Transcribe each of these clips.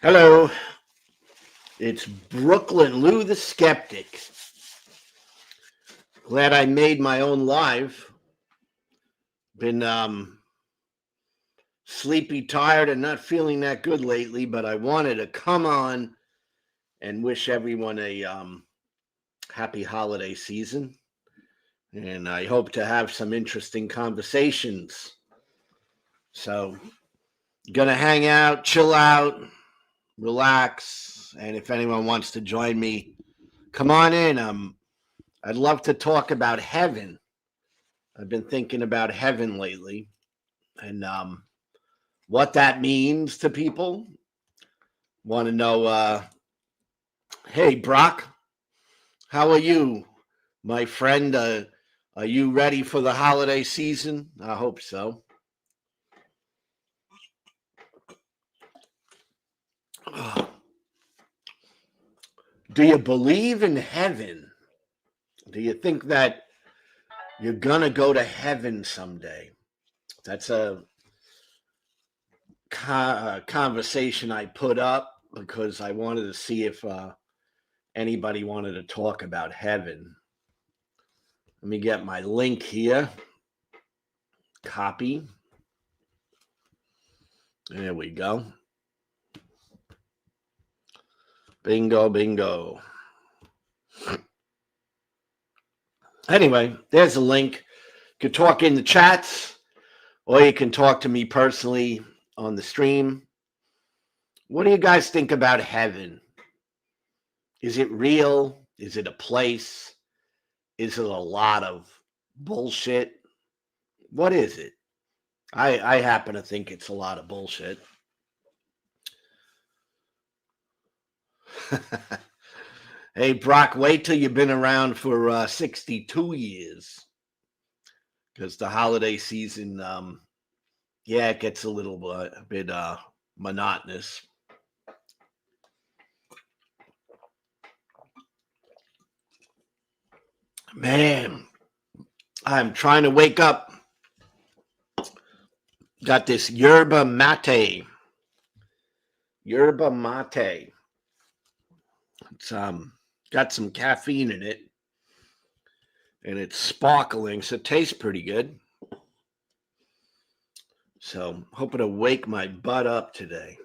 Hello, it's Brooklyn Lou the Skeptic. Glad I made my own live. Been sleepy, tired, and not feeling that good lately, but I wanted to come on and wish everyone a happy holiday season. And I hope to have some interesting conversations. So, gonna hang out, chill out, relax, and if anyone wants to join me, come on in. I'd love to talk about heaven. I've been thinking about heaven lately and what that means to people. Want to know, hey, Brock, how are you, my friend? Are you ready for the holiday season? I hope so. Do you believe in heaven? Do you think that you're going to go to heaven someday? That's a conversation I put up because I wanted to see if anybody wanted to talk about heaven. Let me get my link here. Copy. There we go. Bingo, bingo. Anyway, there's a link. You can talk in the chats, or you can talk to me personally on the stream. What do you guys think about heaven? Is it real? Is it a place? Is it a lot of bullshit? What is it? I happen to think it's a lot of bullshit. Hey, Brock, wait till you've been around for 62 years. Because the holiday season, it gets a bit monotonous. Man, I'm trying to wake up. Got this yerba mate. Yerba mate. It's got some caffeine in it. And it's sparkling, so it tastes pretty good. So I'm hoping to wake my butt up today.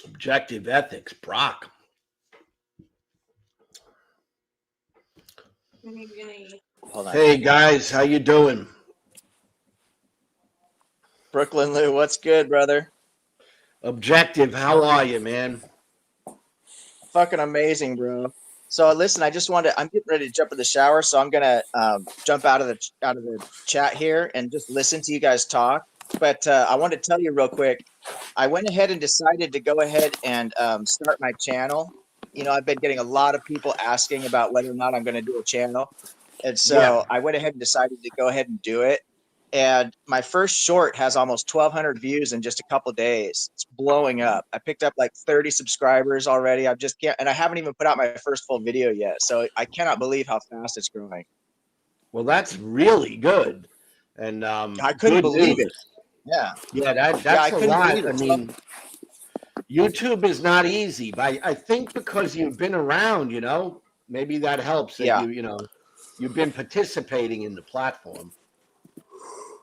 Objective ethics, Brock. Hold on. Hey guys, how you doing? Brooklyn Lou, what's good, brother? Objective, how are you, man? Fucking amazing, bro. So listen, I'm getting ready to jump in the shower, so I'm gonna jump out of the chat here and just listen to you guys talk. But I want to tell you real quick, I went ahead and decided to go ahead and start my channel. You know, I've been getting a lot of people asking about whether or not I'm going to do a channel, and so I went ahead and decided to go ahead and do it. And my first short has almost 1,200 views in just a couple of days. It's blowing up. I picked up like 30 subscribers already. And I haven't even put out my first full video yet. So I cannot believe how fast it's growing. Well, that's really good. And I couldn't believe it. Yeah. Yeah, that's a lot. I mean, YouTube is not easy, but I think because you've been around, maybe that helps that you've been participating in the platform.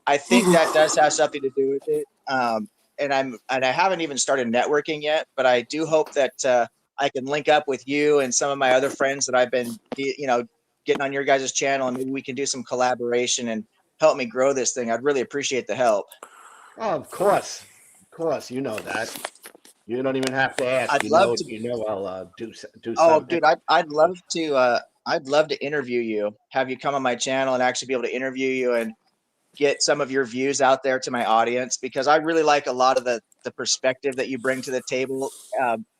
I think that does have something to do with it. And I haven't even started networking yet, but I do hope that I can link up with you and some of my other friends that I've been, getting on your guys' channel, and maybe we can do some collaboration and help me grow this thing. I'd really appreciate the help. Oh, of course, you know that. You don't even have to ask. I'd love to. I'll do something. Oh, dude, I'd love to. I'd love to interview you. Have you come on my channel and actually be able to interview you and get some of your views out there to my audience, because I really like a lot of the perspective that you bring to the table.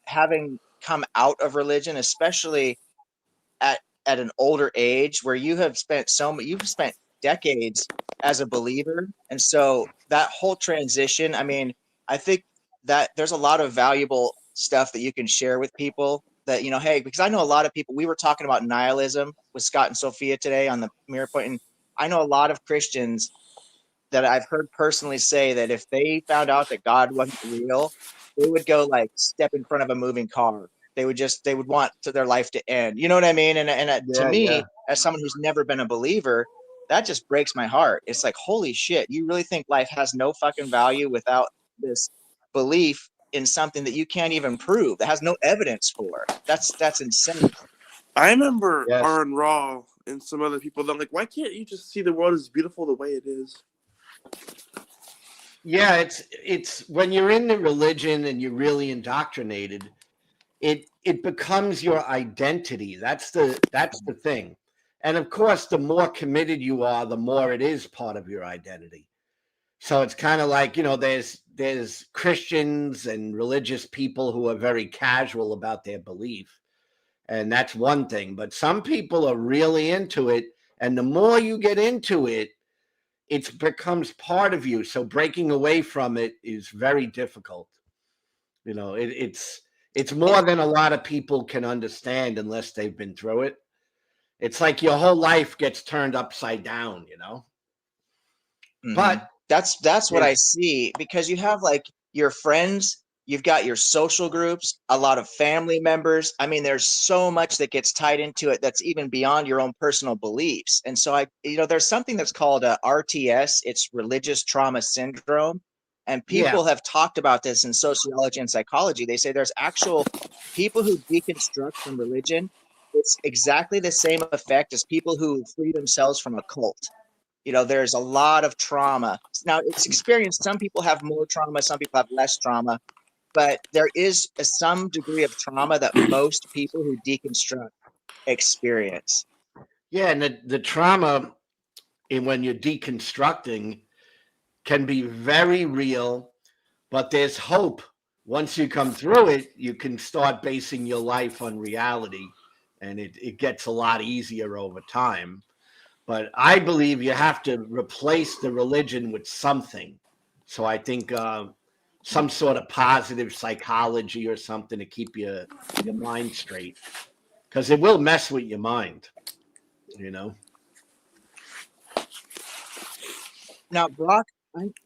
Having come out of religion, especially at an older age, where you've spent decades as a believer, and so that whole transition. I mean, I think that there's a lot of valuable stuff that you can share with people. That hey, because I know a lot of people. We were talking about nihilism with Scott and Sophia today on the Mirror Point, and I know a lot of Christians that I've heard personally say that if they found out that God wasn't real, they would go like step in front of a moving car. They would want to their life to end. You know what I mean? And to Yeah, yeah. me, as someone who's never been a believer, that just breaks my heart. It's like, holy shit, you really think life has no fucking value without this belief in something that you can't even prove, that has no evidence for? That's insane. I remember Yes. Aaron Raw and some other people that are like, why can't you just see the world as beautiful the way it is? Yeah, it's when you're in the religion and you're really indoctrinated, it becomes your identity. That's the thing. And of course, the more committed you are, the more it is part of your identity. So it's kind of like, there's Christians and religious people who are very casual about their belief. And that's one thing. But some people are really into it. And the more you get into it, it becomes part of you. So breaking away from it is very difficult. It's more than a lot of people can understand unless they've been through it. It's like your whole life gets turned upside down. But That's what I see, because you have like your friends, you've got your social groups, a lot of family members. I mean, there's so much that gets tied into it that's even beyond your own personal beliefs. And so there's something that's called RTS. It's religious trauma syndrome, and yeah, people have talked about this in sociology and psychology. They say there's actual people who deconstruct from religion. It's exactly the same effect as people who free themselves from a cult. There's a lot of trauma. Now, it's experienced. Some people have more trauma, some people have less trauma, but there is some degree of trauma that most people who deconstruct experience. yeah, and the trauma when you're deconstructing can be very real, but there's hope. Once you come through it, you can start basing your life on reality, and it gets a lot easier over time. But I believe you have to replace the religion with something. So I think some sort of positive psychology or something to keep your mind straight, because it will mess with your mind. You know. Now, Brock,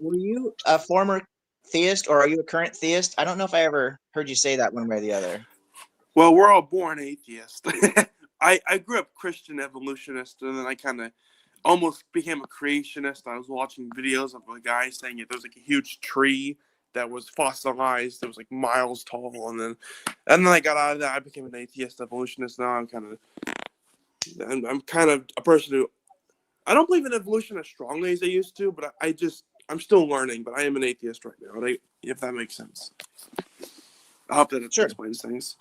were you a former theist, or are you a current theist? I don't know if I ever heard you say that one way or the other. Well, we're all born atheists. I grew up Christian evolutionist, and then I kind of almost became a creationist. I was watching videos of a guy saying that there was like a huge tree that was fossilized. It was like miles tall, and then I got out of that. I became an atheist evolutionist. Now I'm kind of a person who, I don't believe in evolution as strongly as I used to, but I'm still learning. But I am an atheist right now, right? If that makes sense. I hope that Sure. explains things.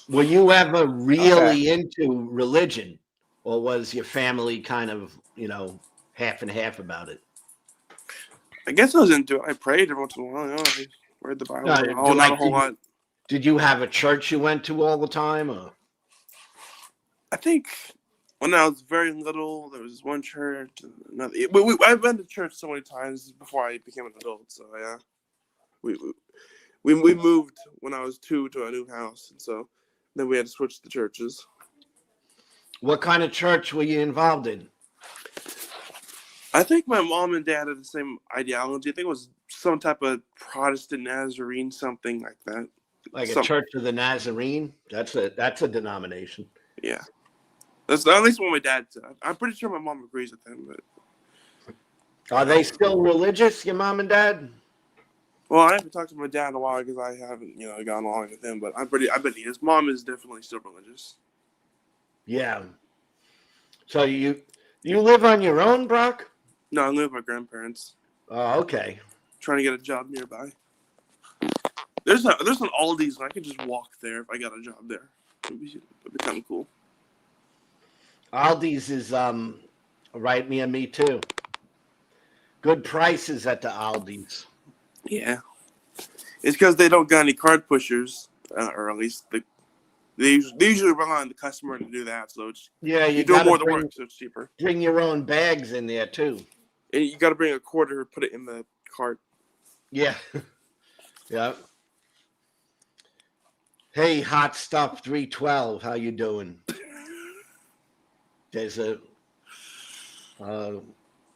Were you ever Okay. really into religion, or was your family kind of, half and half about it? I guess I was into it. I prayed every once in a while. I read the Bible. Not a whole lot. Did you have a church you went to all the time? Or? I think when I was very little, there was one church. Another. I've been to church so many times before I became an adult. So yeah, we moved when I was 2 to a new house, and so then we had to switch the churches. What kind of church were you involved in? I think my mom and dad had the same ideology. I think it was some type of Protestant Nazarene, something like that. Like a Church of the Nazarene? That's a denomination. Yeah. That's at least what my dad said. I'm pretty sure my mom agrees with him. But are they still religious, your mom and dad? Well, I haven't talked to my dad in a while because I haven't, gone along with him. But I bet his mom is definitely still religious. Yeah. So you live on your own, Brock? No, I live with my grandparents. Oh, okay. Trying to get a job nearby. There's an Aldi's, and I could just walk there if I got a job there. It'd be kind of cool. Aldi's is right near me too. Good prices at the Aldi's. Yeah, it's because they don't got any card pushers, or at least they usually rely on the customer to do that. So you do more of the work, so it's cheaper. Bring your own bags in there too. And you got to bring a quarter, put it in the cart. Yeah, yeah. Hey, hot stuff 312. How you doing?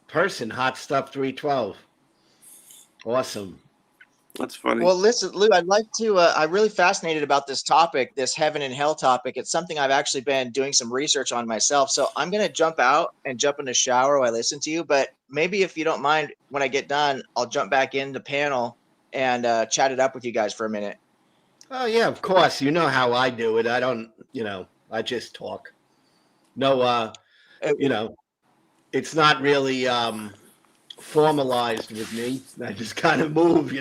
person, Hot Stuff 312. Awesome. That's funny. Well, listen, Lou, I'd like to. I'm really fascinated about this topic, this heaven and hell topic. It's something I've actually been doing some research on myself. So I'm going to jump out and jump in the shower while I listen to you. But maybe if you don't mind, when I get done, I'll jump back in the panel and chat it up with you guys for a minute. Oh, yeah, of course. You know how I do it. I don't, I just talk. No, it's not really formalized with me. I just kind of move,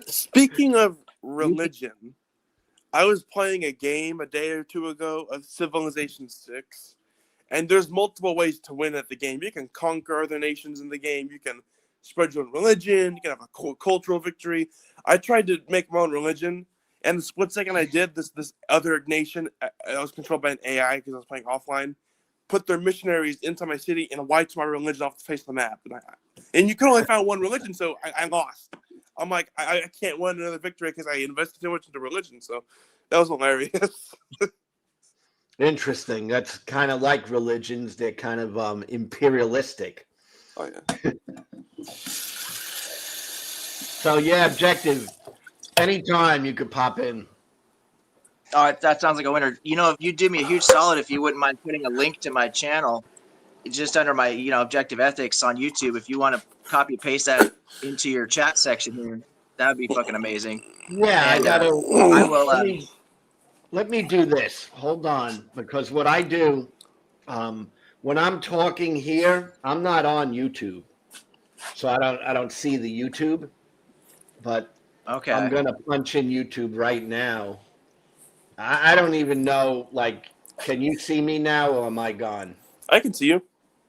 Speaking of religion, I was playing a game a day or two ago of Civilization 6, and there's multiple ways to win at the game. You can conquer other nations in the game. You can spread your own religion. You can have a cultural victory. I tried to make my own religion, and the split second I did, this other nation, I was controlled by an AI because I was playing offline, put their missionaries into my city and wiped my religion off the face of the map. And you can only find one religion, so I lost. I'm like, I can't win another victory because I invested too much into religion. So that was hilarious. Interesting. That's kind of like religions. They're kind of imperialistic. Oh, yeah. So, yeah, objective. Anytime you could pop in. All right, that sounds like a winner. If you do me a huge solid, if you wouldn't mind putting a link to my channel, just under my, Objective Ethics on YouTube, if you want to copy paste that into your chat section here, that would be fucking amazing. Yeah, And, I will. Let me do this. Hold on, because what I do when I'm talking here, I'm not on YouTube, so I don't see the YouTube, but Okay. I'm gonna punch in YouTube right now. I don't even know. Like, can you see me now, or am I gone? I can see you.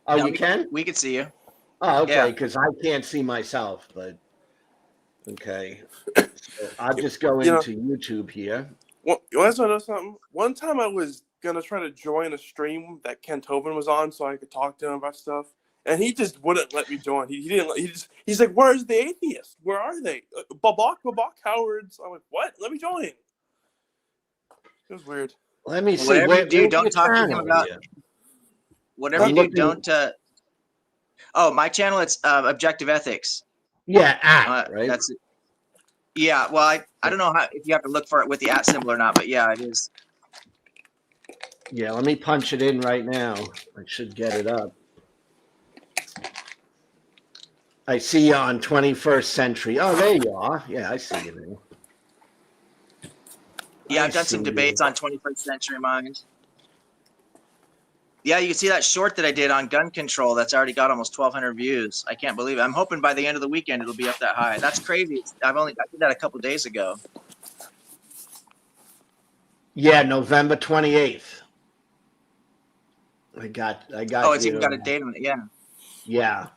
Oh, No, you can? We can see you. Oh, okay, Yeah. because I can't see myself, but okay. So I'll just go into YouTube here. Well, you want to know something? One time I was going to try to join a stream that Ken Tobin was on so I could talk to him about stuff, and he just wouldn't let me join. He didn't. He's like, "Where's the atheists? Where are they? Babak cowards." I'm like, "What? Let me join." It was weird. Let me see. Whatever you do, don't talk to him about. Here? Whatever you do, don't. Oh, my channel, it's Objective Ethics. Yeah, right? That's it. Yeah, well, I don't know if you have to look for it with the @ symbol or not, but yeah, it is. Yeah, let me punch it in right now. I should get it up. I see you on 21st Century. Oh, there you are. Yeah, I see you there. Yeah, I've done some debates on 21st Century Mind. Yeah, you can see that short that I did on gun control. That's already got almost 1,200 views. I can't believe it. I'm hoping by the end of the weekend it'll be up that high. That's crazy. I did that a couple days ago. Yeah, November 28th. I got. Oh, it's even got a date on it. Yeah. Yeah.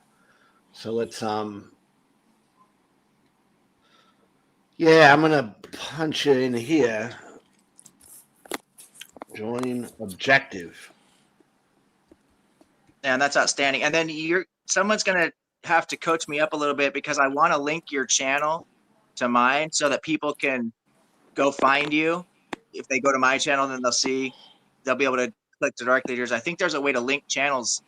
So let's Yeah, I'm gonna punch it in here. Join objective. And that's outstanding. And then someone's gonna have to coach me up a little bit because I want to link your channel to mine so that people can go find you. If they go to my channel, then they'll be able to click directly to yours. I think there's a way to link channels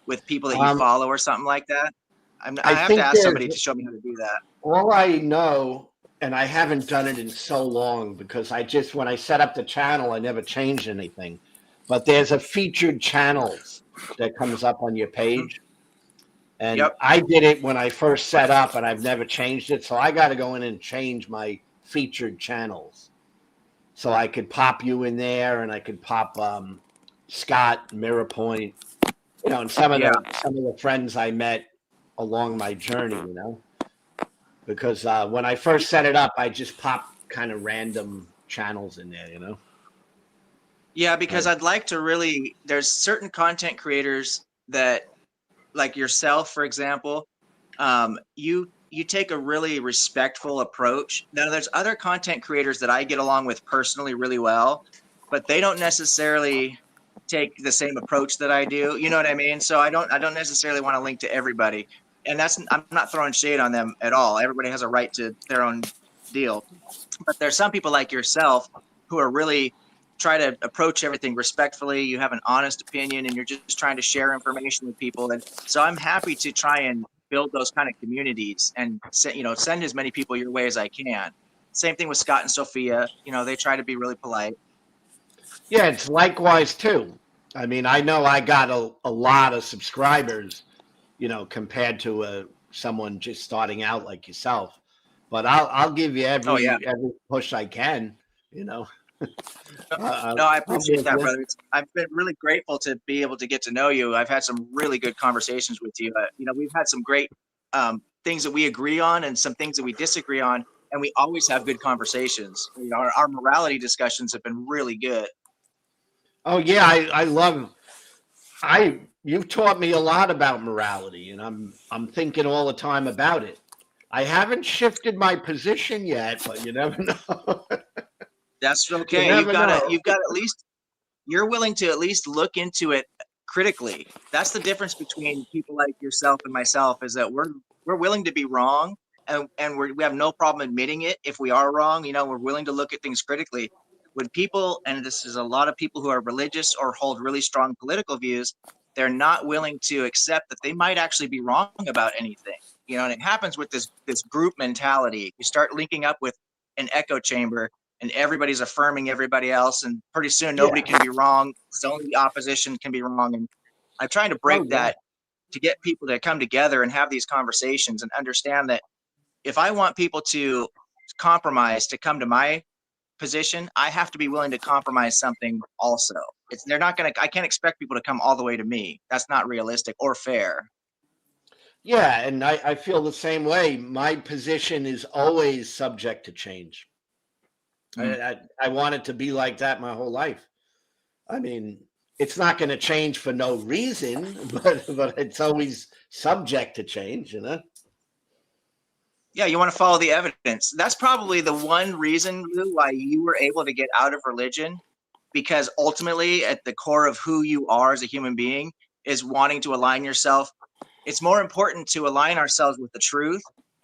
with people that you follow or something like that. I have to ask somebody to show me how to do that. All I know, and I haven't done it in so long because when I set up the channel, I never changed anything. But there's a featured channels that comes up on your page. And I did it when I first set up, and I've never changed it. So I got to go in and change my featured channels. So I could pop you in there, and I could pop Scott, Mirror Point, and some of the friends I met along my journey, because when I first set it up, I just popped kind of random channels in there, Yeah, because I'd like to there's certain content creators that, like yourself, for example, you take a really respectful approach. Now, there's other content creators that I get along with personally really well, but they don't necessarily take the same approach that I do. You know what I mean? So I don't necessarily want to link to everybody. And I'm not throwing shade on them at all. Everybody has a right to their own deal. But there's some people like yourself who are really try to approach everything respectfully. You have an honest opinion, and you're just trying to share information with people. And so I'm happy to try and build those kind of communities and send as many people your way as I can. Same thing with Scott and Sophia. They try to be really polite. Yeah, it's likewise too. I mean, I know I got a lot of subscribers, compared to someone just starting out like yourself. But I'll give you Oh yeah. every push I can. No, I appreciate that, brother. I've been really grateful to be able to get to know you. I've had some really good conversations with you. We've had some great things that we agree on and some things that we disagree on, and we always have good conversations. Our morality discussions have been really good. Oh yeah, I love. You've taught me a lot about morality, and I'm thinking all the time about it. I haven't shifted my position yet, but you never know. That's okay. You've got at least, you're willing to at least look into it critically. That's the difference between people like yourself and myself, is that we're willing to be wrong, and we have no problem admitting it if we are wrong. We're willing to look at things critically. When people, and this is a lot of people who are religious or hold really strong political views, they're not willing to accept that they might actually be wrong about anything. And it happens with this group mentality. You start linking up with an echo chamber, and everybody's affirming everybody else, and pretty soon nobody can be wrong. It's only the opposition can be wrong. And I'm trying to break that, to get people to come together and have these conversations and understand that if I want people to compromise to come to my position, I have to be willing to compromise something also. I can't expect people to come all the way to me. That's not realistic or fair. Yeah, and I feel the same way. My position is always subject to change. I want it to be like that my whole life. I mean, it's not going to change for no reason, but it's always subject to change, Yeah, you want to follow the evidence. That's probably the one reason, Lou, why you were able to get out of religion, because ultimately at the core of who you are as a human being is wanting to align yourself. It's more important to align ourselves with the truth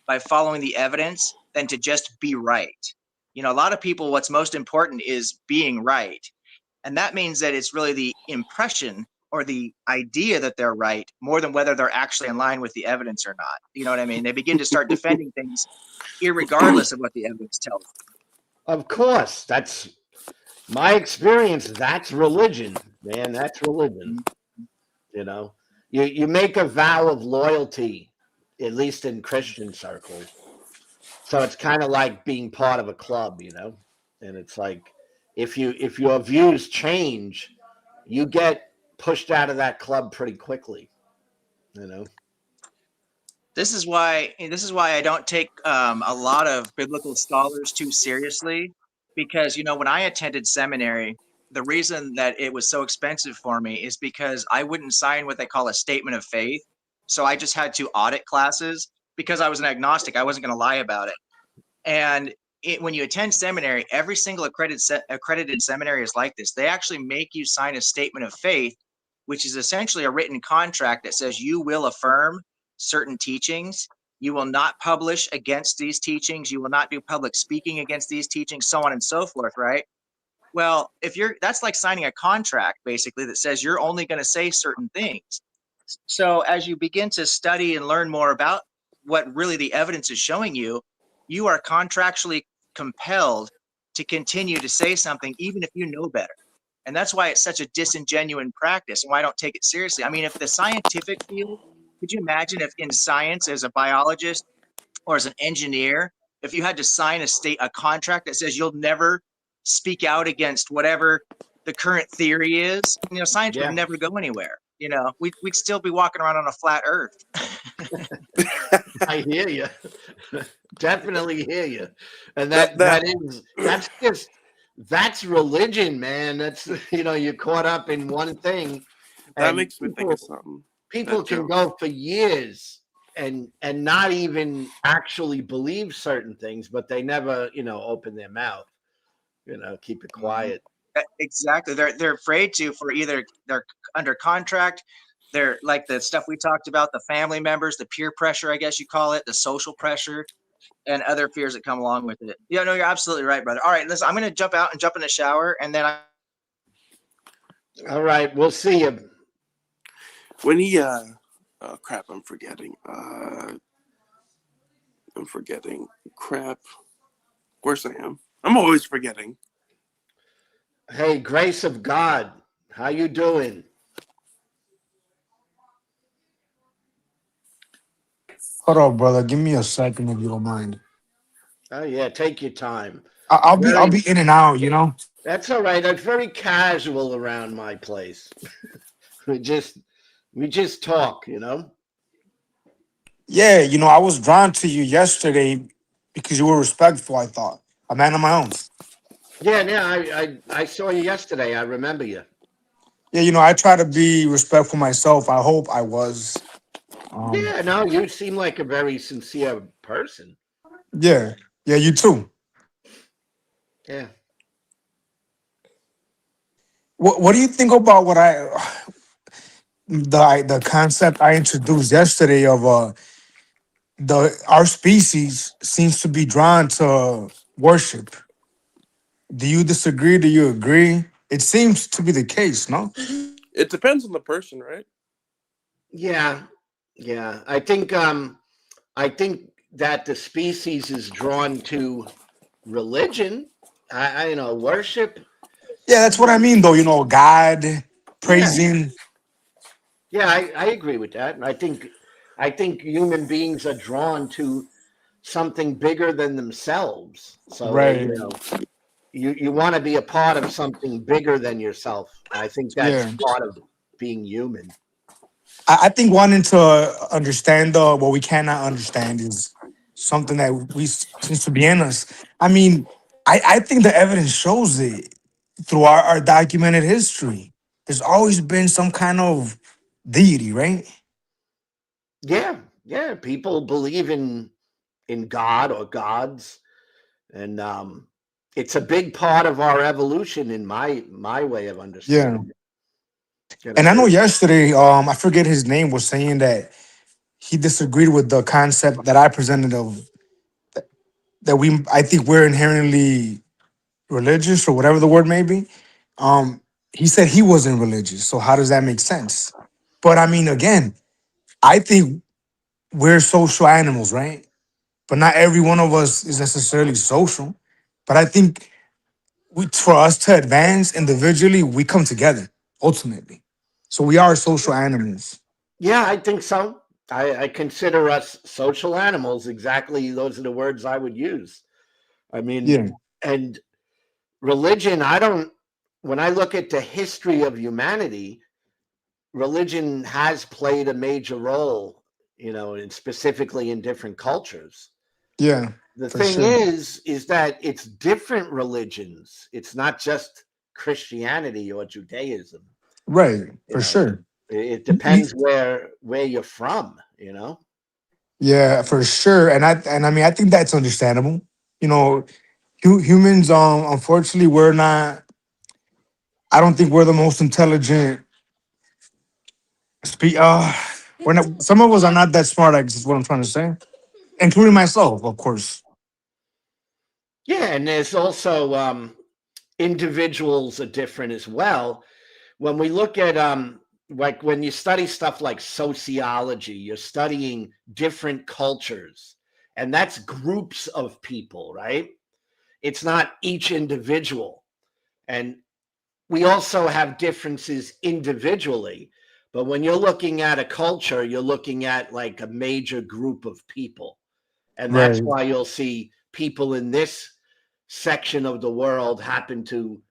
by following the evidence than to just be right. A lot of people, what's most important is being right. And that means that it's really the impression or the idea that they're right more than whether they're actually in line with the evidence or not. You know what I mean? They begin to start defending things irregardless of what the evidence tells them. Of course, that's my experience. That's religion, man. That's religion. You make a vow of loyalty, at least in Christian circles. So it's kind of like being part of a club, and it's like if your views change, you get pushed out of that club pretty quickly. This is why I don't take a lot of biblical scholars too seriously, because when I attended seminary, the reason that it was so expensive for me is because I wouldn't sign what they call a statement of faith. So I just had to audit classes because I was an agnostic. I wasn't going to lie about it. And when you attend seminary, every single accredited seminary is like this. They actually make you sign a statement of faith, which is essentially a written contract that says you will affirm certain teachings. You will not publish against these teachings. You will not do public speaking against these teachings, so on and so forth, right? Well, that's like signing a contract, basically, that says you're only going to say certain things. So as you begin to study and learn more about what really the evidence is showing you, you are contractually compelled to continue to say something, even if you know better. And that's why it's such a disingenuous practice and why I don't take it seriously. I mean, if the scientific field, could you imagine if in science, as a biologist or as an engineer, if you had to sign a contract that says you'll never speak out against whatever the current theory is, science would never go anywhere. We'd still be walking around on a flat earth. I hear you. Definitely hear you. And that's religion, man. That's, you're caught up in one thing. That makes me think of something. People can go for years and not even actually believe certain things, but they never, open their mouth, keep it quiet. Exactly. They're afraid to, for either they're under contract. They're like the stuff we talked about, the family members, the peer pressure, I guess you call it, the social pressure, and other fears that come along with it. Yeah, no, you're absolutely right, brother. All right, listen, I'm going to jump out and jump in the shower, and then All right, we'll see you. When he crap, I'm forgetting. Crap. Of course I am. I'm always forgetting. Hey, Grace of God, how you doing? Hold on, brother. Give me a second if you don't mind. Oh yeah, take your time. I'll Very. be in and out. You know. That's all right. It's very casual around my place. we just we just talk, you know. Yeah, I was drawn to you yesterday because you were respectful. I thought a man of my own. Yeah, yeah. I saw you yesterday. I remember you. Yeah, I try to be respectful myself. I hope I was. Yeah, no, you seem like a very sincere person. Yeah, yeah. You too. Yeah. What do you think about the concept I introduced yesterday of the our species seems to be drawn to worship? Do you disagree? Do you agree? It seems to be the case, no? It depends on the person, right? Yeah. Yeah. I think that the species is drawn to religion. I worship. Yeah, that's what I mean, though. God Yeah. praising. Yeah, I agree with that. I think human beings are drawn to something bigger than themselves. So they, Right. you want to be a part of something bigger than yourself. I think that's Yeah. part of being human. I think wanting to understand what we cannot understand is something that we seems to be in us. I mean, I think the evidence shows it through our documented history. There's always been some kind of deity, right? Yeah, yeah. People believe in God or gods, and it's a big part of our evolution in my way of Yeah. understanding it. And I know There. yesterday, I forget his name, was saying that he disagreed with the concept that I presented of that I think we're inherently religious or whatever the word may be. Um, he said he wasn't religious. So how does that make sense? But I mean, again, I think we're social animals, right? But not every one of us is necessarily social. But I think for us to advance individually, we come together ultimately. So we are social animals. Yeah, I think so. I consider us social animals. Exactly, those are the words I would use. I mean, Yeah, and religion, I don't, when I look at the history of humanity, religion has played a major role, and specifically in different cultures. yeah, The for thing sure. is that it's different religions. It's not just Christianity or Judaism. Right, You for know, sure. it You- depends where you're from. Yeah, for sure. And I mean I think that's understandable. You know, humans unfortunately we're not I don't think we're the most intelligent we're not some of us are not that smart, I guess is what I'm trying to say. Including myself, of course. Yeah, and there's also individuals are different as well. When we look at like when you study stuff like sociology, you're studying different cultures, and that's groups of people, right? It's not each individual. And we also have differences individually, but when you're looking at a culture, you're looking at like a major group of people. And that's Right. why you'll see people in this section of the world happen to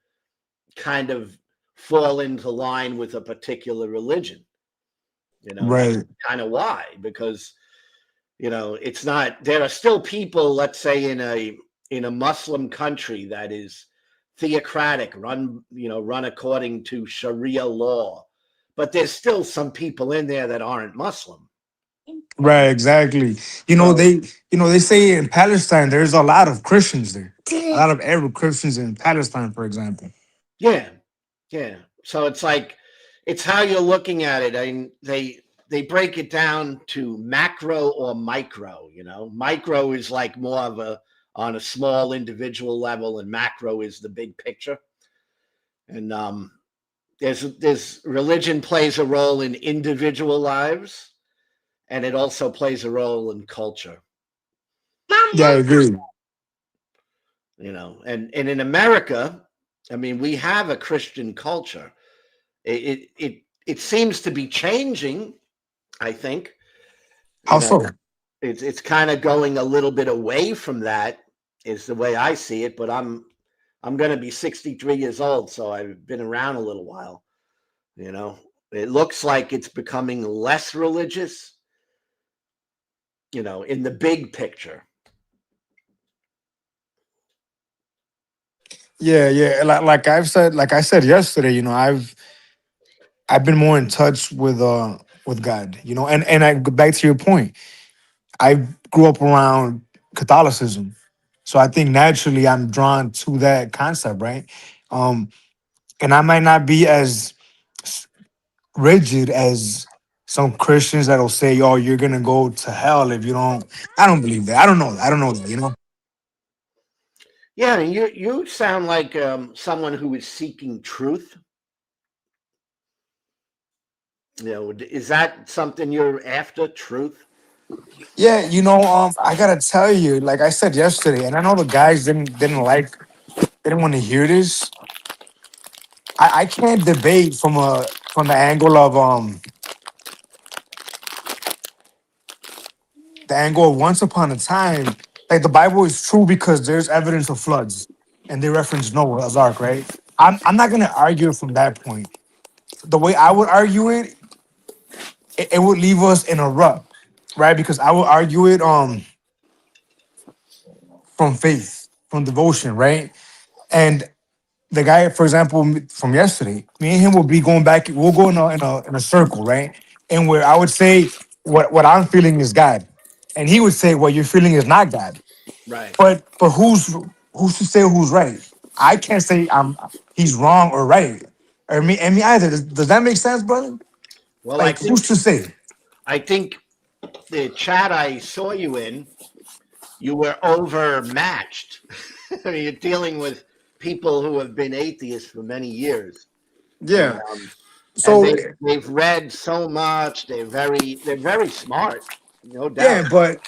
kind of fall into line with a particular religion. That's Right. kind of why, because it's not, there are still people, let's say in a Muslim country that is theocratic, run according to Sharia law, but there's still some people in there that aren't Muslim. Right, exactly. So They say in Palestine there's a lot of Christians there. A lot of Arab Christians in Palestine, for example. yeah, yeah. So it's like it's how you're looking at it. I mean, they break it down to macro or micro. Micro is like more of a on a small individual level, and macro is the big picture. And there's religion plays a role in individual lives, and it also plays a role in culture. Yeah, I agree. And in America, I mean, we have a Christian culture. It seems to be changing, I think. How You so? know, it's kind of going a little bit away from that, is the way I see it. But I'm going to be 63 years old, so I've been around a little while. It looks like it's becoming less religious, in the big picture. Yeah, yeah. Like I said yesterday, I've been more in touch with God, and I go back to your point. I grew up around Catholicism. So I think naturally I'm drawn to that concept, right? Um, and I might not be as rigid as some Christians that'll say, "Oh, you're gonna go to hell if you don't." I don't believe that. I don't know. I don't know that. Yeah, and you sound like someone who is seeking truth. Is that something you're after, truth? Yeah, I gotta tell you, like I said yesterday, and I know the guys didn't want to hear this. I can't debate from the angle of once upon a time, like the Bible is true because there's evidence of floods, and they reference Noah's ark, right? I'm not gonna argue it from that point. The way I would argue it would leave us in a rut, right? Because I would argue it from faith, from devotion, right? And the guy, for example, from yesterday, me and him will be going back. We'll go in a circle, right? And where I would say what I'm feeling is God, and he would say what you're feeling is not God. Right. But who's to say who's right? I can't say he's wrong or right. Or me either. Does that make sense, brother? Well, Like who's to say? I think the chat I saw you in, you were overmatched. I mean, you're dealing with people who have been atheists for many years, and Yeah. and So they've read so much. They're very smart, no yeah, doubt. but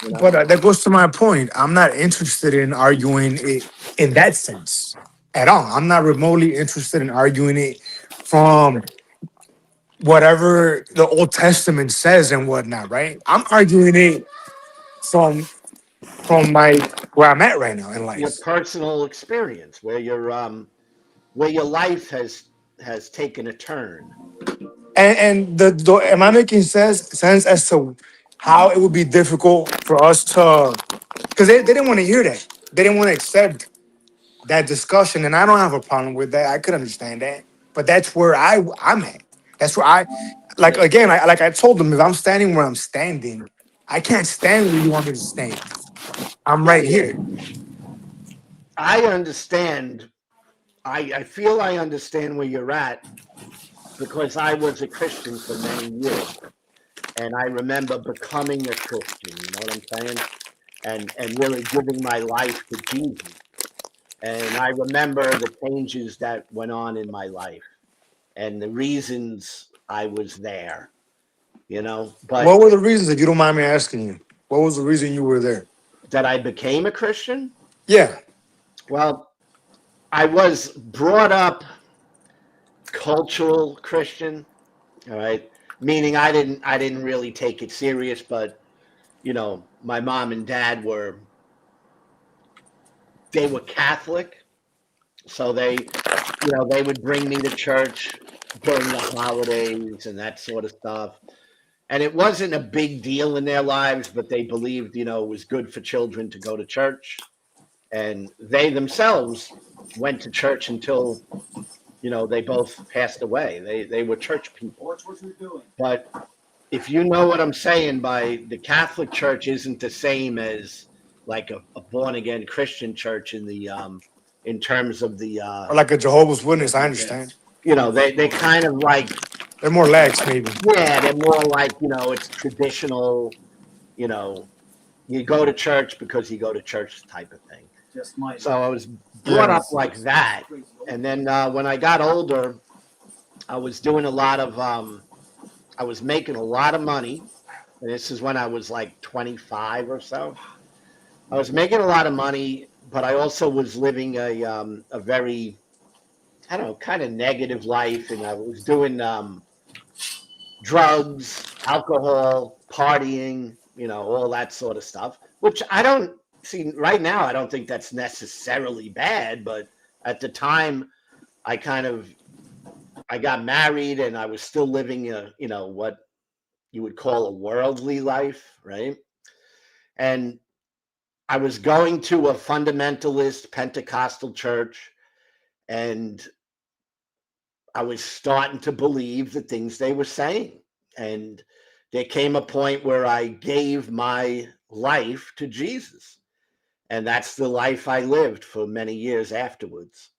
that goes to my point. I'm not interested in arguing it in that sense at all. I'm not remotely interested in arguing it from whatever the Old Testament says and whatnot, right? I'm arguing it from my where I'm at right now in Your life. personal experience, where your life has taken a turn. And am I making sense as to how it would be difficult for us to because they didn't want to hear that. They didn't want to accept that discussion, and I don't have a problem with that. I could understand that, but that's where I'm at. That's where I like Yeah. again. Like I told them, if I'm standing where I'm standing, I can't stand where you want me to stand. I'm right here. I understand. I feel I understand where you're at because I was a Christian for many years, and I remember becoming a Christian. You know what I'm saying? And really giving my life to Jesus. And I remember the changes that went on in my life and the reasons I was there. But What were the reasons, if you don't mind me asking you? What was the reason you were there? that I became a Christian. Yeah. Well, I was brought up cultural Christian. All right, meaning I didn't really take it serious, but my mom and dad were Catholic, so they would bring me to church during the holidays and that sort of stuff. And it wasn't a big deal in their lives, but they believed it was good for children to go to church, and they themselves went to church until they both passed away. They were church people. But if you know what I'm saying by the Catholic Church isn't the same as like a born again Christian church in terms of the Or like a Jehovah's Witness, I understand. they kind of like, They're more lax, maybe. yeah, they're more like it's traditional. you know you go to church because you go to church type of thing. So I was brought Yeah. up like that, and then when I got older, I was doing a lot of I was making a lot of money. And this is when I was like 25 or so. I was making a lot of money, but I also was living a very, I don't know, kind of negative life, and I was doing drugs, alcohol, partying, all that sort of stuff, which I don't see right now. I don't think that's necessarily bad, but at the time, I kind of I got married and I was still living what you would call a worldly life, right? And I was going to a fundamentalist Pentecostal church, and I was starting to believe the things they were saying. And there came a point where I gave my life to Jesus. And that's the life I lived for many years afterwards.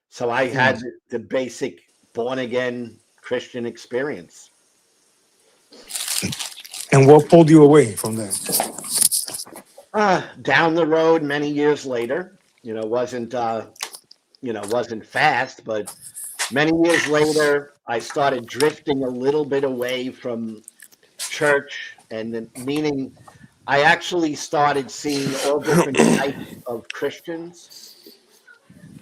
So I had the basic born again Christian experience. And what pulled you away from that? Down the road, many years later, wasn't fast, but many years later, I started drifting a little bit away from church, and then meaning I actually started seeing all different types of Christians,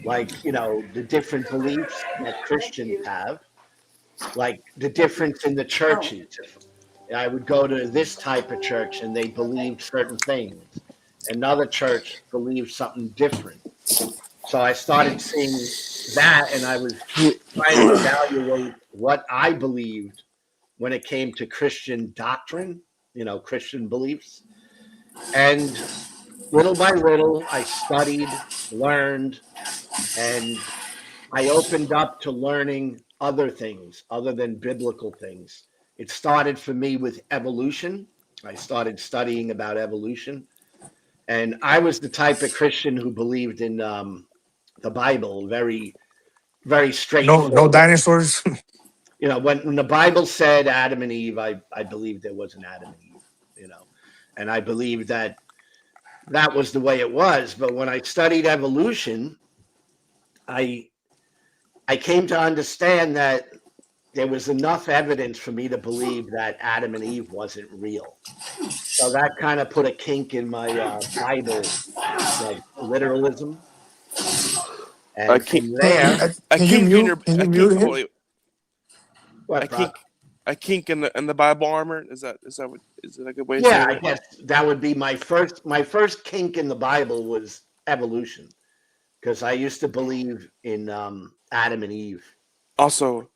like, the different beliefs that Christians have, like the difference in the churches. I would go to this type of church and they believed certain things. Another church believed something different. So I started seeing that, and I was trying to evaluate what I believed when it came to Christian doctrine, Christian beliefs. And little by little, I studied, learned, and I opened up to learning other things other than biblical things. It started for me with evolution. I started studying about evolution. And I was the type of Christian who believed in the Bible, very, very No straightforward. dinosaurs. When the Bible said Adam and Eve, I believed there was an Adam and Eve, and I believed that was the way it was. But when I studied evolution, I came to understand that there was enough evidence for me to believe that Adam and Eve wasn't real. So that kind of put a kink in my Bible, like literalism. And from there, I Can you kink in mute? your Can I you mute kink him? wait, I what, Brock? kink I kink in the Bible armor. Is that what is it a good way of Yeah, saying I it? guess that would be my first kink in the Bible was evolution, because I used to believe in Adam and Eve. Also,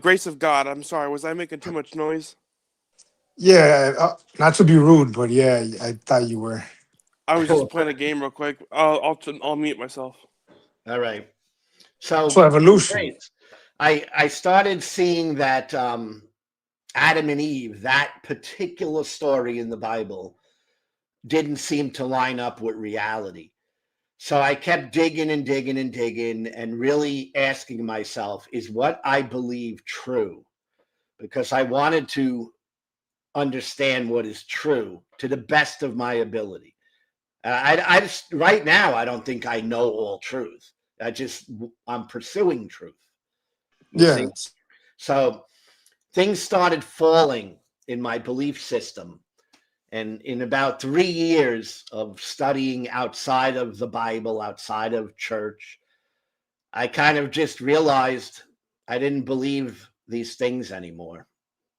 grace of God. I'm sorry, was I making too much noise? Yeah, not to be rude, but yeah, I thought you were. I was just playing a game real quick. I'll mute myself. All right. So So evolution. great. I started seeing that Adam and Eve, that particular story in the Bible, didn't seem to line up with reality. So I kept digging and digging and digging and really asking myself, is what I believe true? Because I wanted to understand what is true to the best of my ability. I just, right now, I don't think I know all truth. I'm pursuing truth. You see? Yeah. So things started falling in my belief system. And in about 3 years of studying outside of the Bible, outside of church, I kind of just realized I didn't believe these things anymore.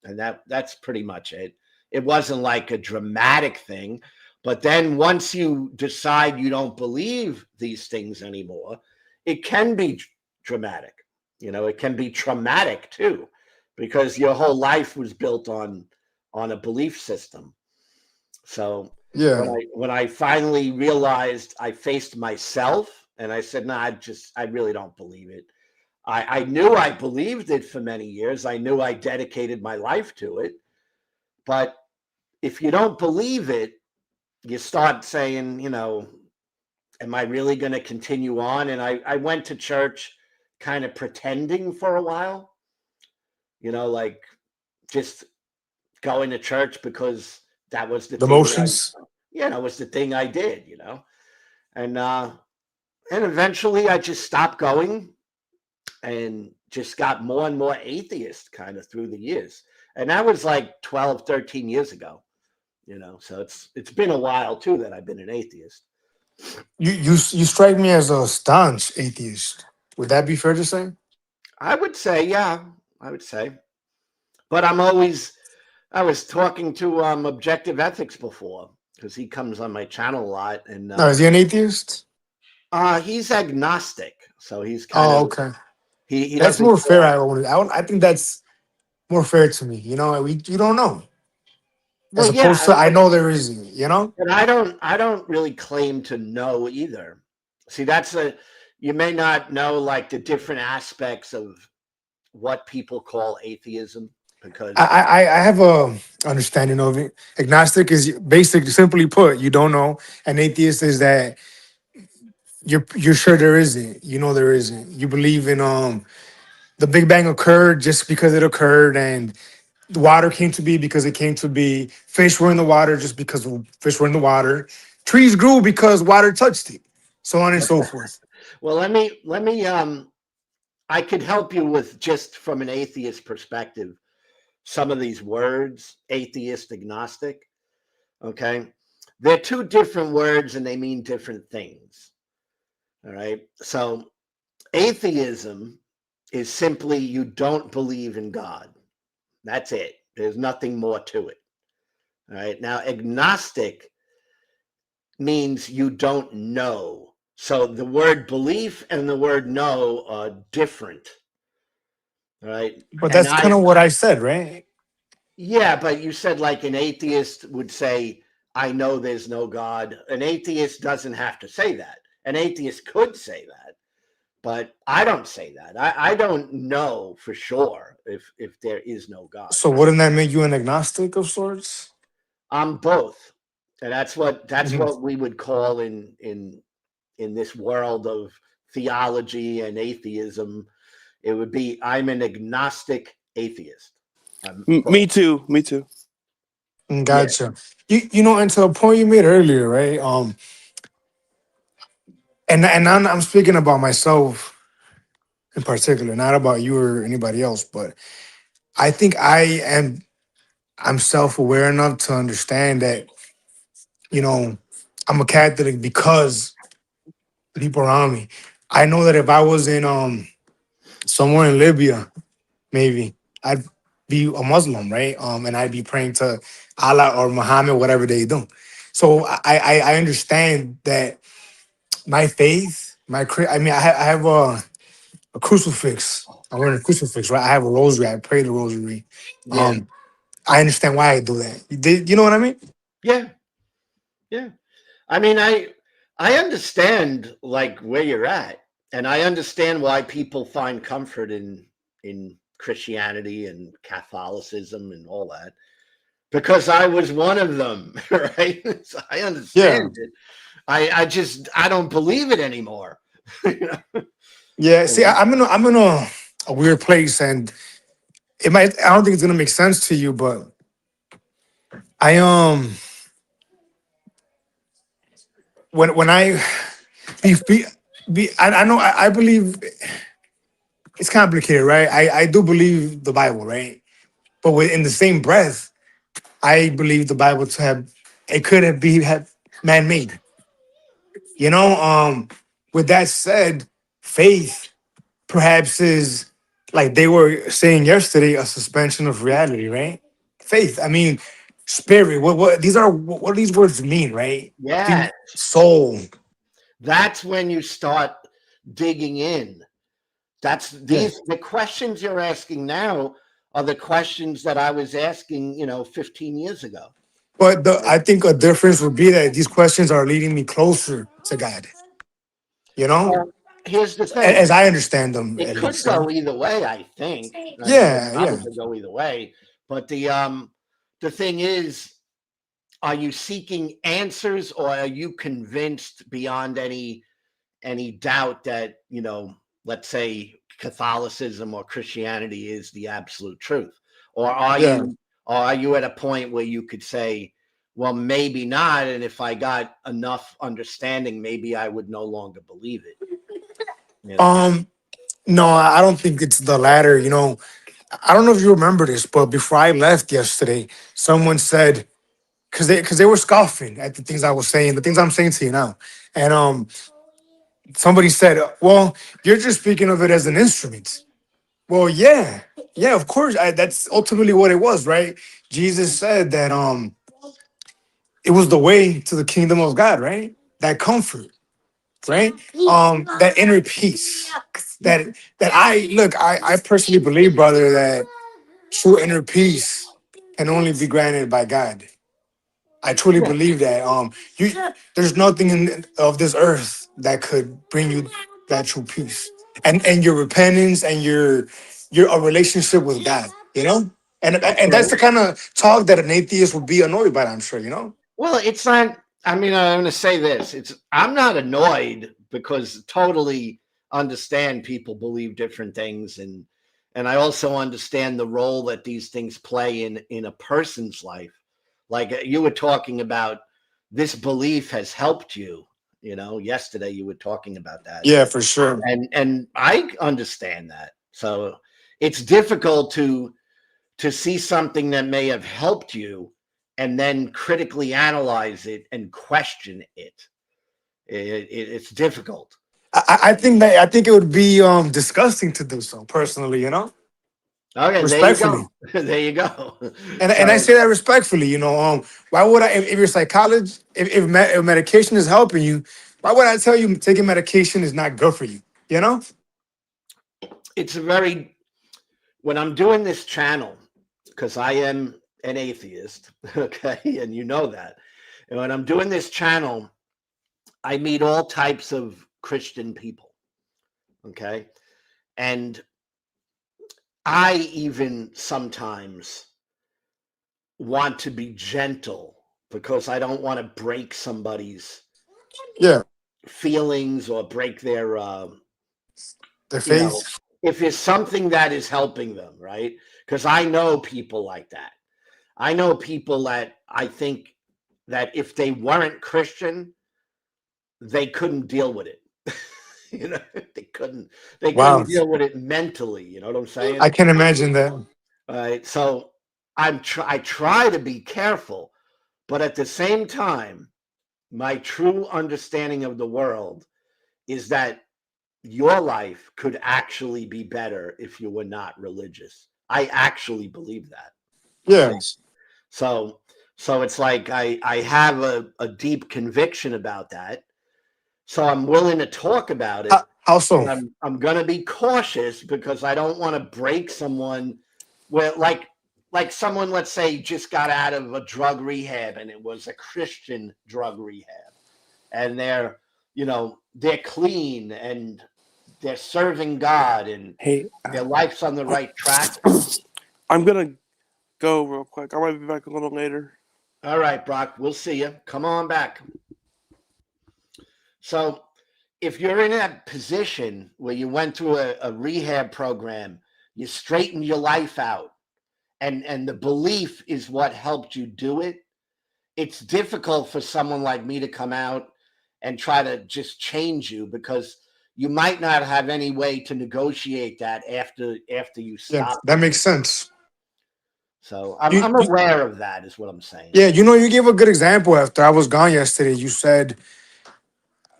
And that's pretty much it. It wasn't like a dramatic thing. But then once you decide you don't believe these things anymore, it can be dramatic. It can be traumatic too, because your whole life was built on a belief system. So Yeah. when I finally realized, I faced myself and I said, no, I really don't believe it. I knew I believed it for many years. I knew I dedicated my life to it. But if you don't believe it, you start saying, am I really going to continue on? And I went to church kind of pretending for a while, like just going to church because that was the The thing motions. was the thing I did, and eventually I just stopped going, and just got more and more atheist kind of through the years. And that was like 12, 13 years ago, so it's been a while too that I've been an atheist. You strike me as a staunch atheist. Would that be fair to say? I would say, yeah, I would say. But I was talking to Objective Ethics before, because he comes on my channel a lot, and No, is he an atheist? he's agnostic, so he's kind Oh, of okay. he That's doesn't more fair. call. I think that's more fair to me. You don't know, as Well, opposed yeah, to I know there isn't. and I don't really claim to know either. See, you may not know like the different aspects of what people call atheism, because I have a understanding of it. Agnostic is basically, simply put, you don't know. An atheist is that you're sure there isn't. You know there isn't. You believe in the Big Bang occurred just because it occurred, and the water came to be because it came to be. Fish were in the water just because fish were in the water. Trees grew because water touched it. So on and so forth. well, let me I could help you with, just from an atheist perspective, some of these words: atheist, agnostic. Okay, they're two different words and they mean different things. All right, so atheism is simply you don't believe in God. That's it. There's nothing more to it. All right, now agnostic means you don't know. So the word belief and the word know are different. All right, But and that's kind of what I said, right? yeah, but you said like an atheist would say, I know there's no God. An atheist doesn't have to say that. An atheist could say that, but I don't say that. I don't know for sure if there is no God. So wouldn't that make you an agnostic of sorts? I'm both. And that's Mhm. what we would call in this world of theology and atheism. It would be, I'm an agnostic atheist. I'm Me both. too. Me too. Yeah. Gotcha. And to the point you made earlier, right? And I'm speaking about myself in particular, not about you or anybody else, but I think I'm self-aware enough to understand that, you know, I'm a Catholic because the people around me. I know that if I was in somewhere in Libya, maybe I'd be a Muslim, right? And I'd be praying to Allah or Muhammad, whatever they do. So I understand that my faith, I have a crucifix. I'm wearing a crucifix, right? I have a rosary. I pray the rosary. Yeah. Um, I understand why I do that. You know what I mean? Yeah. Yeah. I mean, I understand like where you're at, and I understand why people find comfort in Christianity and Catholicism and all that, because I was one of them, right? So I Yeah. understand it. I don't believe it anymore. You know? Yeah. See, And I'm in a weird place, and I don't think it's gonna make sense to you, but I when I be, I know I believe it's complicated, right? I do believe the Bible, right? But in the same breath, I believe the Bible to have it could have man made. With that said, faith perhaps is like they were saying yesterday, a suspension of reality, right? Faith. I mean, spirit. What do these words mean, right? yeah, Soul. that's when you start digging in. That's Yeah. the questions you're asking now are the questions that I was asking, 15 years ago. But I think a difference would be that these questions are leading me closer to God, you know, Well, here's the thing. as I understand them, It at could least. Right? go either way, I think. I mean, it Yeah, probably yeah. could go either way. But the thing is, are you seeking answers, or are you convinced beyond any doubt that, let's say Catholicism or Christianity is the absolute truth? Or Yeah. are you at a point where you could say, well, maybe not, and if I got enough understanding, maybe I would no longer believe it, you know? Um, No, I don't think it's the latter. You know, I don't know if you remember this, but before I left yesterday, someone said because they were scoffing at the things I was saying, the things I'm saying to you now, and somebody said, "Well, you're just speaking of it as an instrument." Well, yeah, yeah, of course. That's ultimately what it was, right? Jesus said that it was the way to the kingdom of God, right? That comfort, right? That inner peace. That I look, I personally believe, brother, that true inner peace can only be granted by God. I truly Yeah. believe that. You there's nothing of this earth that could bring you that true peace. And your repentance and your a relationship with God, you know? And that's Okay. the kind of talk that an atheist would be annoyed by, I'm sure, you know? Well, it's not. I mean, I'm going to say this. I'm not annoyed because totally understand people believe different things, and I also understand the role that these things play in a person's life. Like you were talking about, this belief has helped you. You know, yesterday you were talking about that, Yeah, for sure. and I understand that. So it's difficult to see something that may have helped you and then critically analyze it and question it. It's difficult. I think it would be disgusting to do so personally, you know? Okay, there you Respectfully. go. There you go. And I So say that respectfully, you know. Why would I if your psychology if medication is helping you, why would I tell you taking medication is not good for you? You know? it's a very, when I'm doing this channel, because I am an atheist, okay, and you know that. And when I'm doing this channel, I meet all types of Christian people, okay? And I even sometimes want to be gentle because I don't want to break somebody's Yeah. feelings or break their, Their you know, faith. if it's something that is helping them, right? Because I know people like that. I know people that I think that if they weren't Christian, they couldn't deal with it. You know, they Wow. couldn't deal with it mentally. You know what I'm I saying? can imagine that. Right. So I try to be careful, but at the same time, my true understanding of the world is that your life could actually be better if you were not religious. I actually believe that. Yeah. So so it's like I have a deep conviction about that. So I'm willing to talk about it, How but so? I'm gonna be cautious because I don't want to break someone where like someone, let's say, just got out of a drug rehab and it was a Christian drug rehab, and they're clean and they're serving God and Hey, their life's on the right track. I'm gonna go real quick. I might be back a little later. All right, Brock, we'll see you. Come on back. So if you're in that position where you went through a rehab program, you straightened your life out, and the belief is what helped you do it, it's difficult for someone like me to come out and try to just change you because you might not have any way to negotiate that after you Yeah, stop that that. makes sense. So You, I'm you aware of that, is what I'm saying. yeah, you know, you gave a good example after I was gone yesterday. You said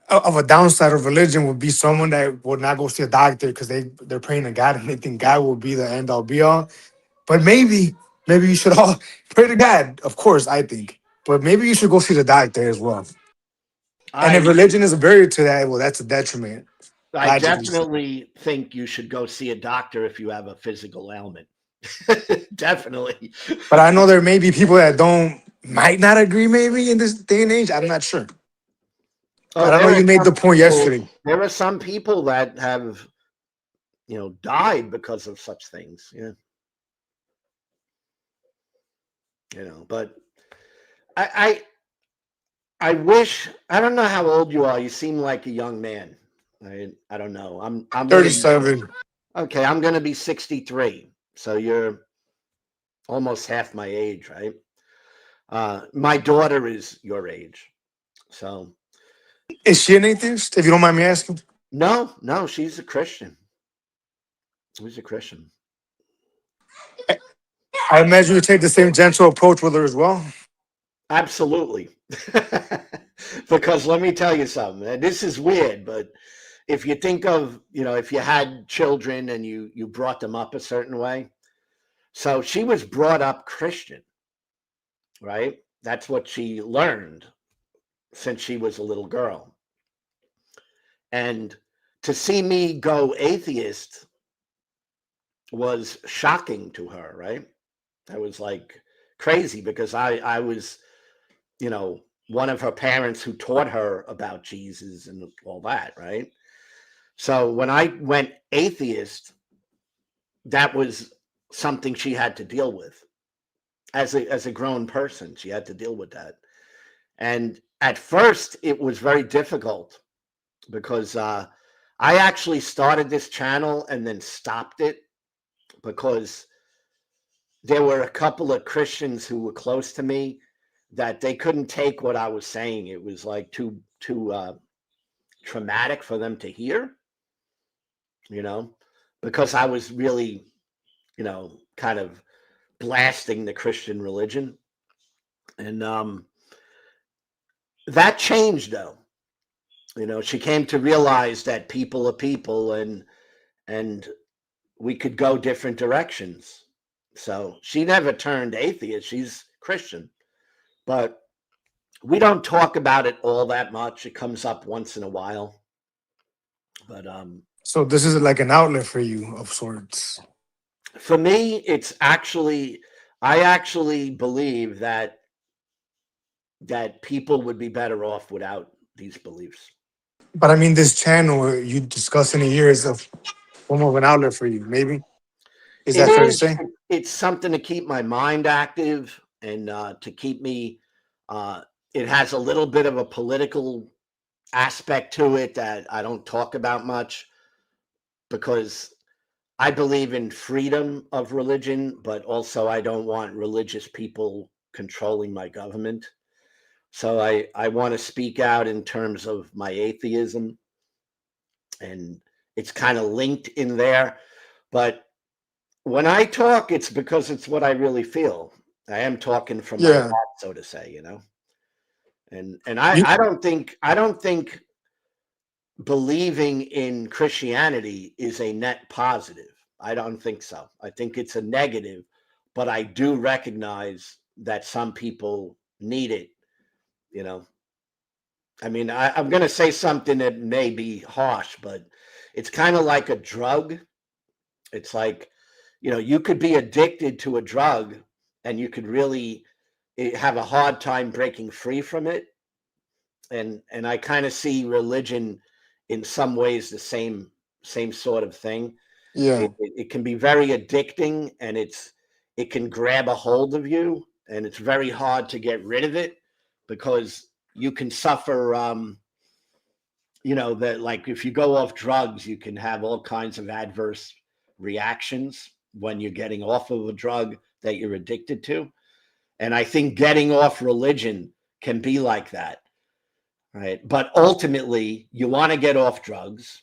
of a downside of religion would be someone that would not go see a doctor because they're praying to God and they think God will be the end all be all. But maybe you should all pray to God, of course, I think. But maybe you should go see the doctor as well. And if I religion is a barrier to that, well, that's a detriment, I logically. definitely think you should go see a doctor if you have a physical ailment. Definitely. But I know there may be people that might not agree, maybe in this day and age. I'm not sure. Oh, But I know there are you made the some point people. yesterday. There are some people that have, died because of such things. Yeah, But I, I wish. I don't know how old you are. You seem like a young man. I don't know. I'm gonna be 37. okay. I'm gonna be 63. So you're almost half my age, right? My daughter is your age. So Is she an atheist, if you don't mind me asking? no, she's a Christian. Who's a Christian? I imagine you take the same gentle approach with her as well. Absolutely. Because let me tell you something, and this is weird, but if you think of, if you had children and you brought them up a certain way, so she was brought up Christian, right? That's what she learned since she was a little girl. And to see me go atheist was shocking to her, right? That was like crazy because I was, one of her parents who taught her about Jesus and all that, right? So when I went atheist, that was something she had to deal with as a grown person. She had to deal with that. And at first it was very difficult because I actually started this channel and then stopped it because there were a couple of Christians who were close to me that they couldn't take what I was saying. It was like too traumatic for them to hear, because I was really, kind of blasting the Christian religion. And that changed though. She came to realize that people are people and we could go different directions. So she never turned atheist. She's Christian. But we don't talk about it all that much. It comes up once in a while. But So this is like an outlet for you of sorts. for me, I actually believe that people would be better off without these beliefs. But I mean, this channel you discussing here is a form of an outlet for you, maybe? Is It that fair to is. say? It's something to keep my mind active and to keep me. It has a little bit of a political aspect to it that I don't talk about much because I believe in freedom of religion, but also I don't want religious people controlling my government. So I want to speak out in terms of my atheism, and it's kind of linked in there. But when I talk, it's because it's what I really feel. I am talking from my Yeah. heart, so to say, And You, I don't think believing in Christianity is a net positive. I don't think so. I think it's a negative, but I do recognize that some people need it, you know. I mean, I'm going to say something that may be harsh, but it's kind of like a drug. It's like, you could be addicted to a drug and you could really have a hard time breaking free from it. And I kind of see religion in some ways the same sort of thing. yeah. It can be very addicting, and it can grab a hold of you, and it's very hard to get rid of it because you can suffer. That like if you go off drugs, you can have all kinds of adverse reactions when you're getting off of a drug that you're addicted to. And I think getting off religion can be like that. Right. But ultimately, you want to get off drugs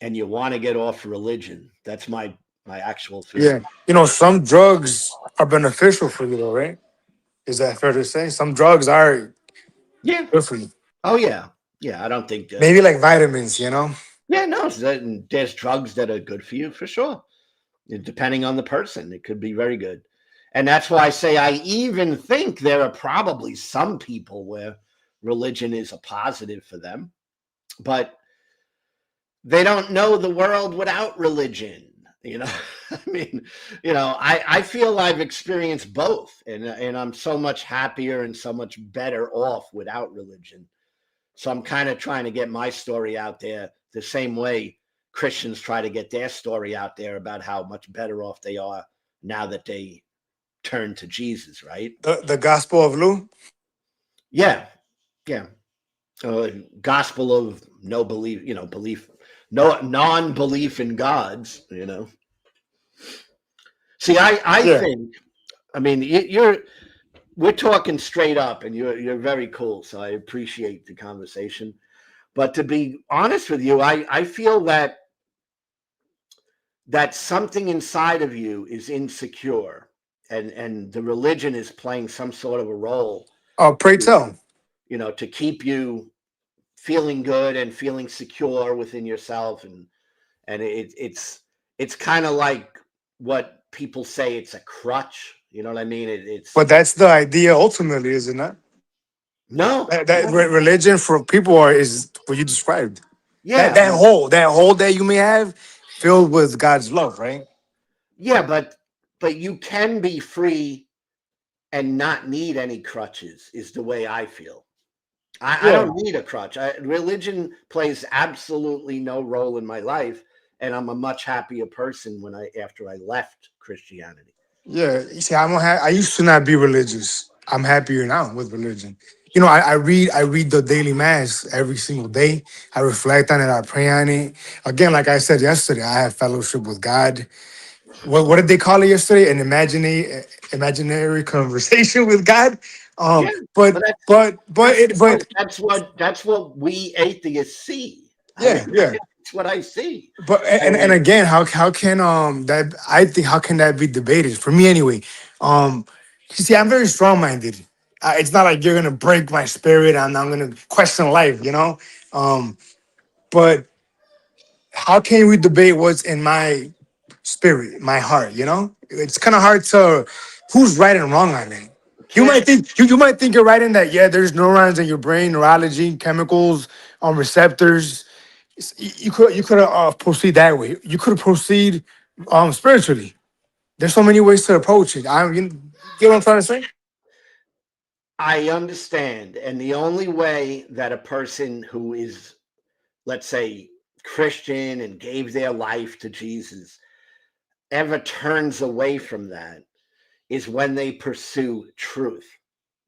and you want to get off religion. That's my actual Yeah. feeling. Some drugs are beneficial for you, though, right? Is that fair to say? Some drugs are Yeah. good for you. Oh, yeah. Yeah. I don't think that. Maybe like vitamins. Yeah. No, there's drugs that are good for you for sure. Depending on the person, it could be very good. And that's why I say I even think there are probably some people where religion is a positive for them, but they don't know the world without religion. I mean, I feel I've experienced both, and I'm so much happier and so much better off without religion. So I'm kind of trying to get my story out there the same way Christians try to get their story out there about how much better off they are now that they turn to Jesus, right? The Gospel of Luke. Yeah, yeah. Gospel of no belief, belief, no non-belief in gods. See, I Yeah. think, I mean, we're talking straight up, and you're very cool, so I appreciate the conversation. But to be honest with you, I feel that that something inside of you is insecure, and the religion is playing some sort of a role, Pray to, tell. to keep you feeling good and feeling secure within yourself, and it's kind of like what people say, it's a crutch. You know what I mean? It's But that's the idea ultimately, is it not? no, That no, religion for people is what you described. That yeah, that hole, that hole that you may have, filled with God's love, right? yeah, but you can be free and not need any crutches, is the way I feel. I Yeah, don't need a crutch. Religion plays absolutely no role in my life, and I'm a much happier person when after I left Christianity. yeah. You see, I used to not be religious. I'm happier now with religion. You know, I read the daily mass every single day. I reflect on it. I pray on it. Again, like I said yesterday, I have fellowship with God. What did they call it yesterday? An imaginary conversation with God. Yeah, But but that's what we atheists see. I mean, yeah, yeah. that's what I see. But and And again, how can that, I think, how can that be debated for me anyway? You see, I'm very strong minded. It's not like you're gonna break my spirit. I'm gonna question life, you know. Um, but how can we debate what's in my spirit, my heart? You know, it's kind of hard to who's right and wrong on it. You can't might think you might think you're right in that. Yeah, there's neurons in your brain, neurology, chemicals on receptors. You could proceed that way. You could proceed spiritually. There's so many ways to approach it. You get what I'm trying to say? I understand. And the only way that a person who is, let's say, Christian and gave their life to Jesus ever turns away from that is when they pursue truth.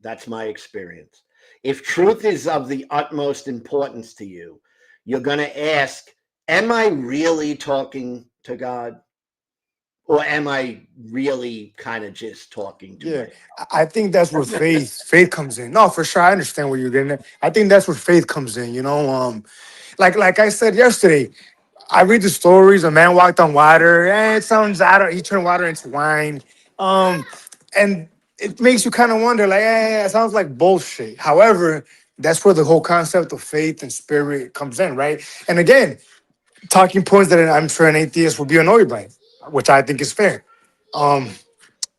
That's my experience. If truth is of the utmost importance to you, you're going to ask, am I really talking to God? Or am I really kind of just talking to Yeah, myself? I think that's where faith comes in. No, for sure, I understand where you're getting at. I think that's where faith comes in. You know, like I said yesterday, I read the stories. A man walked on water. It sounds, I don't. He turned water into wine. Um, and it makes you kind of wonder, like, it sounds like bullshit. However, that's where the whole concept of faith and spirit comes in, right? And again, talking points that I'm sure an atheist will be annoyed by, which I think is fair. Um,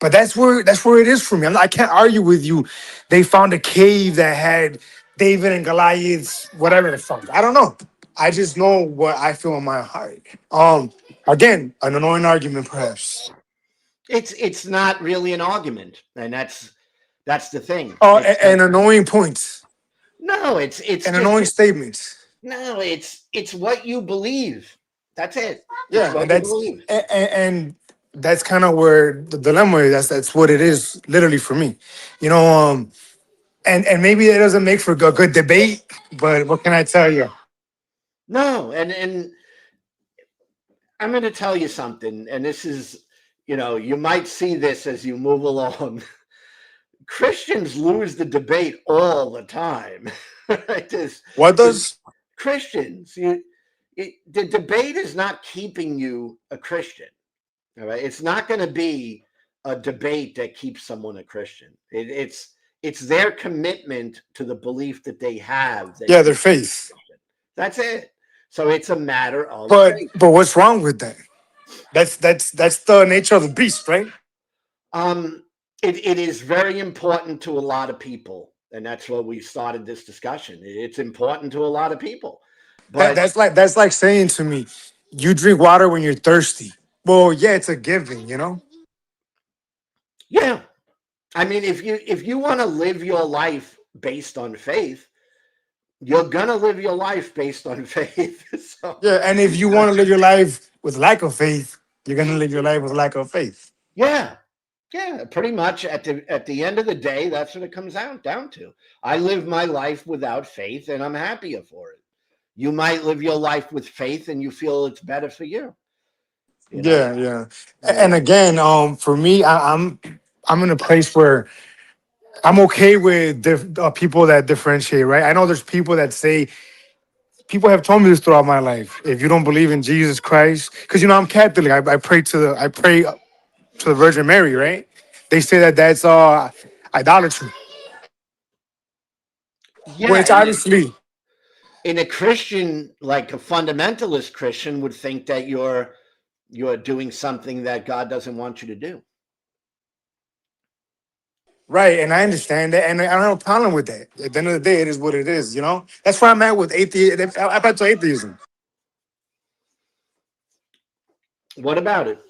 but that's where it is for me. I can't argue with you. They found a cave that had David and Goliath's whatever the fuck. I don't know. I just know what I feel in my heart. Again, an annoying argument, perhaps. It's not really an argument, and that's the thing. Oh, It's and annoying points no, it's and just annoying statements. no, it's what you believe. That's it. It's Yeah, what and you that's believe. and that's kind of where the dilemma is. That's what it is, literally for me. You know, and maybe it doesn't make for a good debate, but what can I tell you? No, and I'm going to tell you something, and this is, you might see this as you move along. Christians lose the debate all the time. Right? What does? Christians, the debate is not keeping you a Christian. All right, it's not going to be a debate that keeps someone a Christian. It's their commitment to the belief that they have that Yeah, their keeps them faith. a Christian. That's it. So it's a matter of But faith. but what's wrong with that? That's the nature of the beast, right? Um, it is very important to a lot of people, and that's what we started this discussion. It's important to a lot of people, That but that's like saying to me, you drink water when you're thirsty. Well, yeah, it's a given, you know. yeah, I mean, if you want to live your life based on faith, you're gonna live your life based on faith. So, Yeah, and if you uh, want to live your life with lack of faith, you're gonna live your life with lack of faith. yeah, yeah, pretty much at the end of the day, that's what it comes out down to. I live my life without faith, and I'm happier for it. You might live your life with faith, and you feel it's better for you. You know, Yeah, yeah. And and again, for me, I'm in a place where I'm okay with people that differentiate, right? I know there's people that say people have told me this throughout my life. If you don't believe in Jesus Christ, because I'm Catholic, I pray to the Virgin Mary, right? They say that that's idolatry, Yeah, which obviously, in a Christian, like a fundamentalist Christian, would think that you're doing something that God doesn't want you to do. right, and I understand that, and I don't have a problem with that. At the end of the day, it is what it is. That's where I'm at with atheism. I'm back to atheism. What about it?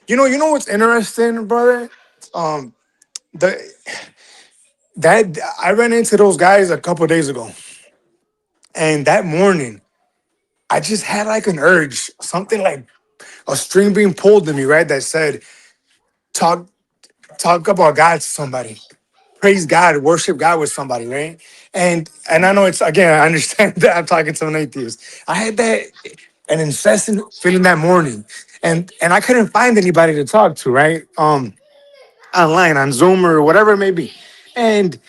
You know what's interesting, brother? Um, the that I ran into those guys a couple days ago, and that morning I just had like an urge, something like a string being pulled in me, right? That said, talk talk about God to somebody, praise God, worship God with somebody, right? And I know it's, again, I understand that I'm talking to an atheist. I had an incessant feeling that morning, and I couldn't find anybody to talk to, right? Online, on Zoom or whatever it may be. And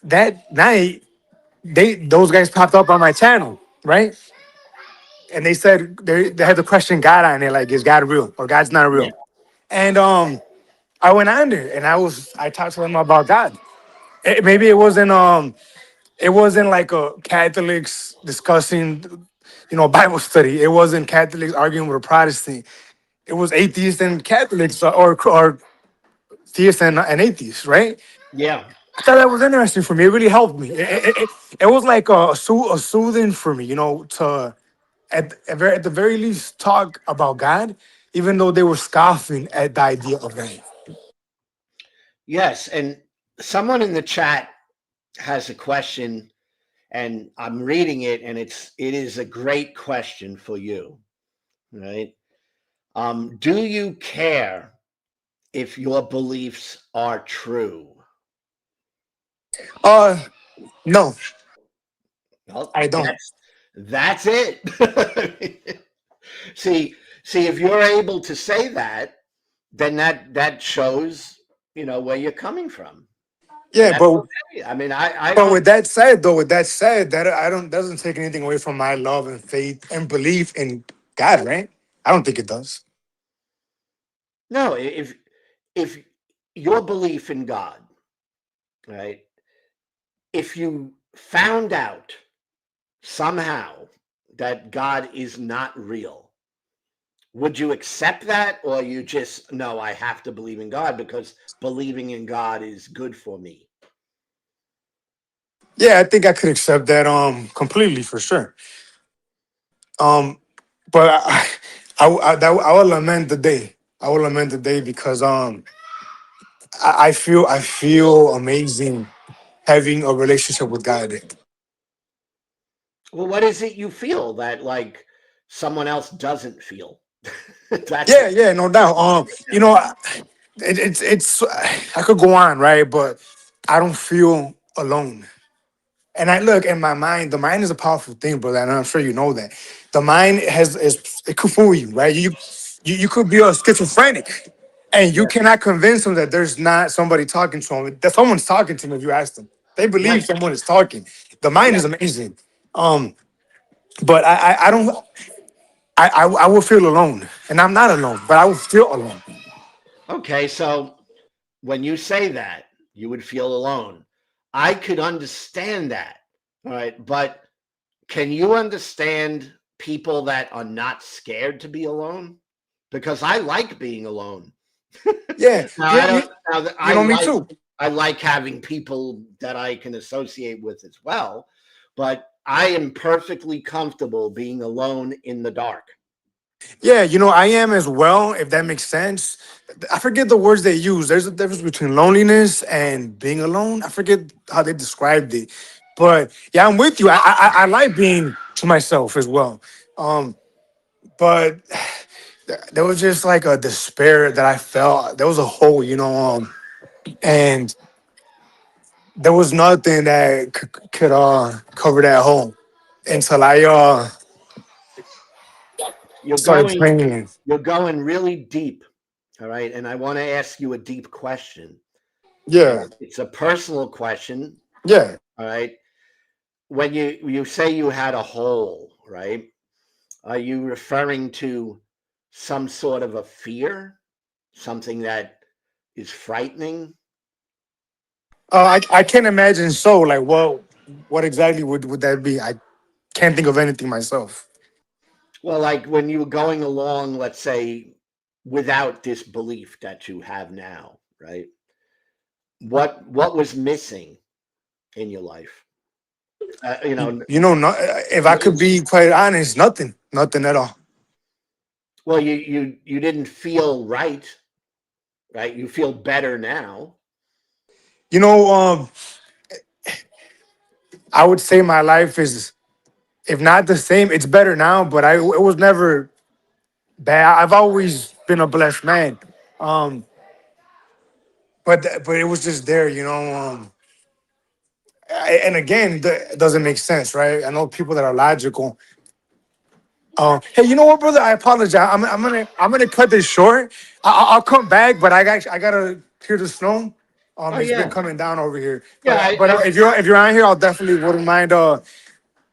that night, those guys popped up on my channel, right? And they said they had the question God on it, like, is God real or God's not Yeah. real? And I went on there and I talked to them about God. Maybe it wasn't like a Catholics discussing, Bible study. It wasn't Catholics arguing with a Protestant. It was atheists and Catholics, or theists and atheists, right? Yeah. I thought that was interesting for me. It really helped me. It was like a soothing for me, to at the very least talk about God, even though they were scoffing at the idea of God. Yes. And someone in the chat has a question, and I'm reading it, and it is a great question for you, right? Do you care if your beliefs are true? Uh, no, Well, I don't. that's it. see, if you're able to say that, then that shows where you're coming from, and Yeah, that's but okay. I mean, I But don't. with that said, that I don't doesn't take anything away from my love and faith and belief in God, right? I don't think it does. No, if your belief in God, right? If you found out somehow that God is not real, would you accept that, or you just, no, I have to believe in God because believing in God is good for me? Yeah, I think I could accept that completely for sure. Um, but I will lament the day. I will lament the day because I feel amazing having a relationship with God. Well, what is it you feel that like someone else doesn't feel? That's Yeah, what. yeah, no doubt. It's I could go on, right? But I don't feel alone. And I look in my mind, the mind is a powerful thing, brother, and I'm sure you know that. The mind it could fool you, right? You could be a schizophrenic, and you Yeah. cannot convince them that there's not somebody talking to them. That someone's talking to them if you ask them. They believe Right. someone is talking. The mind Yeah. is amazing. But I don't I will feel alone. And I'm not alone, but I will feel alone. Okay, so when you say that, you would feel alone. I could understand that. All right, but can you understand people that are not scared to be alone? Because I like being alone. Yeah, Now you I you don't. Now that you know me too. I like having people that I can associate with as well, but I am perfectly comfortable being alone in the dark. Yeah, I am as well, if that makes sense. I forget the words they use. There's a difference between loneliness and being alone. I forget how they described it. But yeah, I'm with you. I like being to myself as well. Um, but there was just like a despair that I felt. There was a hole, and there was nothing that could cover that hole until I You're started going praying. you're going really deep, all right? And I want to ask you a deep question. Yeah. It's a personal question, Yeah. All right. When you say you had a hole, right? Are you referring to some sort of a fear, something that is frightening? I can't imagine. So, like, what exactly would that be? I can't think of anything myself. Well, like when you were going along, let's say, without this belief that you have now, right? What was missing in your life? You know, You know, no, if I could be quite honest, nothing at all. well, you didn't feel right, right? You feel better now. You know, I would say my life is, if not the same, it's better now. But it was never bad. I've always been a blessed man. Um, but it was just there, you know. And again, it doesn't make sense, right? I know people that are logical. Hey, you know what, brother? I apologize. I'm gonna cut this short. I'll come back, but I gotta clear the snow. Oh It's been yeah, coming down over here. yeah. But if you're on here, I'll definitely wouldn't mind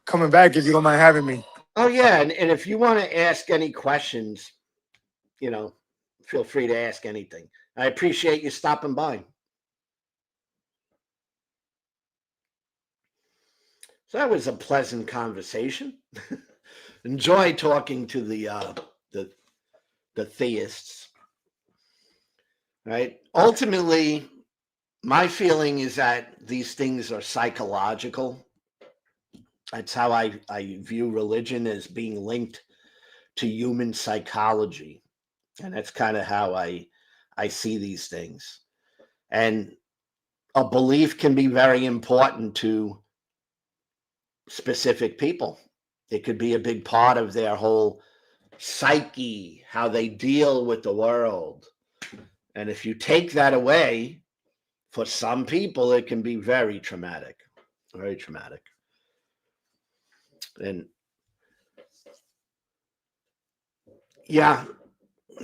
coming back if you don't mind having me. Oh yeah, and if you want to ask any questions, you know, feel free to ask anything. I appreciate you stopping by. So that was a pleasant conversation. Enjoy talking to the the theists, right? Ultimately, my feeling is that these things are psychological. That's how I view religion, as being linked to human psychology. And that's kind of how I see these things. And a belief can be very important to specific people. It could be a big part of their whole psyche, how they deal with the world. And if you take that away, for some people, it can be very traumatic, very traumatic. And yeah,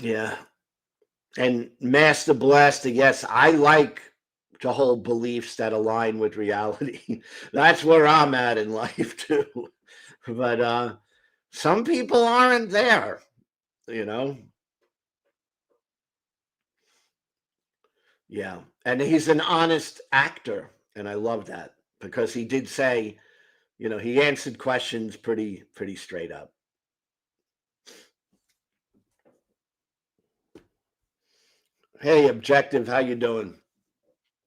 yeah. And Master Blaster, yes, I like to hold beliefs that align with reality. That's where I'm at in life too. But some people aren't there, you know. Yeah. And he's an honest actor, and I love that, because he did say, you know, he answered questions pretty straight up. Hey, Objective, how you doing?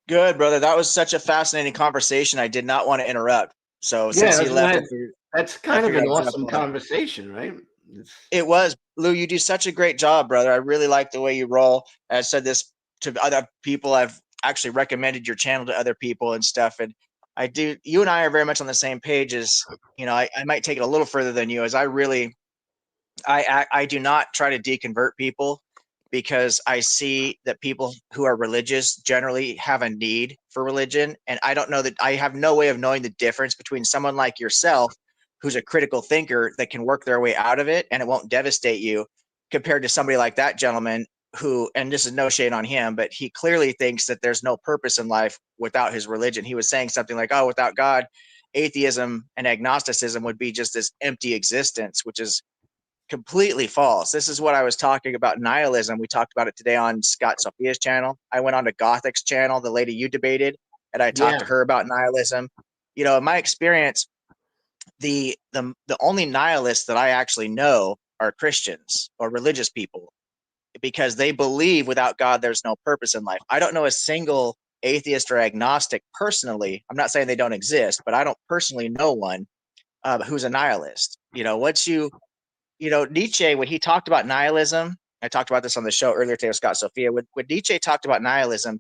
Good, brother. That was such a fascinating conversation. I did not want to interrupt. So Yeah, since he left, that's I kind of figured an I'd jump awesome on. conversation, right? It's, It was. Lou, you do such a great job, brother. I really like the way you roll. I said this to other people. I've actually recommended your channel to other people and stuff. And I do, you and I are very much on the same page. As you know, I might take it a little further than you, as I really, I do not try to deconvert people, because I see that people who are religious generally have a need for religion. And I don't know that, I have no way of knowing the difference between someone like yourself, who's a critical thinker that can work their way out of it and it won't devastate you, compared to somebody like that gentleman who, and this is no shade on him, but he clearly thinks that there's no purpose in life without his religion. He was saying something like, oh, without God, atheism and agnosticism would be just this empty existence, which is completely false. This is what I was talking about, nihilism. We talked about it today on Scott Sophia's channel. I went on to Gothic's channel, the lady you debated, and I talked yeah, to her about nihilism. You know, in my experience, the only nihilists that I actually know are Christians or religious people, because they believe without God there's no purpose in life. I don't know a single atheist or agnostic personally. I'm not saying they don't exist, but I don't personally know one who's a nihilist. You know, Nietzsche, when he talked about nihilism, I talked about this on the show earlier today with Scott Sophia. When Nietzsche talked about nihilism,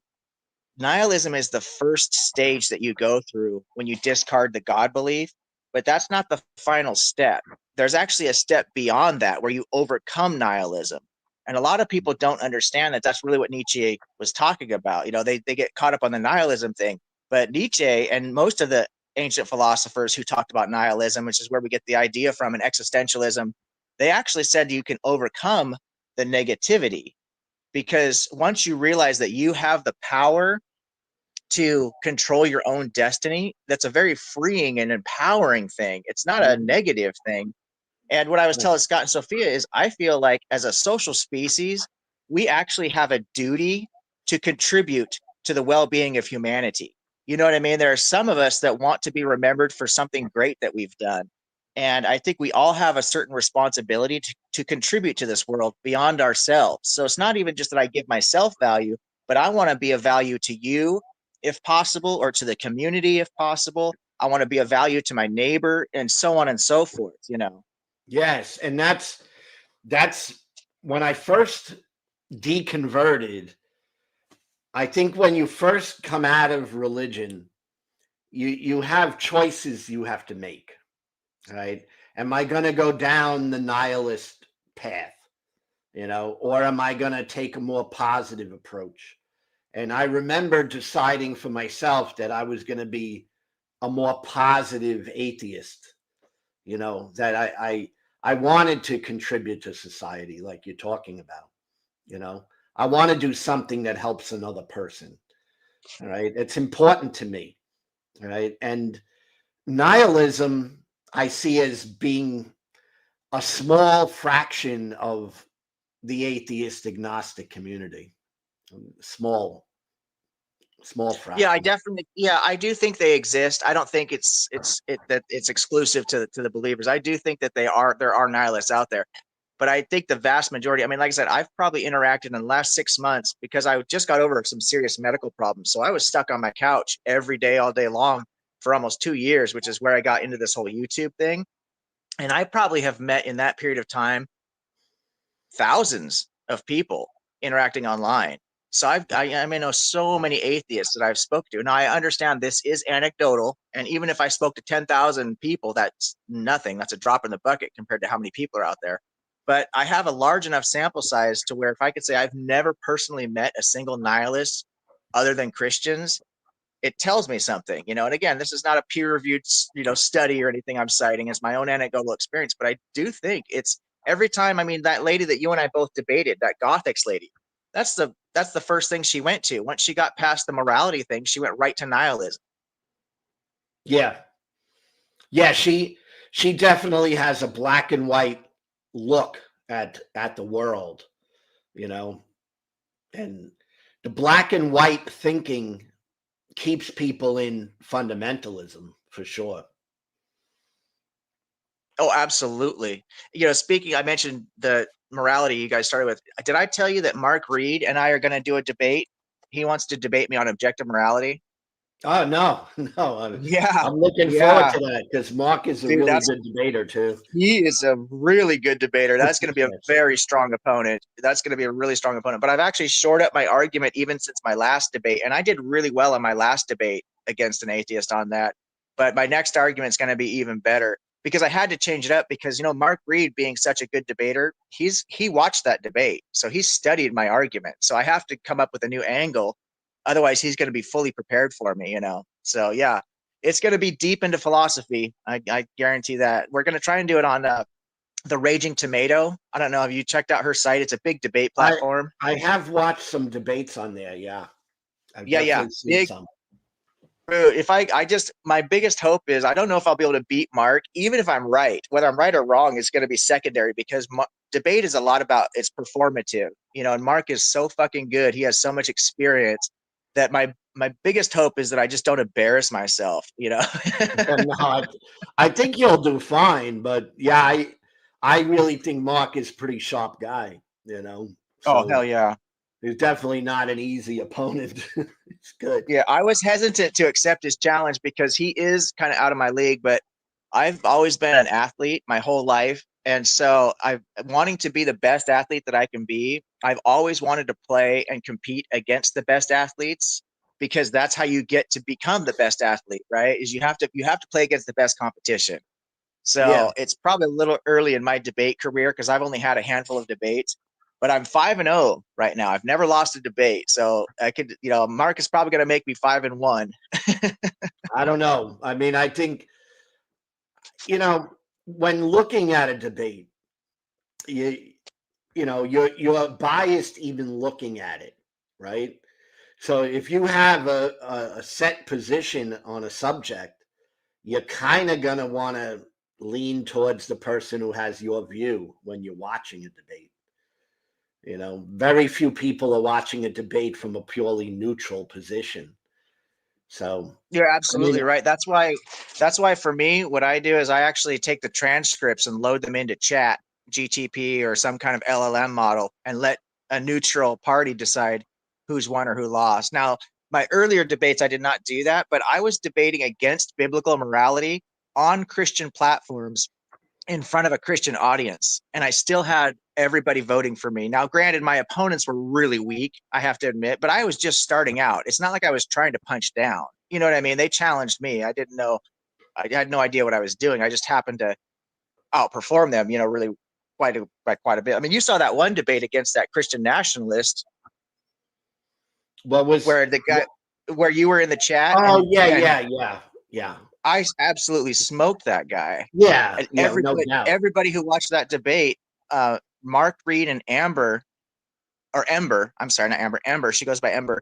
nihilism is the first stage that you go through when you discard the God belief, but that's not the final step. There's actually a step beyond that where you overcome nihilism. And a lot of people don't understand that that's really what Nietzsche was talking about. You know, they get caught up on the nihilism thing, but Nietzsche and most of the ancient philosophers who talked about nihilism, which is where we get the idea from, and existentialism, they actually said you can overcome the negativity, because once you realize that you have the power to control your own destiny, that's a very freeing and empowering thing. It's not a negative thing. And what I was telling Scott and Sophia is I feel like as a social species, we actually have a duty to contribute to the well-being of humanity. You know what I mean? There are some of us that want to be remembered for something great that we've done. And I think we all have a certain responsibility to contribute to this world beyond ourselves. So it's not even just that I give myself value, but I want to be of value to you if possible, or to the community if possible. I want to be of value to my neighbor, and so on and so forth, you know. Yes, and that's when I first deconverted. I think when you first come out of religion, you have choices you have to make, right? Am I going to go down the nihilist path, or am I going to take a more positive approach? And I remember deciding for myself that I was going to be a more positive atheist, that I wanted to contribute to society like you're talking about. I want to do something that helps another person. All right. It's important to me. All right. And nihilism, I see as being a small fraction of the atheist agnostic community. Small fraction. Yeah, I do think they exist. I don't think that it's exclusive to the believers. I do think that there are nihilists out there. But I think the vast majority, I mean, like I said, I've probably interacted in the last 6 months because I just got over some serious medical problems. So I was stuck on my couch every day, all day long for almost 2 years, which is where I got into this whole YouTube thing. And I probably have met in that period of time thousands of people interacting online. So I know so many atheists that I've spoke to. Now I understand this is anecdotal, and even if I spoke to 10,000 people, that's nothing. That's a drop in the bucket compared to how many people are out there. But I have a large enough sample size to where if I could say I've never personally met a single nihilist other than Christians, it tells me something, And again, this is not a peer-reviewed, study or anything I'm citing. It's my own anecdotal experience. But I do think it's every time. I mean, that lady that you and I both debated, that Gothics lady, that's the first thing she went to. Once she got past the morality thing, she went right to nihilism. Yeah. She definitely has a black and white look at the world, and the black and white thinking keeps people in fundamentalism for sure. Oh, absolutely. Speaking, I mentioned the morality you guys started with. Did I tell you that Mark Reed and I are going to do a debate? He wants to debate me on objective morality. Oh, no. Yeah. I'm looking forward to that because Mark is a Dude, really good debater too. He is a really good debater. That's going to be a very strong opponent. That's going to be a really strong opponent. But I've actually shored up my argument even since my last debate. And I did really well in my last debate against an atheist on that. But my next argument is going to be even better because I had to change it up because, Mark Reed being such a good debater, he watched that debate. So he studied my argument. So I have to come up with a new angle. Otherwise, he's going to be fully prepared for me, So, yeah. It's going to be deep into philosophy. I guarantee that. We're going to try and do it on the Raging Tomato. I don't know. Have you checked out her site? It's a big debate platform. I have watched some debates on there. Yeah. Yeah. Seen some. If my biggest hope is I don't know if I'll be able to beat Mark, even if I'm right. Whether I'm right or wrong is going to be secondary because debate is a lot about it's performative, and Mark is so fucking good. He has so much experience that my biggest hope is that I just don't embarrass myself, No, I think you'll do fine, but yeah, I really think Mark is a pretty sharp guy, So oh, hell yeah. He's definitely not an easy opponent. It's good. Yeah, I was hesitant to accept his challenge because he is kind of out of my league, but I've always been an athlete my whole life. And so I'm wanting to be the best athlete that I can be. I've always wanted to play and compete against the best athletes because that's how you get to become the best athlete, right? Is you have to play against the best competition. So It's probably a little early in my debate career because I've only had a handful of debates, but I'm 5-0 right now. I've never lost a debate. So I could, Mark is probably going to make me 5-1. I don't know. I mean, I think, when looking at a debate, you're biased even looking at it, right? So if you have a set position on a subject, you're kind of going to want to lean towards the person who has your view when you're watching a debate. You know, very few people are watching a debate from a purely neutral position. So You're absolutely right. That's why for me, what I do is I actually take the transcripts and load them into chat, GTP or some kind of LLM model, and let a neutral party decide who's won or who lost. Now, my earlier debates, I did not do that, but I was debating against biblical morality on Christian platforms in front of a Christian audience, and I still had everybody voting for me. Now, granted, my opponents were really weak, I have to admit, but I was just starting out. It's not like I was trying to punch down. You know what I mean? They challenged me. I didn't know. I had no idea what I was doing. I just happened to outperform them, really by quite a bit. I mean, you saw that one debate against that Christian nationalist what was where the guy, where you were in the chat. Oh, And yeah. I absolutely smoked that guy. Yeah, And yeah, no doubt. everybody who watched that debate, Mark Reed and Amber, or Ember, I'm sorry, not Amber, Ember, she goes by Ember.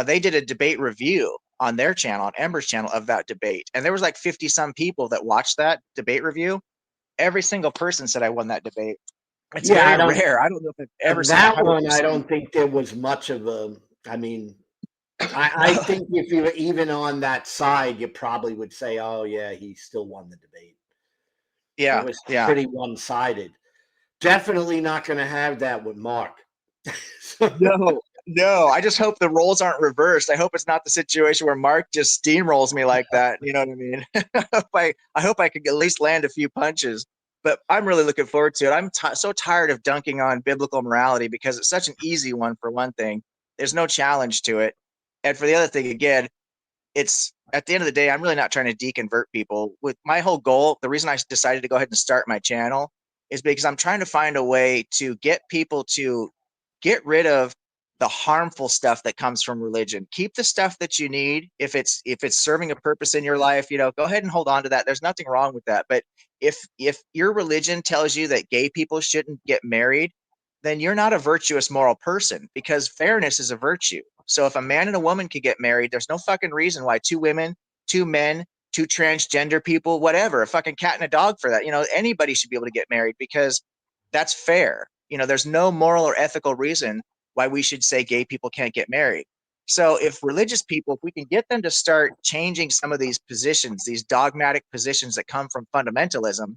They did a debate review on their channel, on Ember's channel, of that debate. And there was like 50 some people that watched that debate review. Every single person said I won that debate. It's Yeah, very rare. I don't know if I've ever seen that 100%. one. I don't think there was much of a. I mean, I think if you were even on that side, you probably would say, "Oh yeah, he still won the debate." It Yeah, was yeah. pretty one-sided. Definitely not going to have that with Mark. So, No. I just hope the roles aren't reversed. I hope it's not the situation where Mark just steamrolls me like that. You know what I mean? I hope I could at least land a few punches. But I'm really looking forward to it. I'm so tired of dunking on biblical morality because it's such an easy one, for one thing. There's no challenge to it. And for the other thing, again, it's at the end of the day, I'm really not trying to deconvert people. With my whole goal, the reason I decided to go ahead and start my channel is because I'm trying to find a way to get people to get rid of the harmful stuff that comes from religion. Keep the stuff that you need. If it's serving a purpose in your life, go ahead and hold on to that. There's nothing wrong with that. But if your religion tells you that gay people shouldn't get married, then you're not a virtuous moral person, because fairness is a virtue. So if a man and a woman could get married, there's no fucking reason why two women, two men, two transgender people, whatever, a fucking cat and a dog for that. Anybody should be able to get married because that's fair. There's no moral or ethical reason why we should say gay people can't get married. So if religious people, if we can get them to start changing some of these positions, these dogmatic positions that come from fundamentalism,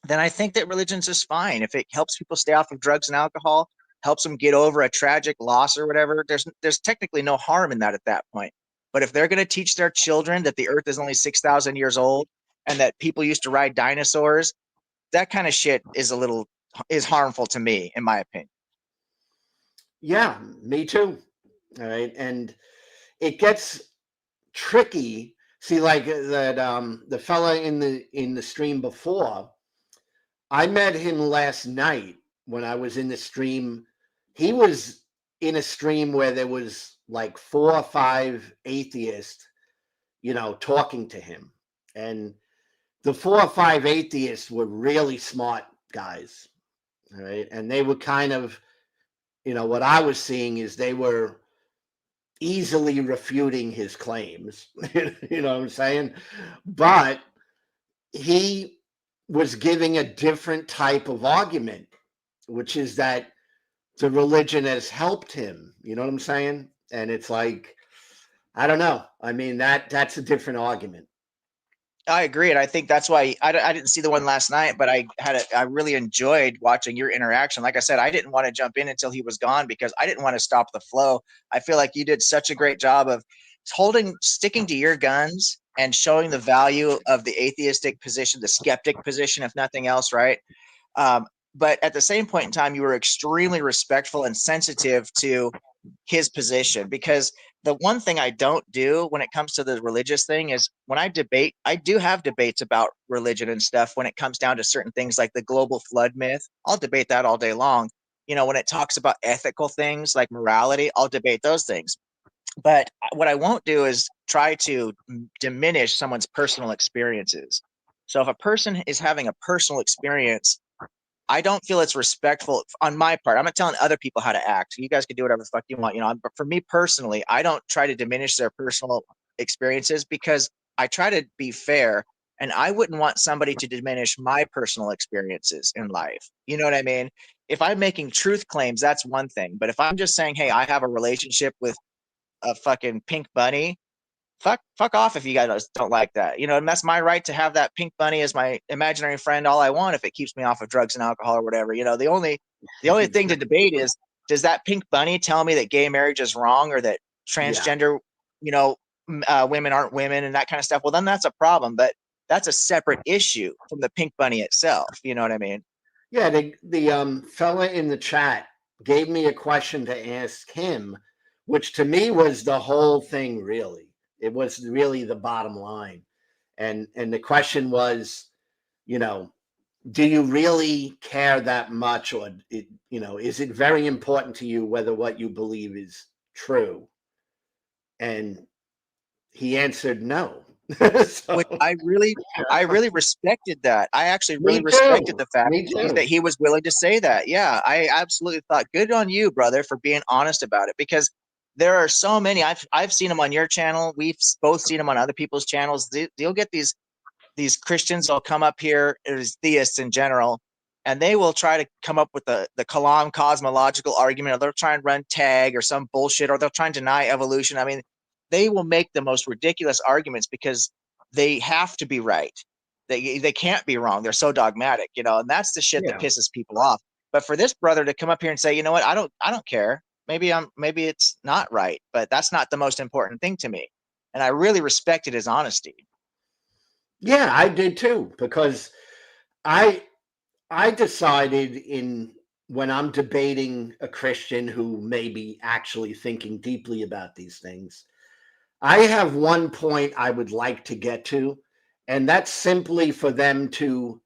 then I think that religion's just fine. If it helps people stay off of drugs and alcohol, helps them get over a tragic loss or whatever, there's technically no harm in that at that point. But if they're going to teach their children that the earth is only 6,000 years old and that people used to ride dinosaurs, that kind of shit is harmful to me, in my opinion. yeah, me too. All right, and it gets tricky. See, like that, the fella in the stream before, I met him last night when I was in the stream. He was in a stream where there was like 4 or 5 atheists, talking to him. And the 4 or 5 atheists were really smart guys. All right. And they were kind of, what I was seeing is they were easily refuting his claims. You know what I'm saying? But he was giving a different type of argument, which is that the religion has helped him. You know what I'm saying? And it's like, I don't know. I mean, that's a different argument. I agree, and I think that's why I didn't see the one last night, but I really enjoyed watching your interaction. Like I said, I didn't want to jump in until he was gone because I didn't want to stop the flow. I feel like you did such a great job of sticking to your guns and showing the value of the atheistic position, the skeptic position, if nothing else, right? But at the same point in time, you were extremely respectful and sensitive to his position, because the one thing I don't do when it comes to the religious thing is when I debate, I do have debates about religion and stuff when it comes down to certain things like the global flood myth. I'll debate that all day long. When it talks about ethical things like morality, I'll debate those things. But what I won't do is try to diminish someone's personal experiences. So if a person is having a personal experience, I don't feel it's respectful on my part. I'm not telling other people how to act. You guys can do whatever the fuck you want, but for me personally, I don't try to diminish their personal experiences because I try to be fair, and I wouldn't want somebody to diminish my personal experiences in life. You know what I mean? If I'm making truth claims, that's one thing. But if I'm just saying, hey, I have a relationship with a fucking pink bunny, fuck off if you guys don't like that. And that's my right to have that pink bunny as my imaginary friend all I want if it keeps me off of drugs and alcohol or whatever. The only thing to debate is, does that pink bunny tell me that gay marriage is wrong or that transgender, women aren't women and that kind of stuff? Well, then that's a problem, but that's a separate issue from the pink bunny itself. You know what I mean? Yeah, the fella in the chat gave me a question to ask him, which to me was the whole thing, really. It was really the bottom line. And the question was, do you really care that much, or is it very important to you whether what you believe is true? And he answered no. Which I really respected that. I actually really Me respected too. the fact Me too. that he was willing to say that. Yeah, I absolutely thought, good on you, brother, for being honest about it, because there are so many. I've seen them on your channel. We've both seen them on other people's channels. You'll get these Christians will come up here, as theists in general, and they will try to come up with the Kalam cosmological argument, or they'll try and run tag or some bullshit, or they'll try and deny evolution. I mean, they will make the most ridiculous arguments because they have to be right. They can't be wrong. They're so dogmatic, and that's the shit that Yeah. pisses people off. But for this brother to come up here and say, you know what, I don't care. Maybe it's not right, but that's not the most important thing to me. And I really respected his honesty. Yeah, I did too, because I decided when I'm debating a Christian who may be actually thinking deeply about these things, I have one point I would like to get to, and that's simply for them to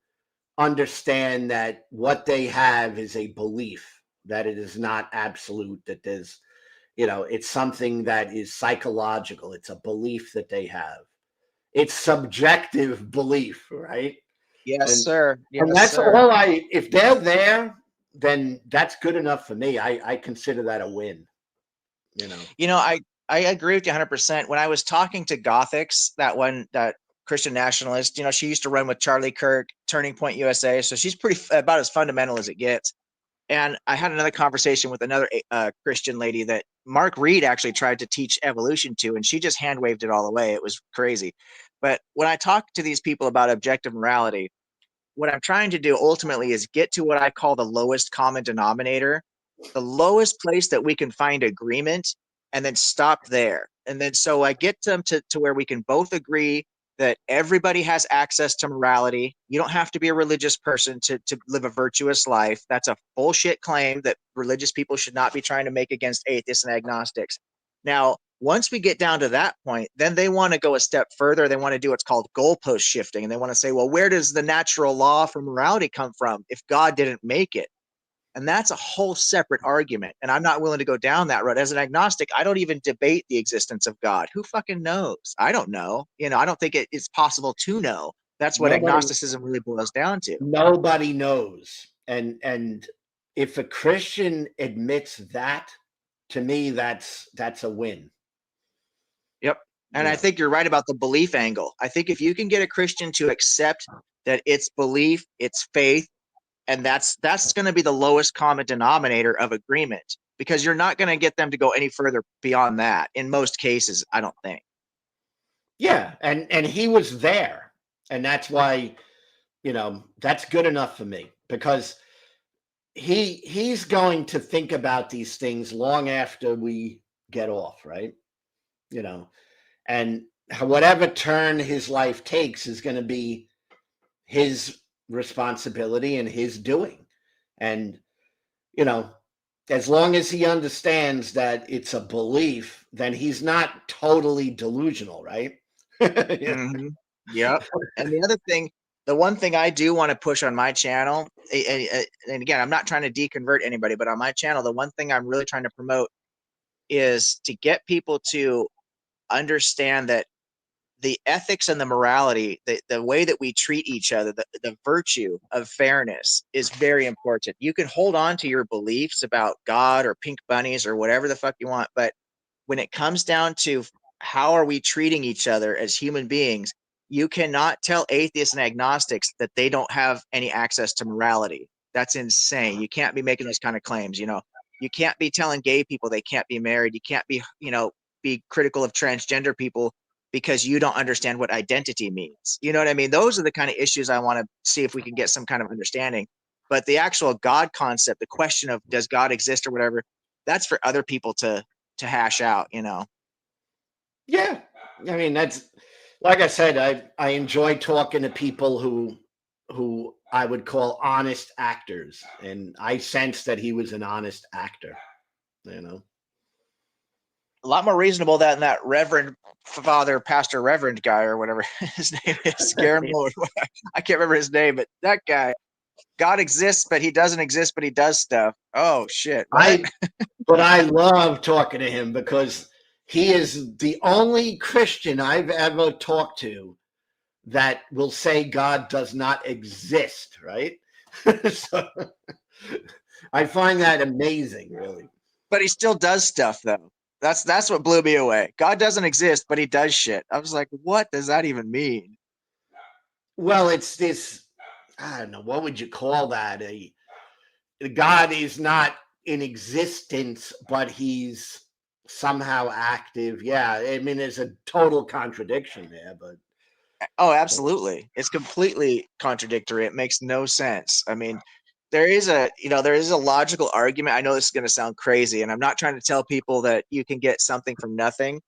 understand that what they have is a belief, that it is not absolute, that there's, it's something that is psychological. It's a belief that they have. It's subjective belief, right? Yes, And sir. and Yes, that's sir. all if they're there, then that's good enough for me. I consider that a win, you know. I agree with you 100%. When I was talking to Gothics, that Christian nationalist, she used to run with Charlie Kirk, Turning Point USA, so she's pretty about as fundamental as it gets. And I had another conversation with another Christian lady that Mark Reed actually tried to teach evolution to, and she just hand waved it all away. It was crazy. But when I talk to these people about objective morality, what I'm trying to do ultimately is get to what I call the lowest common denominator, the lowest place that we can find agreement, and then stop there. And then so I get them to where we can both agree that everybody has access to morality. You don't have to be a religious person to live a virtuous life. That's a bullshit claim that religious people should not be trying to make against atheists and agnostics. Now, once we get down to that point, then they want to go a step further. They want to do what's called goalpost shifting. And they want to say, well, where does the natural law for morality come from if God didn't make it? And that's a whole separate argument. And I'm not willing to go down that road. As an agnostic, I don't even debate the existence of God. Who fucking knows? I don't know. I don't think it's possible to know. That's what Nobody agnosticism really boils down to. nobody knows. And if a Christian admits that, to me, that's a win. Yep. And I Yeah. think you're right about the belief angle. I think if you can get a Christian to accept that it's belief, it's faith, and that's going to be the lowest common denominator of agreement, because you're not going to get them to go any further beyond that in most cases, I don't think. Yeah, and he was there. And that's why, that's good enough for me, because he's going to think about these things long after we get off, right? And whatever turn his life takes is going to be his responsibility and his doing. And as long as he understands that it's a belief, then he's not totally delusional, right? Yeah. Mm-hmm. Yep. And the one thing I do want to push on my channel, and again, I'm not trying to deconvert anybody, but on my channel, the one thing I'm really trying to promote is to get people to understand that the ethics and the morality, the way that we treat each other, the virtue of fairness is very important. You can hold on to your beliefs about God or pink bunnies or whatever the fuck you want, but when it comes down to how are we treating each other as human beings, you cannot tell atheists and agnostics that they don't have any access to morality. That's insane. You can't be making those kind of claims. You know, you can't be telling gay people they can't be married. You can't be, you know, be critical of transgender people because you don't understand what identity means. You know what I mean? Those are the kind of issues I want to see if we can get some kind of understanding. But the actual God concept, the question of does God exist or whatever, that's for other people to hash out, you know. Yeah, I mean, that's like I said, I enjoy talking to people who I would call honest actors, and I sensed that he was an honest actor, you know. A lot more reasonable than that Reverend Father Pastor Reverend guy or whatever his name is. I can't remember his name, but that guy. God exists, but he doesn't exist, but he does stuff. Oh shit! What? But I love talking to him because he is the only Christian I've ever talked to that will say God does not exist, right? So I find that amazing, really. But he still does stuff, though. That's what blew me away. God doesn't exist, but he does shit. I was like, what does that even mean? Well, it's this, I don't know, what would you call that? God is not in existence, but he's somehow active. Yeah, I mean, there's a total contradiction there, but Oh, absolutely. It's completely contradictory. It makes no sense. I mean, there is a logical argument. I know this is going to sound crazy, and I'm not trying to tell people that you can get something from nothing,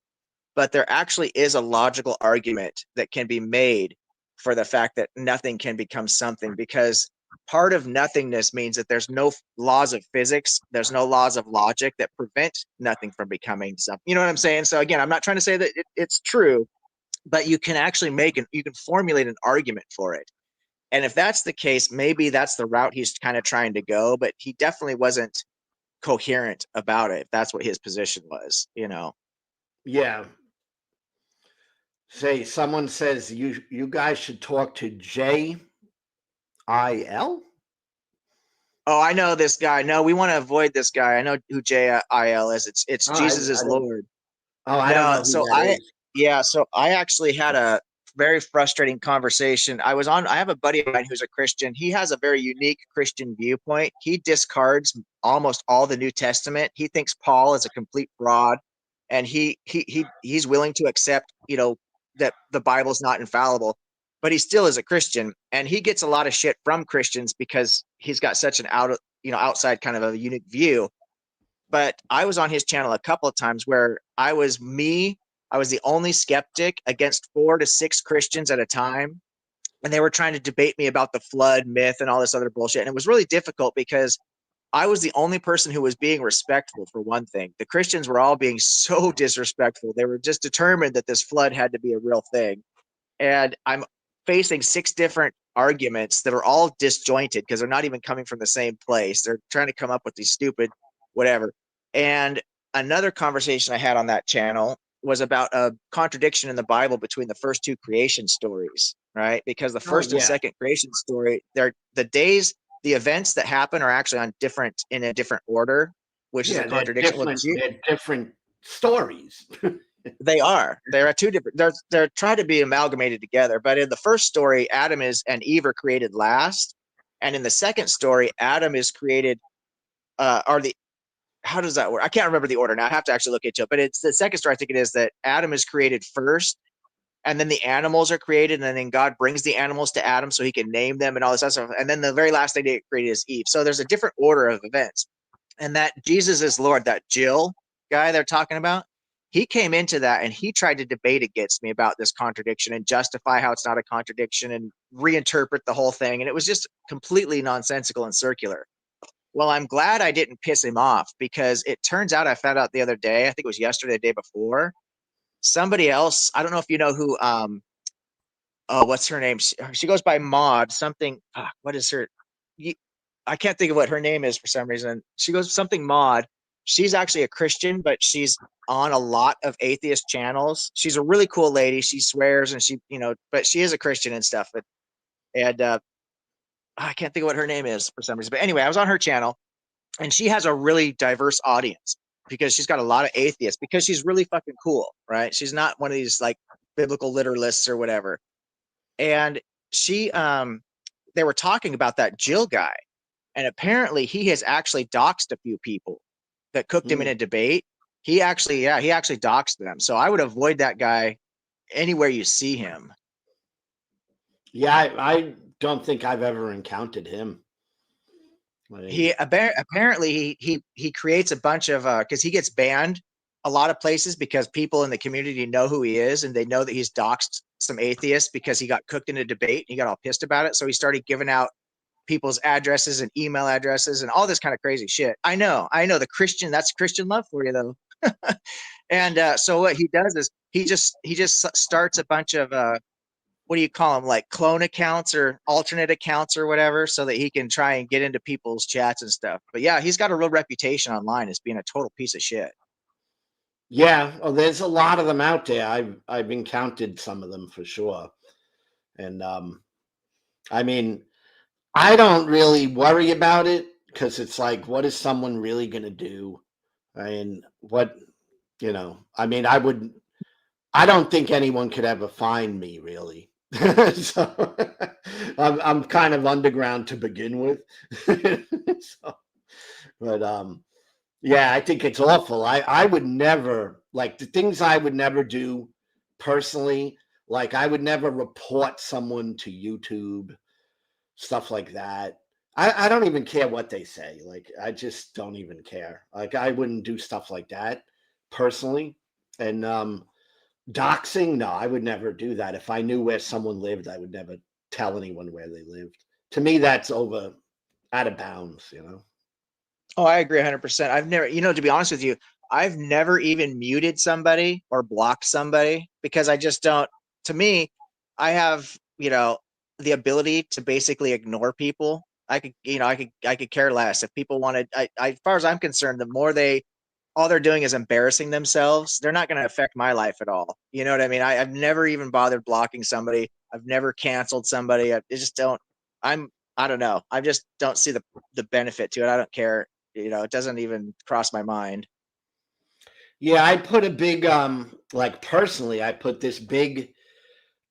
but there actually is a logical argument that can be made for the fact that nothing can become something, because part of nothingness means that there's no laws of physics, there's no laws of logic that prevent nothing from becoming something. You know what I'm saying? So again, I'm not trying to say that it's true, but you can actually you can formulate an argument for it. And if that's the case, maybe that's the route he's kind of trying to go, but he definitely wasn't coherent about it, if that's what his position was, you know. yeah. Say someone says you guys should talk to JIL. Oh, I know this guy. No, we want to avoid this guy. I know who JIL is. It's Oh, Jesus is Lord. I don't No, know who that is. so I actually had a very frustrating conversation. I have a buddy of mine who's a Christian. He has a very unique Christian viewpoint. He discards almost all the New Testament. He thinks Paul is a complete fraud, and he's willing to accept, you know, that the Bible's not infallible, but he still is a Christian, and he gets a lot of shit from Christians because he's got such an outside kind of a unique view. But I was on his channel a couple of times where I was the only skeptic against 4 to 6 Christians at a time. And they were trying to debate me about the flood myth and all this other bullshit. And it was really difficult because I was the only person who was being respectful, for one thing. The Christians were all being so disrespectful. They were just determined that this flood had to be a real thing. And I'm facing 6 different arguments that are all disjointed because they're not even coming from the same place. They're trying to come up with these stupid whatever. And another conversation I had on that channel was about a contradiction in the Bible between the first 2 creation stories, right? Because the first and second creation story, they're the events that happen are actually in a different order, which is a contradiction. They're different stories. They are. They're 2 different. They're trying to be amalgamated together. But in the first story, Adam and Eve are created last, and in the second story, Adam is created. How does that work? I can't remember the order now. I have to actually look into it. But it's the second story. I think it is that Adam is created first, and then the animals are created, and then God brings the animals to Adam so he can name them and all this other stuff. And then the very last thing they get created is Eve. So there's a different order of events. And that Jesus is Lord, that Jill guy they're talking about, he came into that and he tried to debate against me about this contradiction and justify how it's not a contradiction and reinterpret the whole thing. And it was just completely nonsensical and circular. Well, I'm glad I didn't piss him off, because it turns out I found out the other day, I think it was yesterday, the day before, somebody else, I don't know if you know who, what's her name? She goes by Maud something. What is her? I can't think of what her name is for some reason. She goes something Maud. she's actually a Christian, but she's on a lot of atheist channels. She's a really cool lady. She swears and she, but she is a Christian and stuff. And I can't think of what her name is for some reason. But anyway, I was on her channel, and she has a really diverse audience because she's got a lot of atheists because she's really fucking cool, right? She's not one of these like biblical literalists or whatever. And they were talking about that Jill guy, and apparently he has actually doxed a few people that cooked him in a debate. He actually doxed them. So I would avoid that guy anywhere you see him. Yeah, I don't think I've ever encountered him. He apparently he creates a bunch of because he gets banned a lot of places because people in the community know who he is, and they know that he's doxed some atheists because he got cooked in a debate. And he got all pissed about it, so he started giving out people's addresses and email addresses and all this kind of crazy shit. I know that's Christian love for you though. And so what he does is he just starts a bunch of what do you call them, like clone accounts or alternate accounts or whatever, so that he can try and get into people's chats and stuff. But yeah, he's got a real reputation online as being a total piece of shit. Yeah, well, there's a lot of them out there. I've encountered some of them for sure. And I mean, I don't really worry about it because it's like, what is someone really going to do? And I mean, I don't think anyone could ever find me really. So I'm kind of underground to begin with. But yeah, I think it's awful. I would never, like, the things I would never do personally, like I would never report someone to YouTube, stuff like that. I don't even care what they say. Like, I just don't even care. Like, I wouldn't do stuff like that personally. And doxing, no, I would never do that. If I knew where someone lived, I would never tell anyone where they lived. To me, that's out of bounds, Oh, I agree 100%. I've never, to be honest with you, I've never even muted somebody or blocked somebody because I just don't. To me, I have, the ability to basically ignore people. I could care less if people wanted. As far as I'm concerned, the more all they're doing is embarrassing themselves. They're not going to affect my life at all. You know what I mean? I've never even bothered blocking somebody. I've never canceled somebody. I just don't. I don't know. I just don't see the benefit to it. I don't care. It doesn't even cross my mind. Yeah, I put a big like personally, I put this big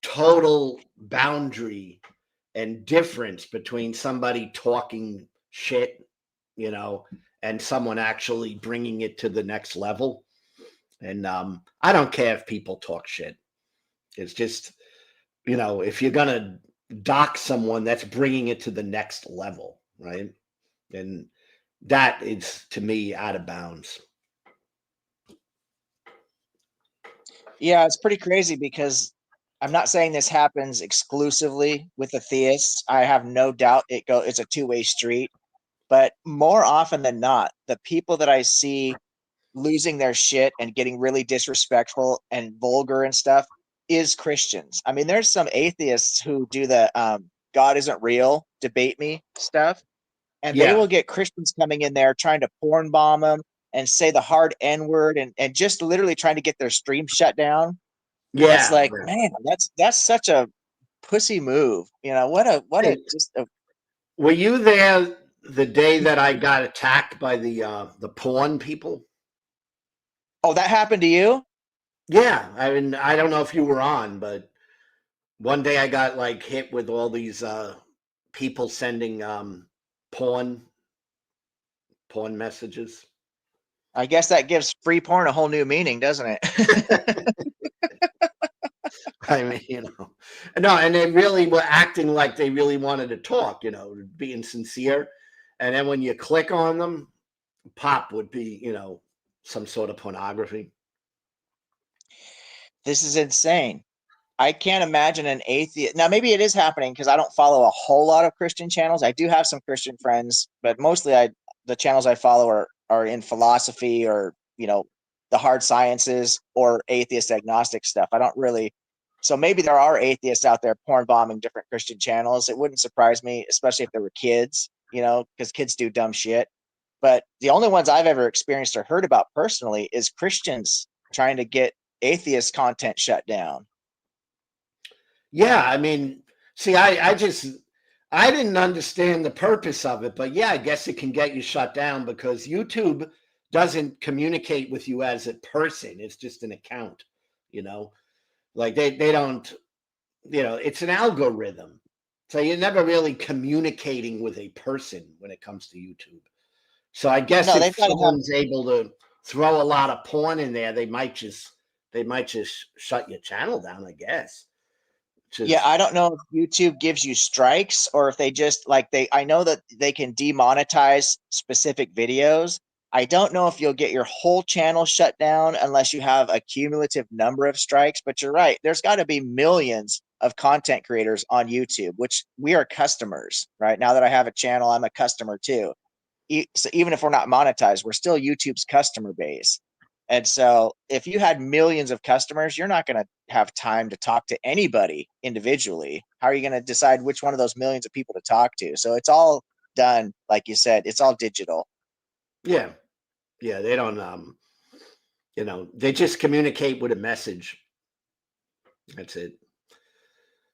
total boundary and difference between somebody talking shit, and someone actually bringing it to the next level. And I don't care if people talk shit. It's just, if you're gonna dock someone, that's bringing it to the next level, right? And that is, to me, out of bounds. Yeah, it's pretty crazy because I'm not saying this happens exclusively with the theists. I have no doubt it's a two-way street, but more often than not, the people that I see losing their shit and getting really disrespectful and vulgar and stuff is Christians. I mean, there's some atheists who do the God isn't real, debate me stuff, and they Yeah. will get Christians coming in there trying to porn bomb them and say the hard N word and just literally trying to get their stream shut down. And it's Yeah. like, man, that's such a pussy move. What a just a. Were you there the day that I got attacked by the porn people? Oh, that happened to you? Yeah, I mean, I don't know if you were on, but one day I got like hit with all these people sending porn messages. I guess that gives free porn a whole new meaning, doesn't it? I mean, no, and they really were acting like they really wanted to talk, being sincere. And then when you click on them, pop would be, some sort of pornography. This is insane. I can't imagine an atheist. Now, maybe it is happening because I don't follow a whole lot of Christian channels. I do have some Christian friends, but mostly the channels I follow are in philosophy or, the hard sciences or atheist agnostic stuff. I don't really. So maybe there are atheists out there porn bombing different Christian channels. It wouldn't surprise me, especially if there were kids, because kids do dumb shit. But the only ones I've ever experienced or heard about personally is Christians trying to get atheist content shut down. Yeah, I mean, see, I didn't understand the purpose of it, but yeah, I guess it can get you shut down because YouTube doesn't communicate with you as a person. It's just an account, you know, like they don't, you know, it's an algorithm. So you're never really communicating with a person when it comes to YouTube. So I guess No, they've if got to have. someone's able to throw a lot of porn in there, they might just shut your channel down, I guess. Yeah, Just I don't know if YouTube gives you strikes or if they just like I know that they can demonetize specific videos. I don't know if you'll get your whole channel shut down unless you have a cumulative number of strikes, but you're right. There's got to be millions of content creators on YouTube, which we are customers, right? Now that I have a channel, I'm a customer too. So even if we're not monetized, we're still YouTube's customer base. And so if you had millions of customers, you're not going to have time to talk to anybody individually. How are you going to decide which one of those millions of people to talk to? So it's all done, like you said, it's all digital. yeah, yeah. They don't you know, they just communicate with a message. That's it.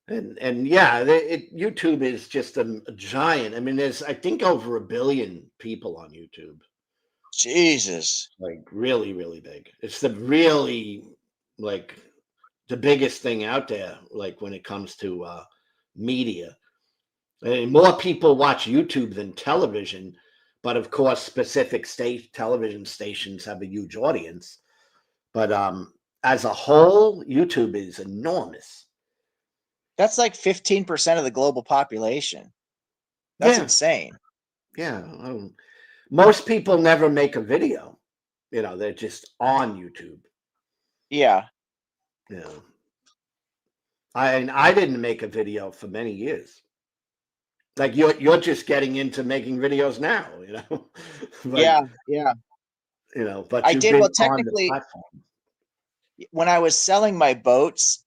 And yeah, YouTube is just a giant. I mean, there's I think over 1 billion people on YouTube. Jesus. Like really, really big. It's the really like the biggest thing out there. Like when it comes to media, and more people watch YouTube than television. But of course, specific state television stations have a huge audience. But as a whole, YouTube is enormous. That's like 15% of the global population. That's Yeah, insane. yeah. Most people never make a video. You know, they're just on YouTube. Yeah. You know, I didn't make a video for many years. Like you're just getting into making videos now. You know, but Yeah. Yeah. you know, but I you've did. been Well, on the technically, platform. when I was selling my boats,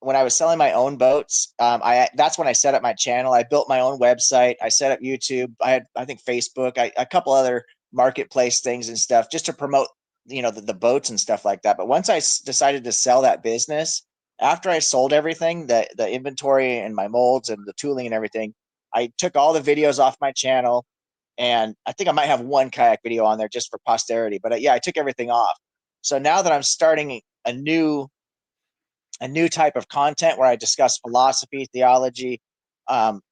when I was selling my own boats, that's when I set up my channel. I built my own website. I set up YouTube. I think Facebook, a couple other marketplace things and stuff just to promote, the boats and stuff like that. But once I decided to sell that business, after I sold everything, the inventory and my molds and the tooling and everything, I took all the videos off my channel, and I think I might have one kayak video on there just for posterity. But yeah, I took everything off. So now that I'm starting a new type of content where I discuss philosophy, theology,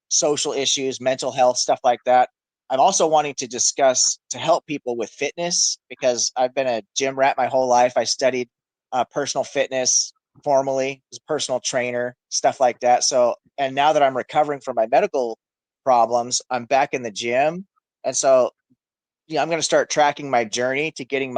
social issues, mental health, stuff like that. I'm also wanting to discuss to help people with fitness because I've been a gym rat my whole life. I studied personal fitness formally, was a personal trainer, stuff like that. So, and now that I'm recovering from my medical problems, I'm back in the gym. And so, I'm going to start tracking my journey to getting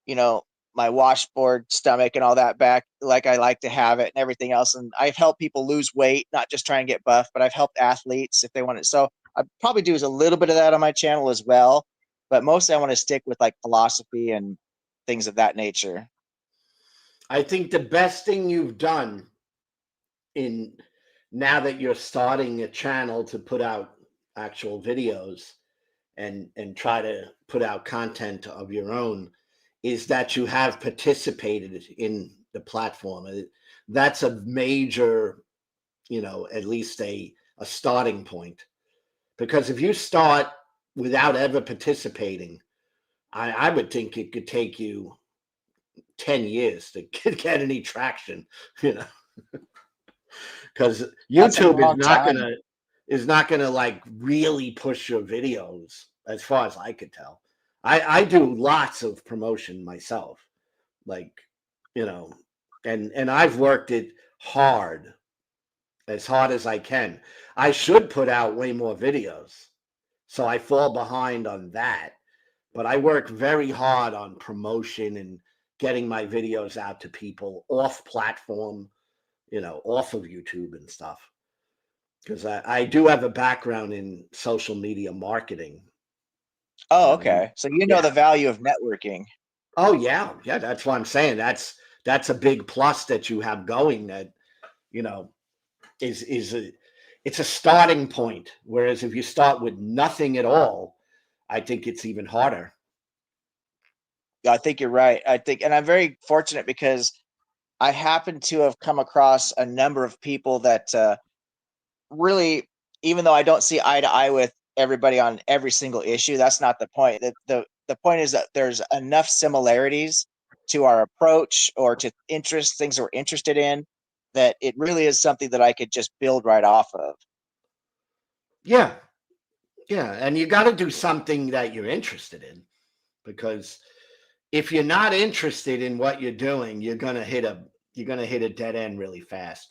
you know, my washboard stomach and all that back like I like to have it and everything else. And I've helped people lose weight, not just try and get buff, but I've helped athletes if they want it. So I probably do a little bit of that on my channel as well. But mostly I want to stick with like philosophy and things of that nature. I think the best thing you've done in now that you're starting a channel to put out actual videos and try to put out content of your own is that you have participated in the platform. That's a major, at least a starting point. Because if you start without ever participating, I would think it could take you 10 years to get any traction, because That's a YouTube long time. is not gonna like really push your videos as far as I could tell. I do lots of promotion myself, like, and I've worked it hard, as hard as I can. I should put out way more videos, so I fall behind on that. But I work very hard on promotion and getting my videos out to people off platform, off of YouTube and stuff. Because I do have a background in social media marketing. Oh, okay. So Yeah. the value of networking. Oh yeah, yeah. That's what I'm saying. That's a big plus that you have going. That is it's a starting point. Whereas if you start with nothing at all, I think it's even harder. I think you're right. And I'm very fortunate because I happen to have come across a number of people that really, even though I don't see eye to eye with everybody on every single issue, that's not the point. The point is that there's enough similarities to our approach or to interests, things that we're interested in, that it really is something that I could just build right off of. Yeah. Yeah. And you got to do something that you're interested in, because if you're not interested in what you're doing, you're going to hit a dead end really fast.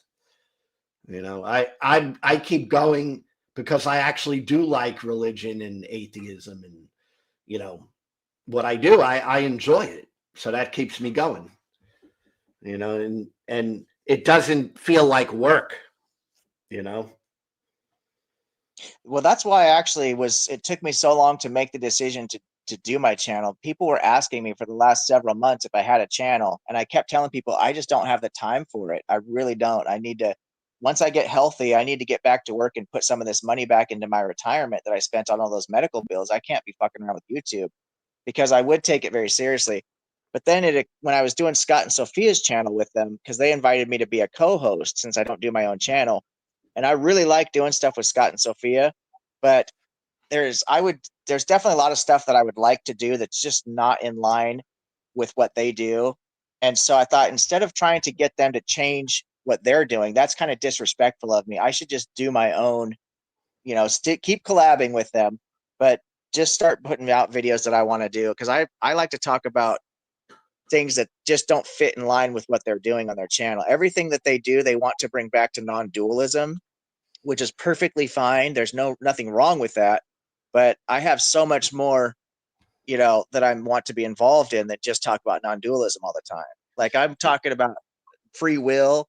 You know, I keep going because I actually do like religion and atheism, and you know what I do, I enjoy it, so that keeps me going. You know, and it doesn't feel like work. You know. Well, that's why it took me so long to make the decision to do my channel. People were asking me for the last several months if I had a channel, and I kept telling people I just don't have the time for it. I really don't. I need to, once I get healthy, I need to get back to work and put some of this money back into my retirement that I spent on all those medical bills. I can't be fucking around with YouTube, because I would take it very seriously. But then when I was doing Scott and Sophia's channel with them, because they invited me to be a co-host since I don't do my own channel, and I really like doing stuff with Scott and Sophia, but there's definitely a lot of stuff that I would like to do that's just not in line with what they do. And so I thought, instead of trying to get them to change what they're doing, that's kind of disrespectful of me. I should just do my own, keep collabing with them, but just start putting out videos that I want to do, because I like to talk about things that just don't fit in line with what they're doing on their channel. Everything that they do, they want to bring back to non-dualism, which is perfectly fine. There's nothing wrong with that. But I have so much more, that I want to be involved in, that just talk about non-dualism all the time. Like, I'm talking about free will,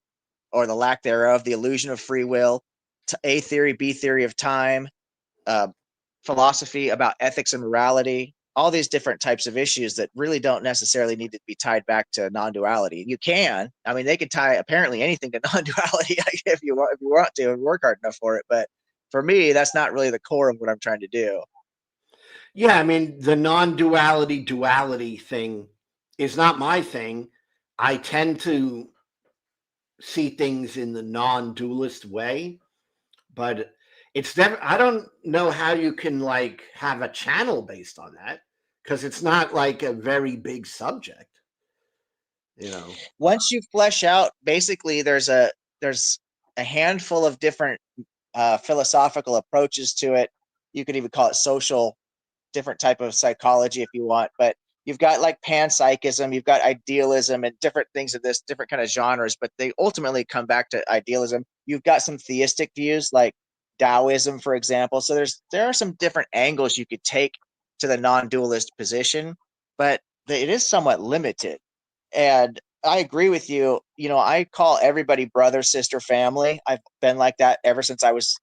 or the lack thereof, the illusion of free will, A theory, B theory of time, philosophy about ethics and morality, all these different types of issues that really don't necessarily need to be tied back to non-duality. You can, I mean, they could tie apparently anything to non-duality if you want to, and work hard enough for it. But for me, that's not really the core of what I'm trying to do. Yeah, I mean, the non-duality duality thing is not my thing. I tend to see things in the non-dualist way, but it's never, I don't know how you can like have a channel based on that, because it's not like a very big subject, you know. Once you flesh out, basically there's a handful of different philosophical approaches to it. You could even call it social, different type of psychology if you want, but you've got like panpsychism, you've got idealism, and different things of this, different kind of genres, but they ultimately come back to idealism. You've got some theistic views like Taoism, for example. So there are some different angles you could take to the non-dualist position, but it is somewhat limited. And I agree with you. I call everybody brother, sister, family. I've been like that ever since I was,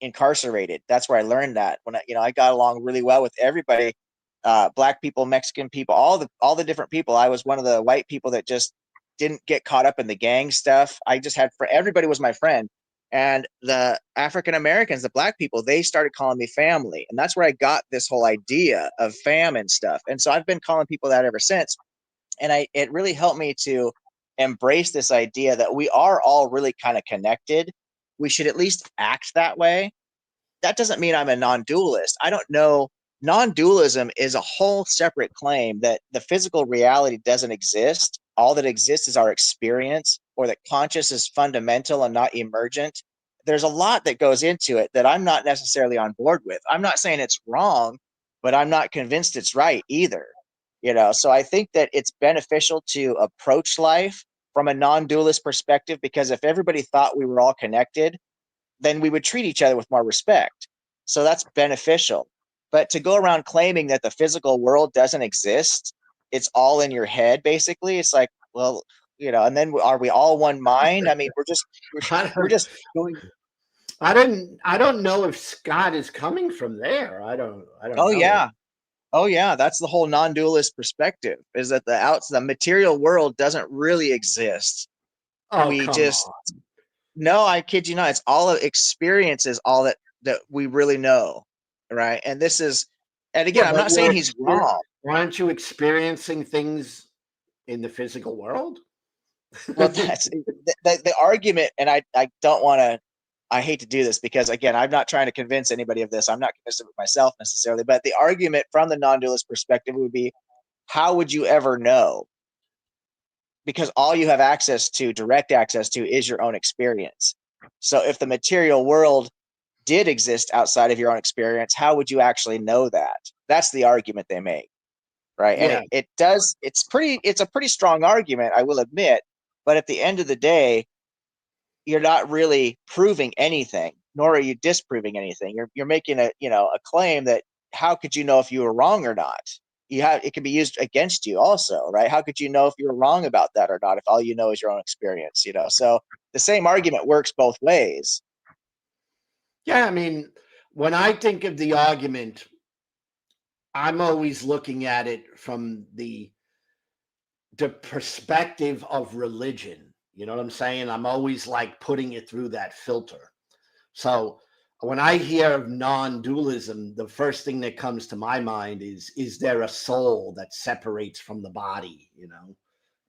incarcerated. That's where I learned that. When I got along really well with everybody, black people, Mexican people, all the different people. I was one of the white people that just didn't get caught up in the gang stuff. I just had everybody was my friend. And the African Americans, the black people, they started calling me family. And that's where I got this whole idea of fam and stuff. And so I've been calling people that ever since. And it really helped me to embrace this idea that we are all really kind of connected. We should at least act that way. That doesn't mean I'm a non-dualist. I don't know. Non-dualism is a whole separate claim that the physical reality doesn't exist. All that exists is our experience, or that conscious is fundamental and not emergent. There's a lot that goes into it that I'm not necessarily on board with. I'm not saying it's wrong, but I'm not convinced it's right either. So I think that it's beneficial to approach life from a non-dualist perspective, because if everybody thought we were all connected, then we would treat each other with more respect. So that's beneficial. But to go around claiming that the physical world doesn't exist, it's all in your head, basically. It's like, well, and then are we all one mind? I mean, we're just going. I don't know if Scott is coming from there. I don't Oh know. yeah. Oh yeah, that's the whole non-dualist perspective, is that the material world doesn't really exist. Oh, We come just, on. no, I kid you not. It's all of experience is all that we really know, right? And this is, And again, Yeah, I'm but not saying you're he's exper- wrong. Aren't you experiencing things in the physical world? Well, that's the argument, and I don't want to. I hate to do this because again, I'm not trying to convince anybody of this. I'm not convinced of it myself necessarily, but the argument from the non-dualist perspective would be, how would you ever know? Because all you have access to, direct access to, is your own experience. So if the material world did exist outside of your own experience, how would you actually know that? That's the argument they make, right? Yeah. And it does. It's a pretty strong argument, I will admit. But at the end of the day, you're not really proving anything, nor are you disproving anything. You're making a claim that, how could you know if you were wrong or not? It can be used against you also, right? How could you know if you were wrong about that or not if all you know is your own experience? So the same argument works both ways. Yeah, I mean, when I think of the argument, I'm always looking at it from the perspective of religion. You know what I'm saying? I'm always like putting it through that filter. So when I hear of non-dualism, the first thing that comes to my mind is there a soul that separates from the body,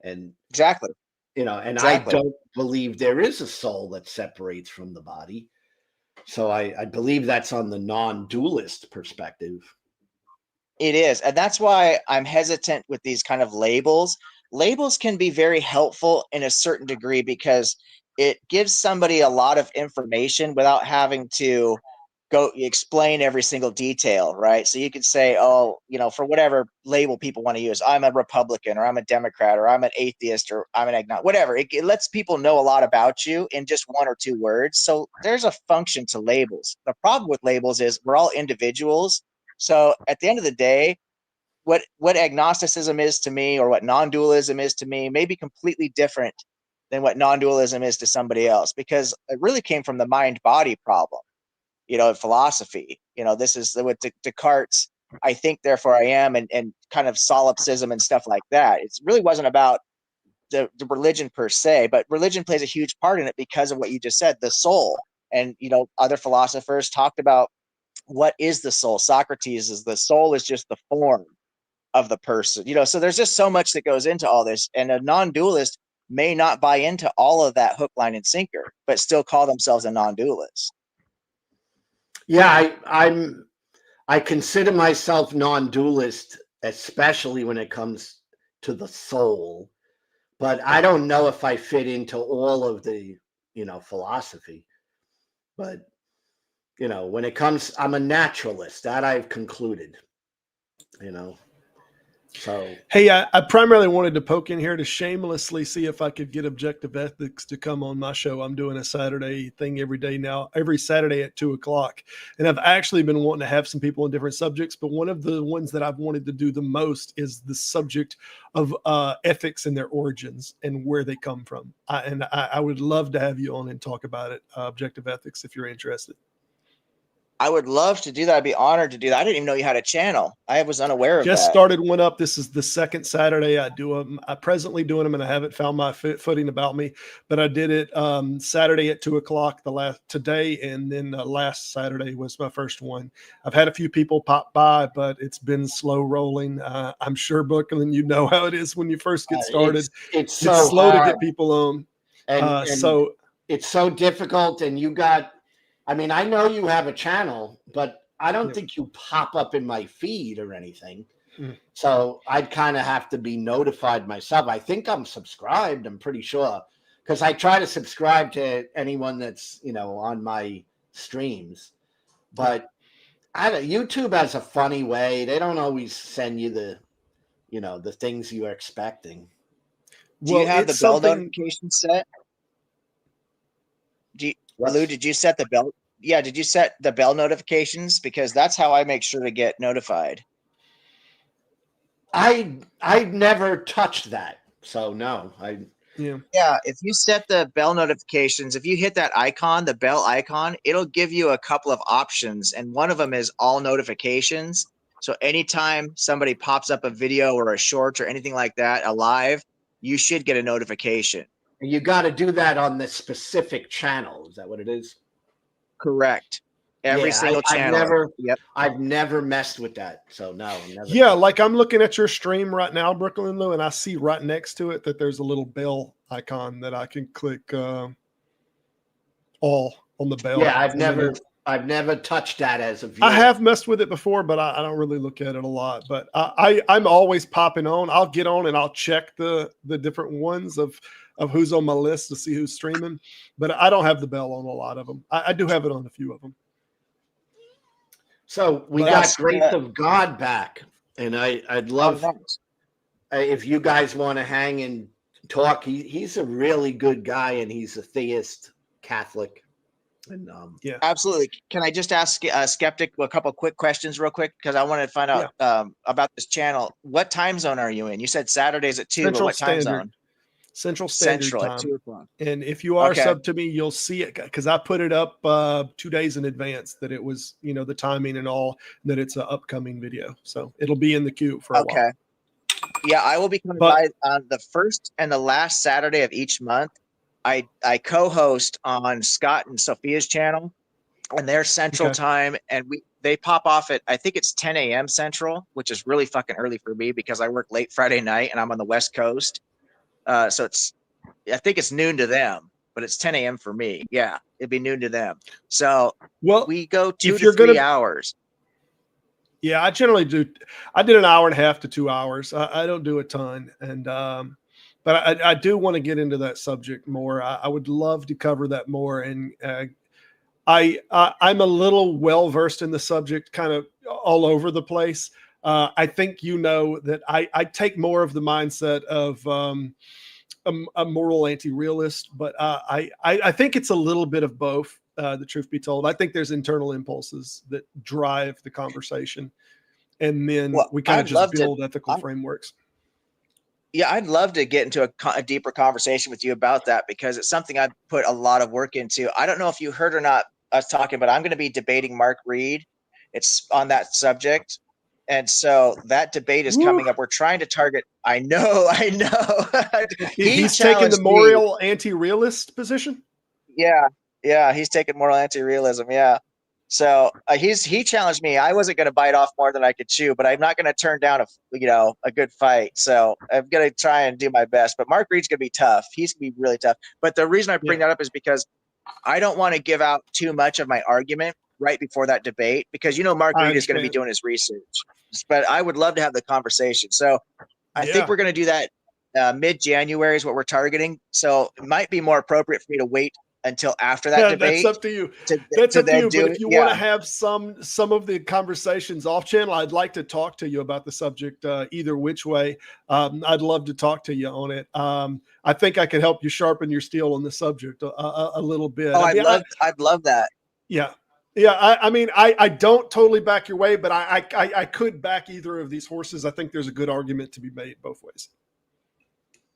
And Exactly. and I Exactly. don't believe there is a soul that separates from the body. So I believe that's on the non-dualist perspective. It is. And that's why I'm hesitant with these kind of labels. Labels can be very helpful in a certain degree because it gives somebody a lot of information without having to go explain every single detail, right? So you could say, oh, for whatever label people want to use, I'm a Republican, or I'm a Democrat, or I'm an atheist, or I'm an agnostic, whatever. It lets people know a lot about you in just one or two words. So there's a function to labels. The problem with labels is we're all individuals. So at the end of the day, what agnosticism is to me, or what non-dualism is to me, may be completely different than what non-dualism is to somebody else, because it really came from the mind-body problem, philosophy. This is with Descartes, I think, therefore I am, and kind of solipsism and stuff like that. It really wasn't about the religion per se, but religion plays a huge part in it because of what you just said, the soul. And, other philosophers talked about, what is the soul? Socrates is, the soul is just the form of the person. So there's just so much that goes into all this, and a non-dualist may not buy into all of that hook, line, and sinker, but still call themselves a non-dualist. Yeah, I consider myself non-dualist, especially when it comes to the soul, but I don't know if I fit into all of the, philosophy. But, when it comes, I'm a naturalist. That I've concluded, So Hey, I primarily wanted to poke in here to shamelessly see if I could get Objective Ethics to come on my show. I'm doing a Saturday thing every day now, every Saturday at 2:00. And I've actually been wanting to have some people on different subjects, but one of the ones that I've wanted to do the most is the subject of ethics and their origins and where they come from. I would love to have you on and talk about it, Objective Ethics, if you're interested. I would love to do that. I'd be honored to do that. I didn't even know you had a channel. I was unaware of Just that. started one up. This is the second Saturday I do them. I'm presently doing them, and I haven't found my footing about me. But I did it Saturday at 2:00 today, and then last Saturday was my first one. I've had a few people pop by, but it's been slow rolling. I'm sure, Brooklyn, you know how it is when you first get started. It's so slow hard. to get people on. And So it's so difficult. And I know you have a channel, but I don't think you pop up in my feed or anything. So I'd kind of have to be notified myself. I think I'm subscribed. I'm pretty sure, because I try to subscribe to anyone that's, on my streams. But YouTube has a funny way. They don't always send you the things you are expecting. Do you have the bell notification set? Lou, did you set the bell? Yeah, did you set the bell notifications? Because that's how I make sure to get notified. I never touched that, so no. Yeah, if you set the bell notifications, if you hit that icon, the bell icon, it'll give you a couple of options, and one of them is all notifications. So anytime somebody pops up a video or a short or anything like that, a live, you should get a notification. You got to do that on the specific channel. Is that what it is? Correct. Every single channel. I've never messed with that. So no, never. Yeah, like I'm looking at your stream right now, Brooklyn Lou, and I see right next to it that there's a little bell icon that I can click all on the bell. Yeah, I've never touched that as a viewer. I have messed with it before, but I don't really look at it a lot. But I'm always popping on. I'll get on and I'll check the different ones of who's on my list to see who's streaming. But I don't have the bell on a lot of them. I do have it on a few of them. So we got Grace of God back, and I'd love if you guys want to hang and talk. He's a really good guy, and he's a theist Catholic. And yeah, absolutely. Can I just ask Skeptic a couple quick questions real quick, because I want to find out about this channel. What time zone are you in? You said Saturdays at 2, Central but what time Standard. zone? Central Standard Time. At 2 o'clock. And if you are sub to me, you'll see it, because I put it up 2 days in advance that it was, the timing and all, that it's an upcoming video. So it'll be in the queue for a while. Yeah, I will be coming by on the first and the last Saturday of each month. I co-host on Scott and Sophia's channel, and their Central Time, and they pop off at, I think it's 10 a.m. Central, which is really fucking early for me because I work late Friday night and I'm on the West Coast. So I think it's noon to them, but it's 10 a.m. for me. Yeah, it'd be noon to them. So we go 2 to 3 hours. Yeah, I generally do. I did an hour and a half to 2 hours. I don't do a ton. And, but I do want to get into that subject more. I would love to cover that more. And I'm a little well-versed in the subject, kind of all over the place. I think that I take more of the mindset of a moral anti-realist, but I think it's a little bit of both, the truth be told. I think there's internal impulses that drive the conversation, and then we kind of just build ethical frameworks. Yeah, I'd love to get into a deeper conversation with you about that, because it's something I've put a lot of work into. I don't know if you heard or not us talking, but I'm going to be debating Mark Reed. It's on that subject. And so that debate is coming up. We're trying to target. I know. He's taking the moral anti-realist position. Yeah. He's taking moral anti-realism. Yeah. So he challenged me. I wasn't going to bite off more than I could chew, but I'm not going to turn down a good fight. So I'm going to try and do my best. But Mark Reed's going to be tough. He's going to be really tough. But the reason I bring that up is because I don't want to give out too much of my argument right before that debate, because Mark Reed is going to be doing his research. But I would love to have the conversation. So I think we're going to do that mid-January is what we're targeting. So it might be more appropriate for me to wait until after that debate. That's up to you. That's up to you. But if you want to have some of the conversations off channel, I'd like to talk to you about the subject either which way. I'd love to talk to you on it. I think I could help you sharpen your steel on the subject a little bit. Oh, I'd love that. Yeah. Yeah, I don't totally back your way, but I could back either of these horses. I think there's a good argument to be made both ways.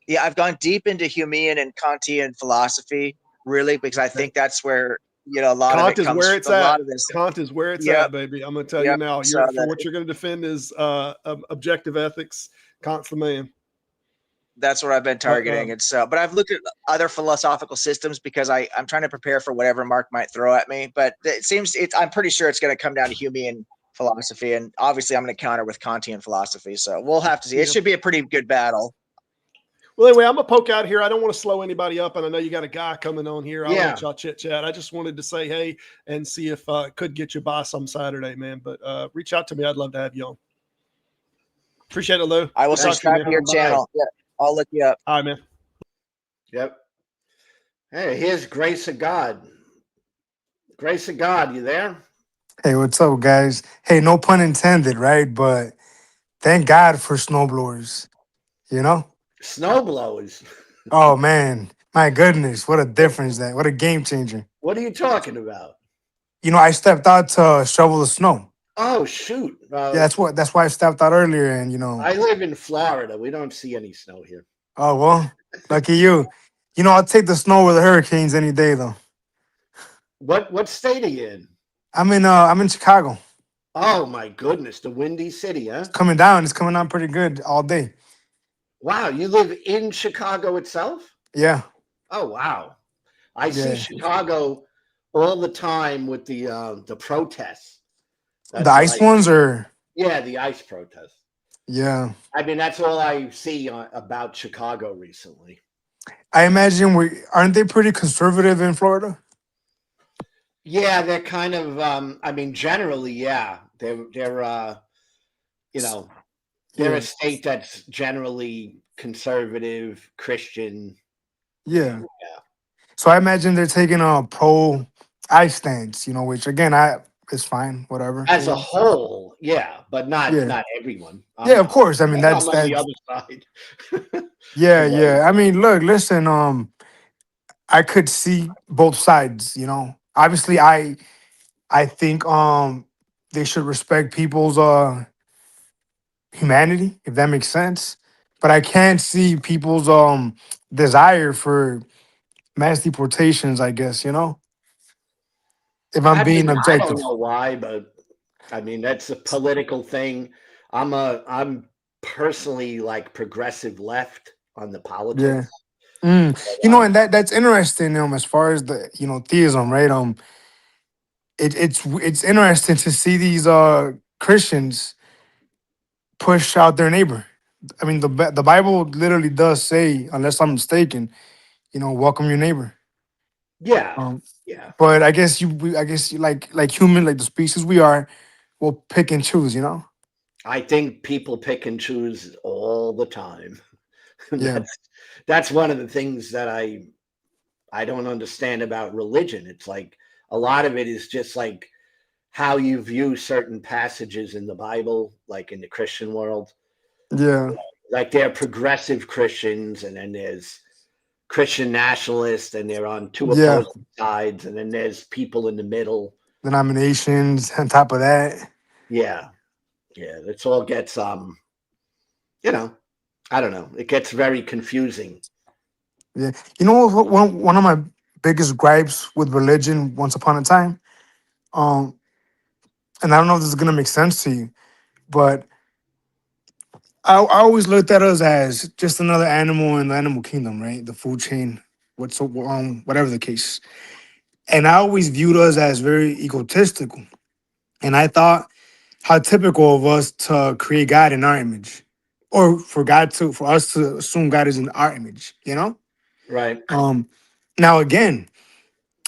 Yeah, I've gone deep into Humean and Kantian philosophy, really, because I think that's where a lot Kant of it comes. Where it's at. Kant is where it's at, baby. I'm going to tell you now. What you're going to defend is objective ethics. Kant's the man. That's what I've been targeting. And so, but I've looked at other philosophical systems because I'm trying to prepare for whatever Mark might throw at me. But I'm pretty sure it's going to come down to Humean philosophy. And obviously I'm going to counter with Kantian philosophy. So we'll have to see. It should be a pretty good battle. Well, anyway, I'm going to poke out here. I don't want to slow anybody up. And I know you got a guy coming on here. I'll let y'all chit chat. I just wanted to say, hey, and see if I could get you by some Saturday, man. But reach out to me. I'd love to have you on. Appreciate it, Lou. I will subscribe to your channel. Yeah. I'll look you up. All right, man. Yep. Hey, here's Grace of God. Grace of God, you there? Hey, what's up, guys? Hey, no pun intended, right? But thank God for snowblowers, Snowblowers? Oh, man. My goodness. What a difference that. What a game changer. What are you talking about? I stepped out to shovel the snow. Oh, shoot. Yeah, that's why I stepped out earlier. And, I live in Florida. We don't see any snow here. Oh, well, lucky you. I'll take the snow with the hurricanes any day, though. What state are you in? I'm in Chicago. Oh, my goodness. The Windy City, huh? It's coming down. It's coming down pretty good all day. Wow. You live in Chicago itself? Yeah. Oh, wow. I see Chicago all the time with the protests. The That's ice like, ones or yeah, the ICE protests. yeah. I mean, that's all I see about Chicago recently. I imagine we aren't they pretty conservative in Florida? Yeah, they're kind of. I mean, generally, yeah, they're you know, they're a Yeah. state that's generally conservative, Christian. Yeah. Yeah. So I imagine they're taking a pro ice stance, which again I it's fine, whatever. As a whole, yeah, but not Yeah. not everyone. Yeah, of course. I mean I'm on the that's other side. yeah, Right. yeah. I mean, look, listen, I could see both sides, Obviously I think they should respect people's humanity, if that makes sense. But I can't see people's desire for mass deportations, I guess, if I'm I being mean, I don't objective. know why, but I mean that's a political thing. I'm personally like progressive left on the Yeah. politics. Mm. And that's interesting, as far as the, theism, right? It's interesting to see these Christians push out their neighbor. I mean, the Bible literally does say, unless I'm mistaken, welcome your neighbor. Yeah, Um, yeah. but I guess you like human, like the species we are, we'll pick and choose. I think people pick and choose all the time. Yeah, That's one of the things that I don't understand about religion. It's like a lot of it is just like how you view certain passages in the Bible, like in the Christian world. yeah, Like they're progressive Christians, and then there's Christian nationalists, and they're on two yeah. opposing sides, and then there's people in the middle. Denominations on top of that. Yeah, yeah. It's all gets you know, I don't know. It gets very confusing. Yeah, one of my biggest gripes with religion once upon a time, um, and I don't know if this is gonna make sense to you, but I always looked at us as just another animal in the animal kingdom, right? The food chain, whatever the case. And I always viewed us as very egotistical. And I thought how typical of us to create God in our image, or for us to assume God is in our image. Right. Um, Now again,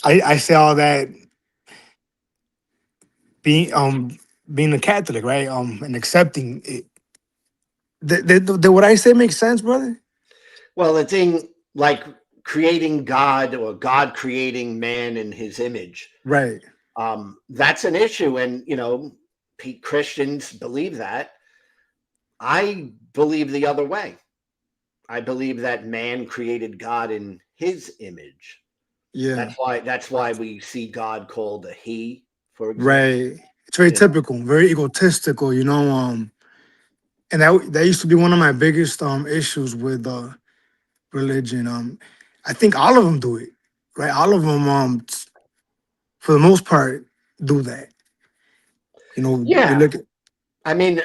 I say all that being being a Catholic, right? And accepting it. Did what I say make sense, brother? Well, the thing like creating God or God creating man in his image, Right. that's an issue. And, Christians believe that. I believe the other way. I believe that man created God in his image. Yeah. That's why we see God called a he, for example. Right. It's very You know, typical, very egotistical. And that used to be one of my biggest issues with religion. I think all of them do it, right? All of them, for the most part, do that. You yeah. look at I mean,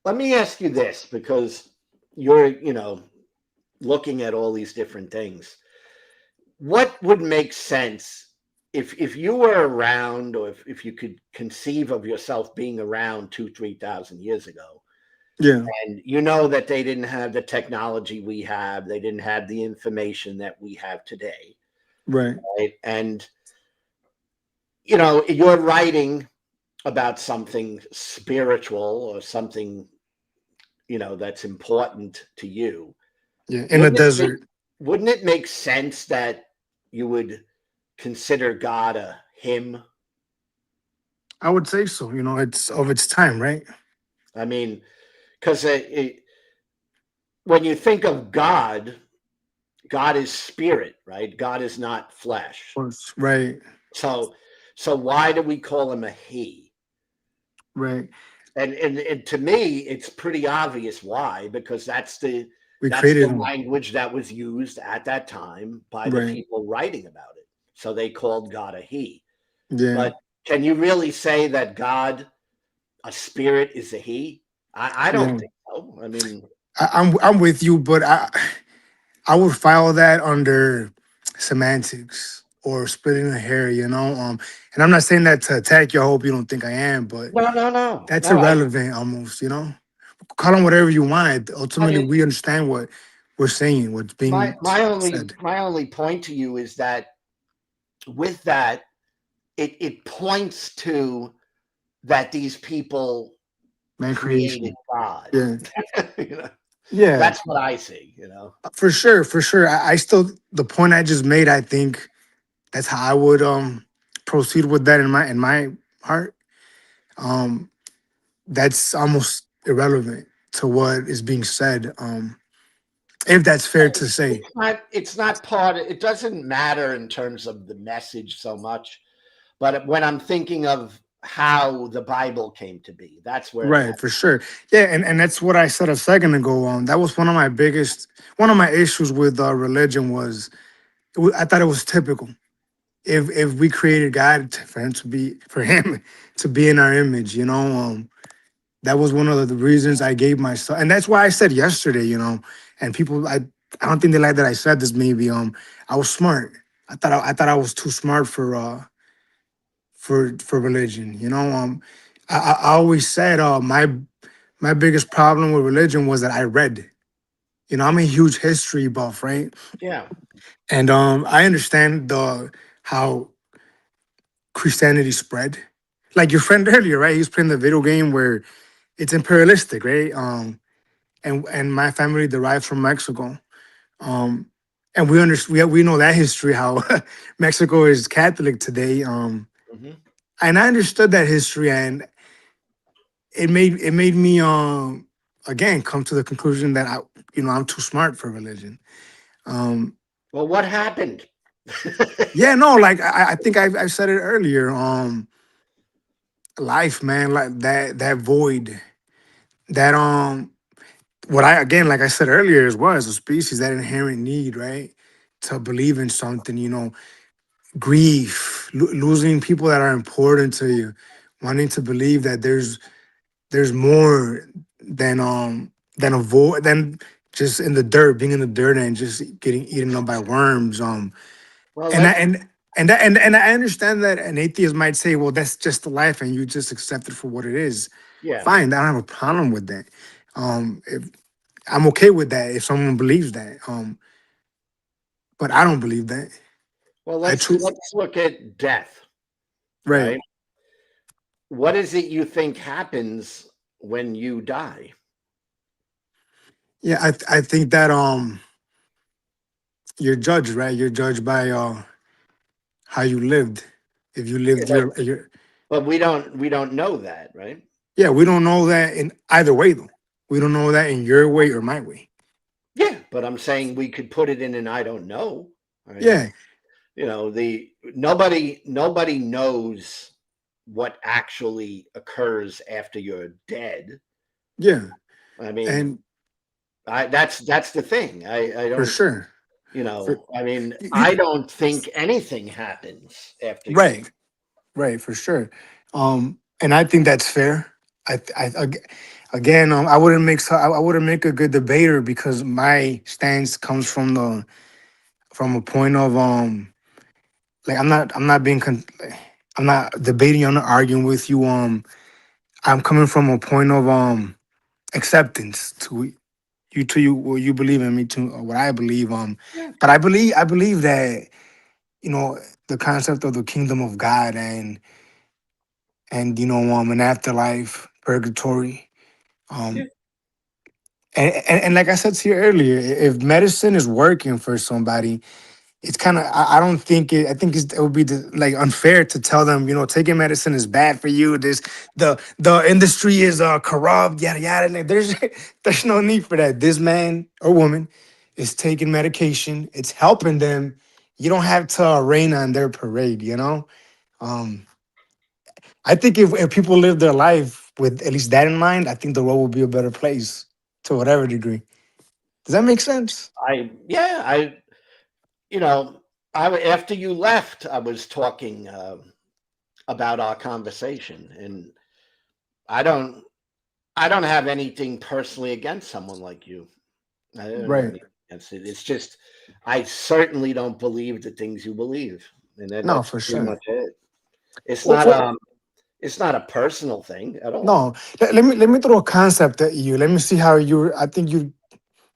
let me ask you this because you're, looking at all these different things. What would make sense if you were around, or if you could conceive of yourself being around 2,000-3,000 years ago, yeah, and you know that they didn't have the technology we have, they didn't have the information that we have today, right, right? And you're writing about something spiritual or something that's important to you. yeah, in the Wouldn't it make, desert. wouldn't it make sense that you would consider God a him? I would say so. It's of its time, right? I mean, because when you think of God, God is spirit, right? God is not Of flesh. course, right, So, so why do we call him a he? right. And to me, it's pretty obvious why, because We that's created the them, language that was used at that time by the right? people writing about it. So they called God a he. Yeah, But can you really say that God, a spirit, is a he? I don't yeah. think so. I mean, I'm with you, but I would file that under semantics or splitting a hair, you know. And I'm not saying that to attack you. I hope you don't think I am, but No. that's No, irrelevant almost, you know. Call them whatever you want. Ultimately, I, we understand what we're saying, what's my being my only said. my only point to you is that with that, it points to that these people Man created creation. God. Yeah. You know, Yeah. that's what I see. You know, For sure, for sure. I still the point I just made, I think that's how I would proceed with that in my heart. Um that's almost irrelevant to what is being said. If that's fair to say. it's not part. It doesn't matter in terms of the message so much, but when I'm thinking of how the Bible came to be, that's where it Right, matters. for sure. Yeah, and that's what I said a second ago. That was one of my issues with religion was I thought it was typical. If we created God for him to be in our image, you know, that was one of the reasons I gave myself, and that's why I said yesterday, you know, and people, I don't think they like that I said this. Maybe I was smart. I thought I was too smart for religion, you know. I always said my biggest problem with religion was that I read. You know, I'm a huge history buff, right? Yeah. And I understand the how Christianity spread. Like your friend earlier, right? He was playing the video game where it's imperialistic, right? And my family derives from Mexico. Um, and we know that history, how Mexico is Catholic today. Hmm. And I understood that history, and it made me again come to the conclusion that I'm too smart for religion. Um, Well, what happened? yeah, no, like I think I said it earlier. Life, man, like that void, that what I again, like I said earlier, as well as a species, that inherent need, right, to believe in something. You know, grief, losing people that are important to you, wanting to believe that there's more than a void than just in the dirt, being in the dirt and just getting eaten up by worms. Well, And I let's. and I understand that an atheist might say, well, that's just the life, and you just accept it for what it is. Yeah. Fine, I don't have a problem with that. If I'm okay with that if someone believes that. But I don't believe that. Well, I let's truly let's look at death, right. right? What is it you think happens when you die? Yeah, I think that you're judged, right? You're judged by how you lived. If you Yeah, lived your but we don't know that, right? yeah, we don't know that in either way though. We don't know that in your way or my way. Yeah, but I'm saying we could put it in an I don't know. I mean, Yeah, the nobody knows what actually occurs after you're dead. yeah. I mean, And that's the thing. I for don't, sure. For I mean, you, I don't think anything happens after you're. right, right, for sure. And I think that's fair. Again, I wouldn't make a good debater because my stance comes from a point of like I'm not debating, I'm not arguing with you. I'm coming from a point of acceptance to you what you believe in, me to what I believe. Yeah. But I believe that you know the concept of the kingdom of God and an afterlife, purgatory. Yeah. Um, and like I said to you earlier, if medicine is working for somebody, it's kind of I don't think it. I think it would be like unfair to tell them taking medicine is bad for you. The industry is corrupt, yada yada. Like, there's no need for that. This man or woman is taking medication. It's helping them. You don't have to rain on their parade. Um, I think if people live their life with at least that in mind, I think the world will be a better place to whatever degree. Does that make sense? Yeah, you know, after you left, I was talking about our conversation, and I don't, I don't have anything personally against someone like you. I don't have Right. anything against it. It's just, I certainly don't believe the things you believe. and then No, that's for pretty sure. much it. It's Well, not well, it's not a personal thing at all. no, let me throw a concept at you. Let me see how you. I think you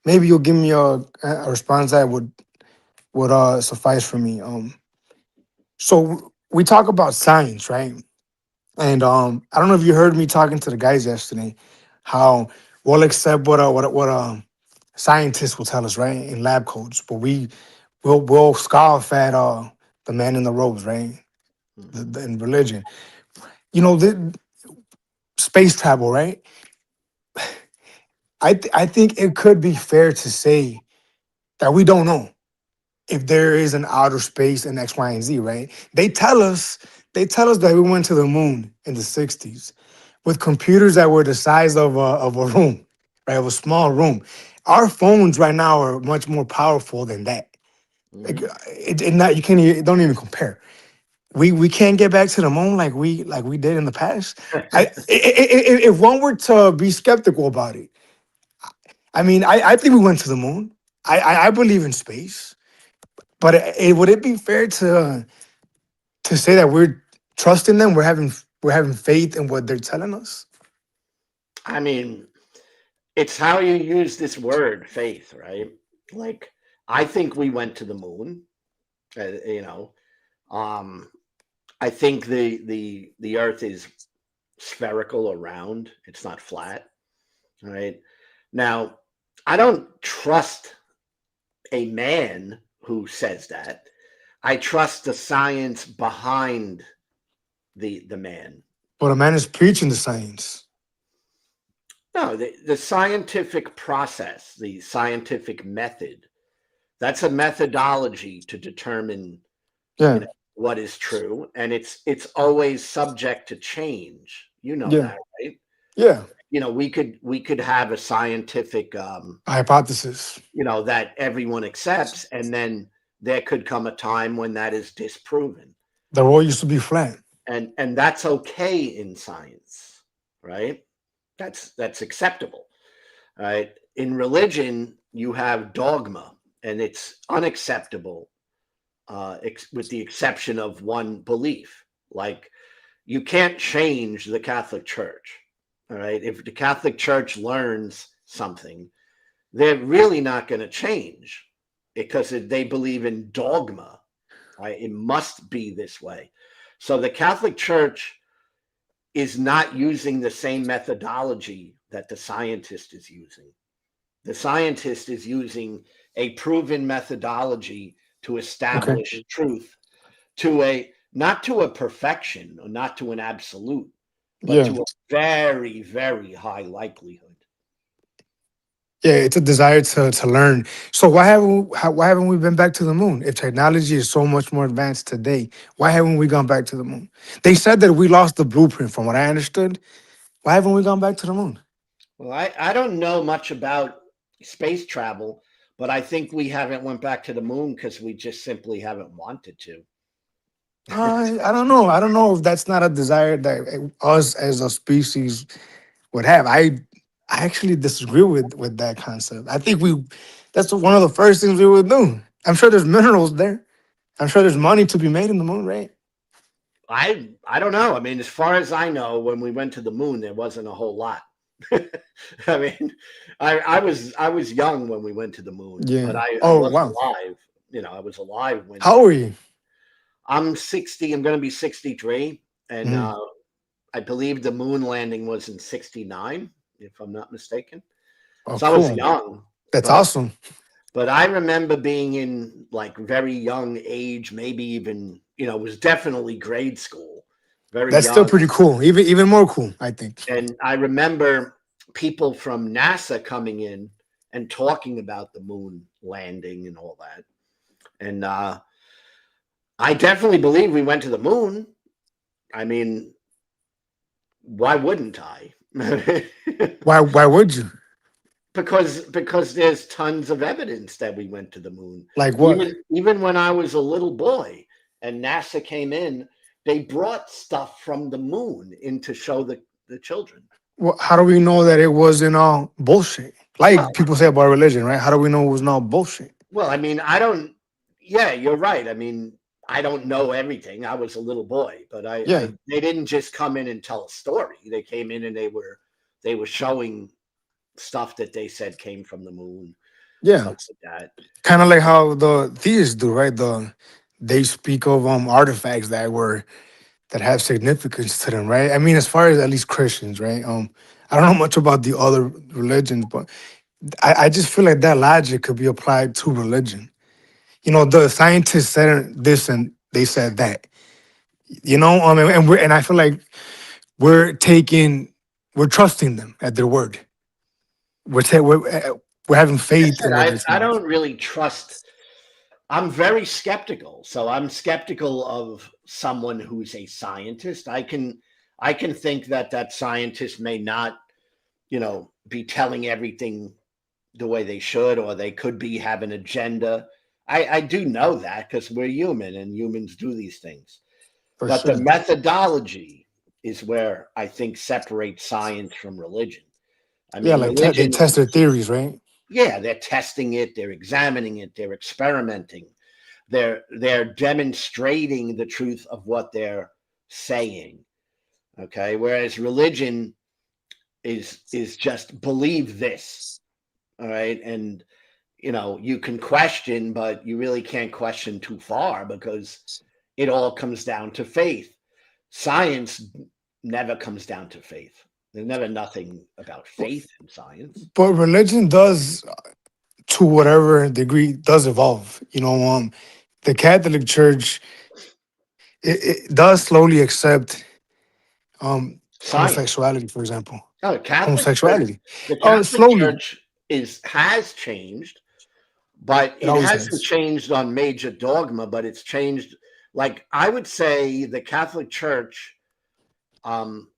maybe you'll give me a response that would suffice for me. So we talk about science, right? And I don't know if you heard me talking to the guys yesterday, how we'll accept what scientists will tell us, right, in lab coats, but we'll scoff at the man in the robes, right, Mhm. in religion. The space travel, right? I think it could be fair to say that we don't know if there is an outer space in X, Y, and Z, right? They tell us that we went to the moon in the 60s with computers that were the size of a room, right? Of a small room. Our phones right now are much more powerful than that. Like Mhm. it not you can't it don't even compare. We can't get back to the moon like we did in the past. If one were to be skeptical about it, I mean, I think we went to the moon. I believe in space, but would it be fair to say that we're trusting them? We're having faith in what they're telling us. I mean, it's how you use this word, faith, right? Like, I think we went to the moon. You know, um, I think the Earth is spherical or round. It's not flat, right? Now, I don't trust a man who says that. I trust the science behind the man. But a man is preaching the science. No, the scientific process, the scientific method, that's a methodology to determine, you Yeah, know, what is true, and it's always subject to change. You know yeah, that, right? yeah. We could have a scientific A hypothesis. that everyone accepts, and then there could come a time when that is disproven. The world used to be flat. And that's okay in science, right? That's acceptable. Right? In religion, you have dogma, and it's unacceptable, with the exception of one belief. Like, you can't change the Catholic Church. All right. If the Catholic Church learns something, they're really not going to change because they believe in dogma. Right? It must be this way. So the Catholic Church is not using the same methodology that the scientist is using. The scientist is using a proven methodology to Okay. establish truth, to a not to a perfection or not to an absolute, but Yeah. to a very, very high likelihood. Yeah, it's a desire to learn. So why haven't we been back to the moon? If technology is so much more advanced today, why haven't we gone back to the moon? They said that we lost the blueprint, from what I understood. Why haven't we gone back to the moon? Well, I don't know much about space travel, but I think we haven't went back to the moon because we just simply haven't wanted to. I don't know. I don't know if that's not a desire that us as a species would have. I actually disagree with that concept. I think that's one of the first things we would do. I'm sure there's minerals there. I'm sure there's money to be made in the moon, right? I don't know. I mean, as far as I know, when we went to the moon, there wasn't a whole lot. I mean, I was young when we went to the moon, but Yeah. I Oh wasn't wow. alive. I was alive when How old are you? I'm 60. I'm going to be 63, and Mm. I believe the moon landing was in 69, if I'm not mistaken. Oh, So I was cool. young, That's but awesome. but I remember being in like very young age, maybe even it was definitely grade school, very That's still young. pretty cool. Even more cool, I think. And I remember people from NASA coming in and talking about the moon landing and all that. And I definitely believe we went to the moon. I mean, why wouldn't I? Why would you? Because there's tons of evidence that we went to the moon. Like what? Even when I was a little boy and NASA came in, they brought stuff from the moon in to show the children. How do we know that it wasn't all bullshit? Well, Like people say about religion, right? How do we know it was not bullshit? I mean, I don't. Yeah, you're right. I mean, I don't know everything. I was a little boy, but Yeah. they didn't just come in and tell a story. They came in and they were showing stuff that they said came from the moon, Yeah. stuff like that. Kind of like how the theists do, right? They speak of artifacts that have significance to them, right? I mean, as far as at least Christians, right? I don't know much about the other religions, but I just feel like that logic could be applied to religion. You know, the scientists said this and they said that. You know, and I feel like we're trusting them at their word. We're having Like I faith in what said, they're I saying. don't really trust. I'm very skeptical. So I'm skeptical of someone who's a scientist. I can think that scientist may not, be telling everything the way they should, or they could be have an agenda. I do know that because we're human and humans do these things. For But the sure. methodology is where I think separates science from religion. I Yeah, mean, like they religion test their is, theories, right? yeah, they're testing it, they're examining it, they're experimenting, they're demonstrating the truth of what they're saying. Okay, whereas religion is just believe this. All right, and you can question, but you really can't question too far because it all comes down to faith. Science never comes down to faith. There's never nothing about faith in science. But religion does, to whatever degree, does evolve. You know, the Catholic Church it does slowly accept Science. homosexuality, for example. No, Homosexuality. the Oh, Catholic slowly. Church has changed, but It it always hasn't has. changed on major dogma, but it's changed. Like I would say the Catholic Church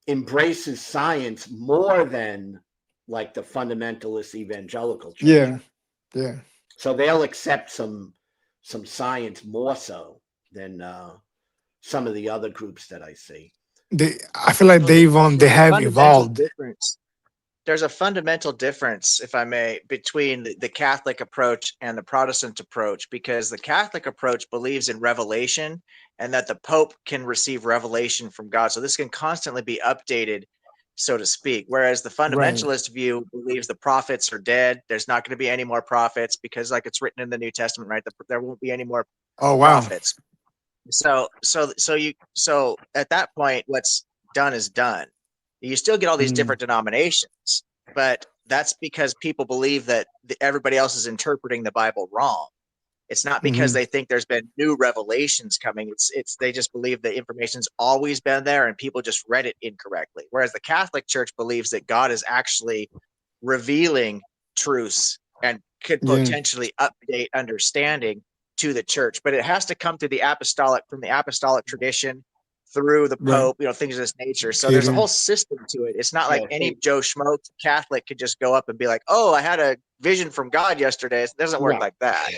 embraces science more than like the fundamentalist evangelical church. Yeah. Yeah. So they'll accept some science more so than some of the other groups that I see. I feel like Well, they there's a have fundamental evolved. difference. There's a fundamental difference, if I may, between the Catholic approach and the Protestant approach, because the Catholic approach believes in revelation and that the Pope can receive revelation from God. So this can constantly be updated, so to speak. Whereas the Right. fundamentalist view believes the prophets are dead. There's not going to be any more prophets because, like it's written in the New Testament, right? There won't be any more Oh wow. prophets. So at that point, what's done is done. You still get all these Mm, different denominations, but that's because people believe that everybody else is interpreting the Bible wrong. It's not because mhm. they think there's been new revelations coming. It's they just believe the information's always been there and people just read it incorrectly. Whereas the Catholic Church believes that God is actually revealing truths and could Yeah. potentially update understanding to the church, but it has to come through the apostolic tradition through the Right. Pope, things of this nature. So there's a Peter. whole system to it. It's not like Yeah, any Joe Schmo Catholic could just go up and be like, "Oh, I had a vision from God yesterday." It doesn't work no, like that.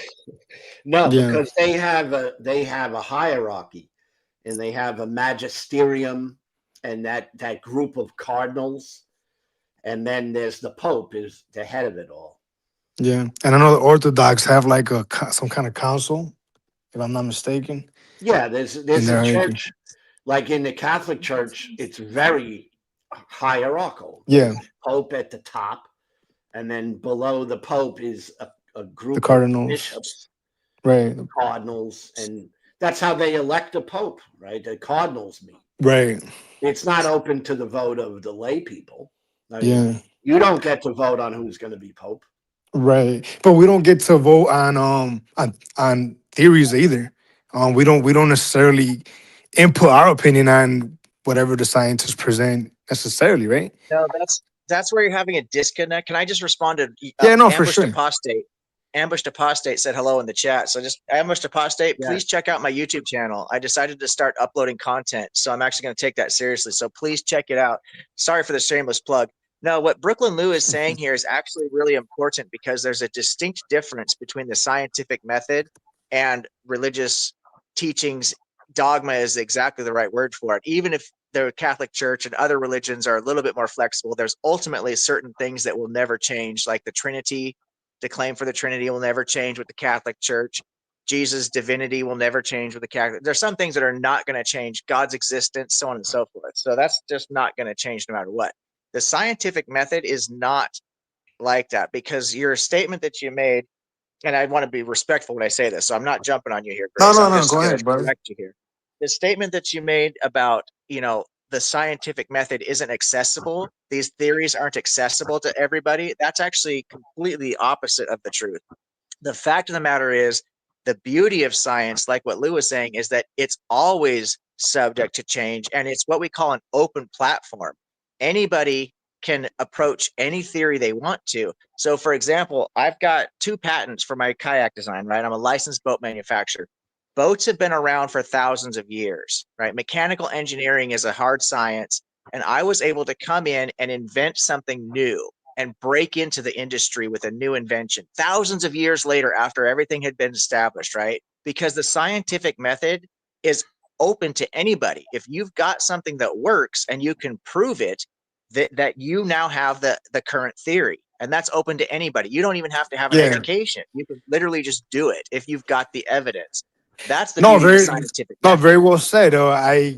no, Yeah. because they have a hierarchy, and they have a magisterium, and that group of cardinals, and then there's the Pope is the head of it all. Yeah. And I know the Orthodox have like some kind of council, if I'm not mistaken, Yeah, in there's a their hierarchy. church like in the Catholic Church. It's very hierarchical. Yeah. There's Pope at the top, and then below the Pope is a The group of Cardinals. bishops, Right. cardinals, and that's how they elect a Pope, right? The cardinals meet. Right. It's not open to the vote of the lay people. I mean, Yeah. you don't get to vote on who's going to be Pope. Right. But we don't get to vote on theories either. We don't necessarily input our opinion on whatever the scientists present necessarily, right? No, that's where you're having a disconnect. Can I just respond to Yeah, no, for Ambushed sure. Apostate? Ambushed Apostate said hello in the chat. So just Ambushed Apostate, Yeah. please check out my YouTube channel. I decided to start uploading content, so I'm actually going to take that seriously. So please check it out. Sorry for the shameless plug. No, what Brooklyn Lou is saying here is actually really important because there's a distinct difference between the scientific method and religious teachings. Dogma is exactly the right word for it. Even if the Catholic Church and other religions are a little bit more flexible, there's ultimately certain things that will never change, like the Trinity. The claim for the Trinity will never change with the Catholic Church. Jesus' divinity will never change with the character. There's some things that are not going to change, God's existence, so on and so forth. So that's just not going to change no matter what. The scientific method is not like that, because your statement that you made, and I want to be respectful when I say this, so I'm not jumping on you here, No, Grace. no, I'm no. just Go going ahead, to brother. correct you here. The statement that you made about, the scientific method isn't accessible, these theories aren't accessible to everybody, that's actually completely opposite of the truth. The fact of the matter is, the beauty of science, like what Lou was saying, is that it's always subject to change, and it's what we call an open platform. Anybody can approach any theory they want to. So, for example, I've got 2 patents for my kayak design, right? I'm a licensed boat manufacturer. Boats have been around for thousands of years, right? Mechanical engineering is a hard science, and I was able to come in and invent something new and break into the industry with a new invention thousands of years later after everything had been established, right? Because the scientific method is open to anybody. If you've got something that works and you can prove it, that you now have the current theory, and that's open to anybody. You don't even have to have an Yeah. education. You can literally just do it if you've got the evidence. That's the No, beauty of the very, scientific no, method. very well said. I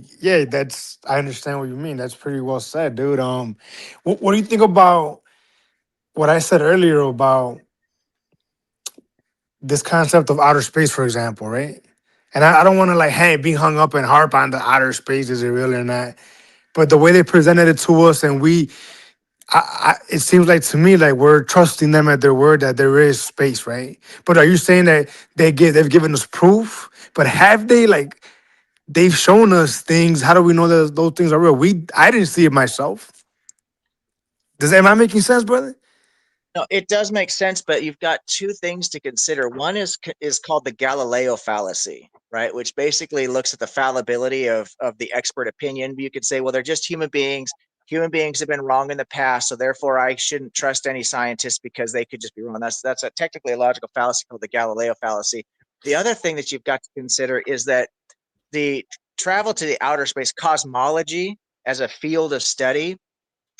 understand what you mean. That's pretty well said, dude. What do you think about what I said earlier about this concept of outer space, for example, right? And I don't want to like, hey, be hung up and harp on the outer space, is it real or not? But the way they presented it to us, and it seems like to me like we're trusting them at their word that there is space, right? But are you saying that they've given us proof? But have they like they've shown us things? How do we know that those things are real? I didn't see it myself. Am I making sense, brother? No, it does make sense, but you've got 2 things to consider. One is called the Galileo fallacy, right? Which basically looks at the fallibility of the expert opinion. You could say, well, they're just human beings. Human beings have been wrong in the past, so therefore I shouldn't trust any scientists because they could just be wrong. That's technically a logical fallacy called the Galileo fallacy. The other thing that you've got to consider is that the travel to the outer space, cosmology as a field of study,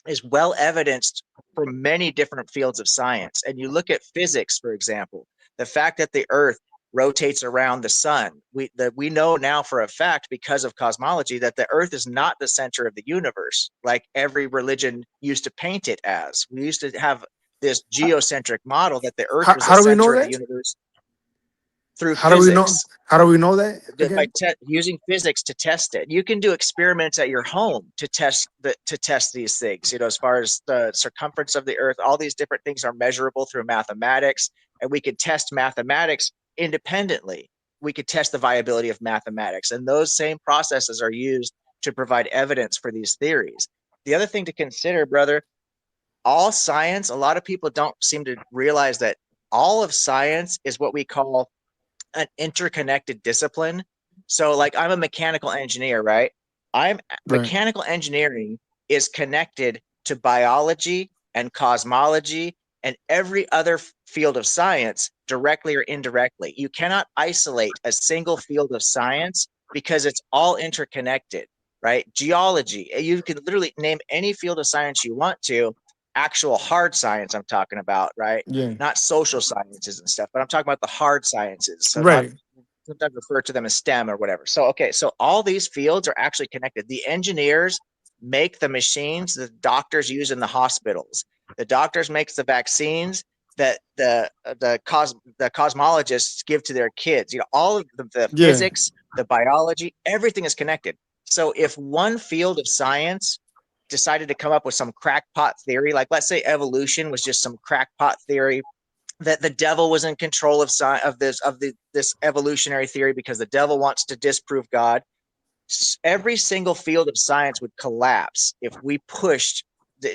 is well evidenced for many different fields of science. And you look at physics, for example, the fact that the Earth rotates around the sun. We know now for a fact, because of cosmology, that the Earth is not the center of the universe like every religion used to paint it as. We used to have this geocentric model that the Earth was the How do we know center of the that? universe through How do we know? physics, How do we know that by again? using physics to test it. You can do experiments at your home to test these things. As far as the circumference of the Earth, all these different things are measurable through mathematics, and we could test mathematics independently. We could test the viability of mathematics, and those same processes are used to provide evidence for these theories. The other thing to consider, brother, all science, a lot of people don't seem to realize that all of science is what we call an interconnected discipline. So, like, I'm a mechanical engineer, right? I'm Right. Mechanical engineering is connected to biology and cosmology and every other field of science directly or indirectly. You cannot isolate a single field of science because it's all interconnected, right? Geology, you can literally name any field of science you want to, actual hard science I'm talking about, right? Yeah. Not social sciences and stuff, but I'm talking about the hard sciences. So not Right. sometimes refer to them as STEM or whatever. So okay, so all these fields are actually connected. The engineers make the machines the doctors use in the hospitals. The doctors makes the vaccines that the cosmologists give to their kids. All of the Yeah. physics, the biology, everything is connected. So if one field of science decided to come up with some crackpot theory, like let's say evolution was just some crackpot theory that the devil was in control of this evolutionary theory because the devil wants to disprove God, every single field of science would collapse if we pushed.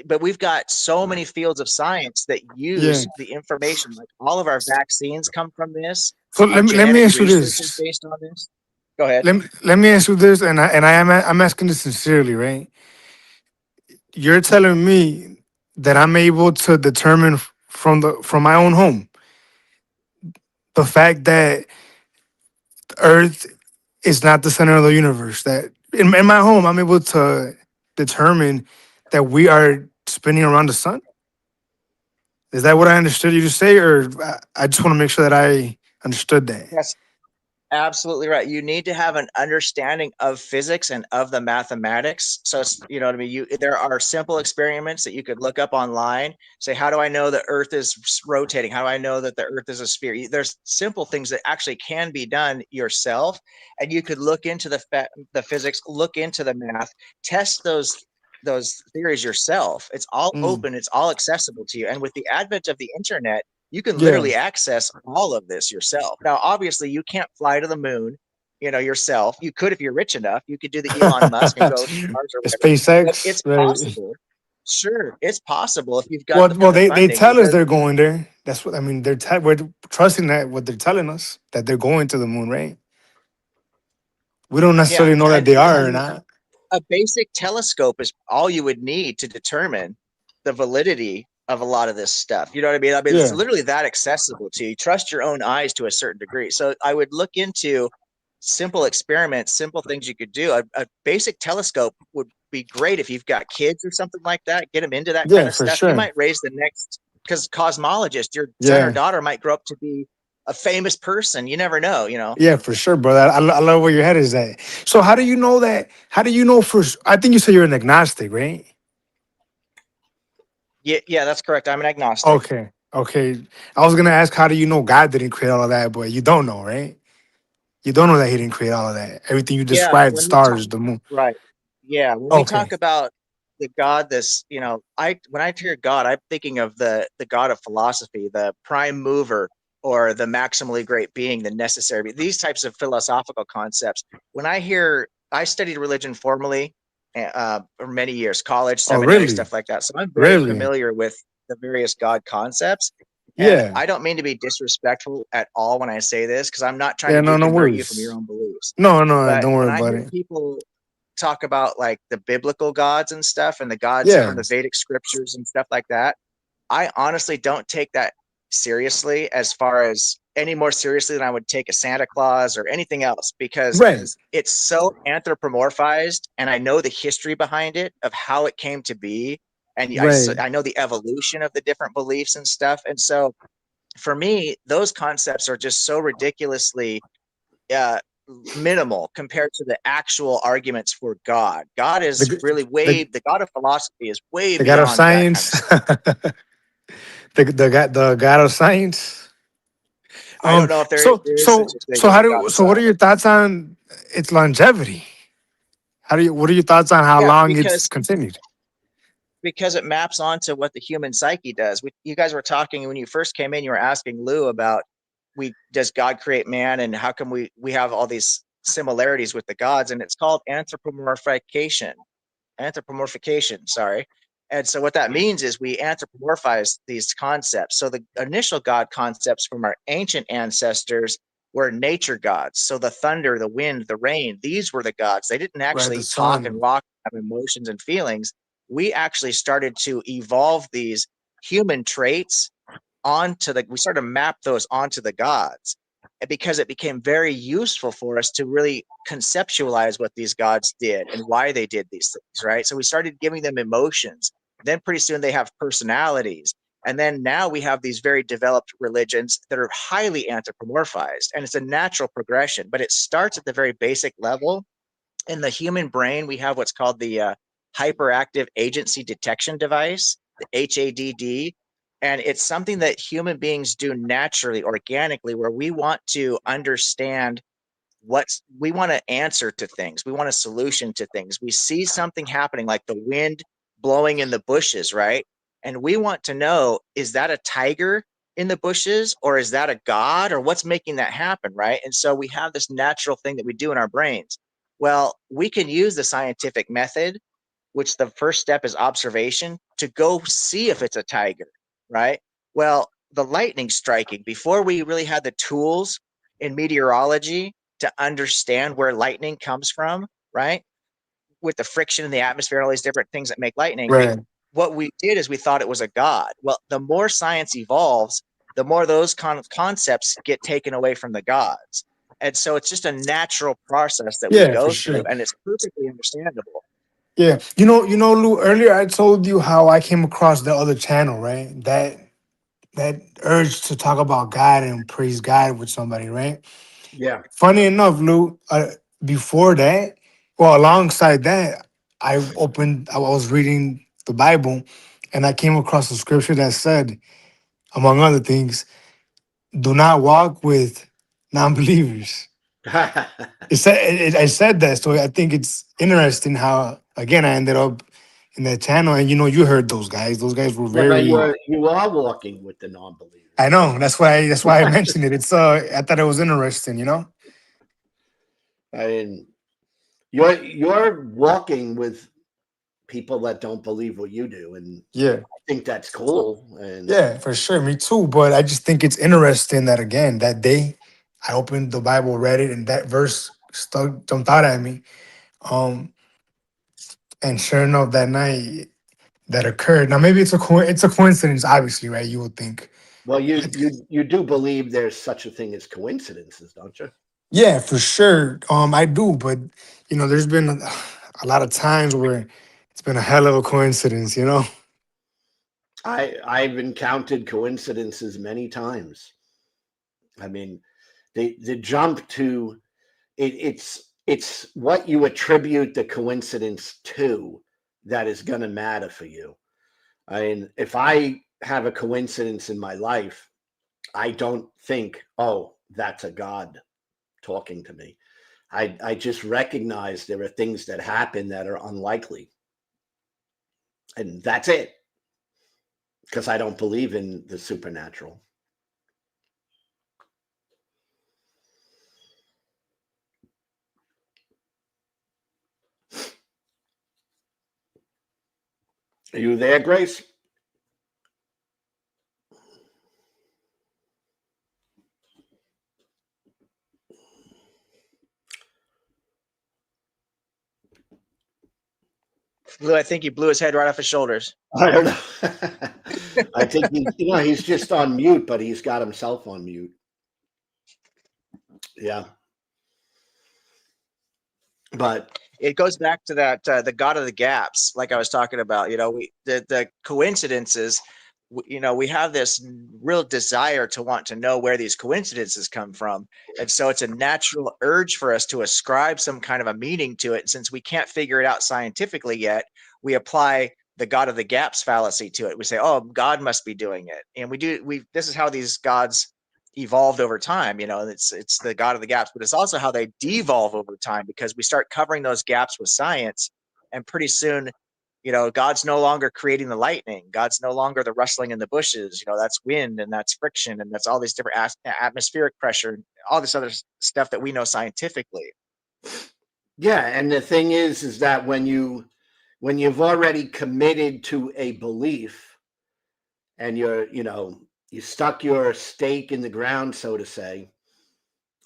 But we've got so many fields of science that Yeah. use the information. Like all of our vaccines come from this. So Our let me genetic ask you research is this. based on this. Go ahead. Let me ask you this, and I'm asking this sincerely, right? You're telling me that I'm able to determine from my own home the fact that Earth is not the center of the universe. That in my home, I'm able to determine that we are spinning around the sun. Is that what I understood you to say, or I just want to make sure that I understood that? Yes. absolutely right. You need to have an understanding of physics and of the mathematics. So it's, you know what I mean? There are simple experiments that you could look up online. Say, how do I know the Earth is rotating? How do I know that the Earth is a sphere? There's simple things that actually can be done yourself, and you could look into the physics, look into the math, test those theories yourself. It's all Mm, open. It's all accessible to you. And with the advent of the internet, you can yeah. literally access all of this yourself. Now, obviously, you can't fly to the moon, you know, yourself. You could if you're rich enough. You could do the Elon Musk and go to Mars or whatever. But SpaceX, it's right? possible. Sure, it's possible if you've got Well, the well, kind of they funding. tell us Because they're going there. That's what I mean. We're trusting that what they're telling us that they're going to the moon, right? We don't yeah, necessarily know that and they I are or mean, not. a basic telescope is all you would need to determine the validity of a lot of this stuff. You know what I mean? I mean, it's Yeah, literally that accessible to you. Trust your own eyes to a certain degree. So I would look into simple experiments, simple things you could do. A basic telescope would be great if you've got kids or something like that. Get them into that kind yeah, of for stuff. You sure. might raise the next, because cosmologist, your son or Yeah, daughter might grow up to be a famous person. You never know, you know? yeah, for sure, brother. I love where your head is at. So how do you know that? How do you know for? I think you said you're an agnostic, right? Yeah, yeah, that's correct. I'm an agnostic. Okay, okay. I was gonna ask, how do you know God didn't create all of that, but you don't know, right? You don't know that He didn't create all of that. Everything you Yeah, described, the when we talk, stars, the moon. right. Yeah, when we Okay. talk about the God, this, you know, I when I hear God, I'm thinking of the God of philosophy, the prime mover, or the maximally great being, the necessary being, these types of philosophical concepts. When I hear, I studied religion formally for many years, college, Oh, seminary, really? stuff like that. So I'm very Really? familiar with the various God concepts. And Yeah. I don't mean to be disrespectful at all when I say this, because I'm not trying Yeah. to No, no deconvert you from your worries. own beliefs. No, no, But don't worry when I about hear it. people talk about like the biblical gods and stuff and the gods Yeah. from the Vedic scriptures and stuff like that, I honestly don't take that seriously, as far as any more seriously than I would take a Santa Claus or anything else, because Right. it's so anthropomorphized, and I know the history behind it of how it came to be. And Right. I know the evolution of the different beliefs and stuff. And so for me, those concepts are just so ridiculously uh, minimal compared to the actual arguments for God. God is The really the the God of philosophy is way the God of beyond that kind science. of stuff. The God of science. I don't know if there is such a thing So as how a God do of so what are science. your thoughts on its longevity? What are your thoughts on how Yeah, long it's continued? because it maps onto what the human psyche does. You guys were talking when you first came in. You were asking Lou about we does God create man, and how come we have all these similarities with the gods, and it's called anthropomorphication, sorry. And so what that means is we anthropomorphize these concepts. So the initial God concepts from our ancient ancestors were nature gods. So the thunder, the wind, the rain, these were the gods. They didn't Right, the actually talk and sun. walk, have emotions and feelings. We actually started to evolve these human traits we started to map those onto the gods, because it became very useful for us to really conceptualize what these gods did and why they did these things, right? So we started giving them emotions. Then pretty soon they have personalities. And then now we have these very developed religions that are highly anthropomorphized, and it's a natural progression, but it starts at the very basic level. In the human brain, we have what's called the hyperactive agency detection device, the HADD. And it's something that human beings do naturally, organically, where we want to understand we want to answer to things. We want a solution to things. We see something happening like the wind blowing in the bushes, right? And we want to know, is that a tiger in the bushes, or is that a god, or what's making that happen, right? And so we have this natural thing that we do in our brains. Well, we can use the scientific method, which the first step is observation, to go see if it's a tiger, right? Well, the lightning striking, before we really had the tools in meteorology to understand where lightning comes from, right? With the friction in the atmosphere and all these different things that make lightning, Right. what we did is we thought it was a god. Well, the more science evolves, the more those concepts get taken away from the gods. And so it's just a natural process that we Yeah, for go through, sure. and it's perfectly understandable. Yeah. Lou, earlier I told you how I came across the other channel, right? That urge to talk about God and praise God with somebody, right? Yeah. Funny enough, Lou, before that, well, alongside that, I was reading the Bible, and I came across a scripture that said, among other things, do not walk with non-believers. I said that, so I think it's interesting how, again, I ended up in that channel, and you heard those guys. Those guys were Yeah, but very. you are walking with the non-believers. I know. That's why I mentioned it. I thought it was interesting. I mean, you're walking with people that don't believe what you do, and Yeah. I think that's cool. And Yeah, for sure. Me too. But I just think it's interesting that, again, that day I opened the Bible, read it, and that verse jumped out at me. Um, and sure enough, that night that occurred. Now maybe it's a coincidence, obviously, right? You would think. well, you do believe there's such a thing as coincidences, don't you? Yeah, for sure. I do, but there's been a lot of times where it's been a hell of a coincidence. I've encountered coincidences many times. I mean, the jump to it's what you attribute the coincidence to that is going to matter for you. I mean, if I have a coincidence in my life, I don't think, oh, that's a God talking to me. I just recognize there are things that happen that are unlikely. And that's it. Because I don't believe in the supernatural. Are you there, Grace? Lou, I think he blew his head right off his shoulders. I don't know. I think he's just on mute, but he's got himself on mute. Yeah. But It goes back to that the God of the gaps, like I was talking about. The coincidences. We have this real desire to want to know where these coincidences come from, and so it's a natural urge for us to ascribe some kind of a meaning to it. And since we can't figure it out scientifically yet, we apply the God of the gaps fallacy to it. We say, "Oh, God must be doing it," and we do. This is how these gods evolved over time. It's the God of the gaps, but it's also how they devolve over time, because we start covering those gaps with science, and pretty soon, God's no longer creating the lightning. God's no longer the rustling in the bushes. That's wind, and that's friction, and that's all these different atmospheric pressure, and all this other stuff that we know scientifically. yeah, and the thing is that when you've already committed to a belief and you stuck your stake in the ground, so to say,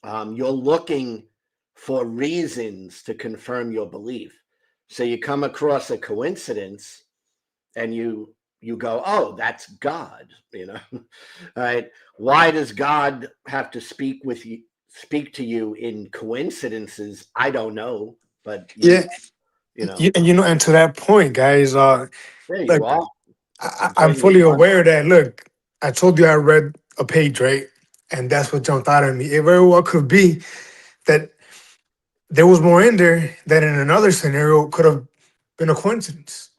you're looking for reasons to confirm your belief. So you come across a coincidence and you go, oh, that's God, All right. Why does God have to speak to you in coincidences? I don't know, but Yeah, you and to that point, guys, there you look, are. I'm Bring fully you on. aware that, look, I told you I read a page, right? And that's what jumped out at me. It very well could be that there was more in there that in another scenario could have been a coincidence.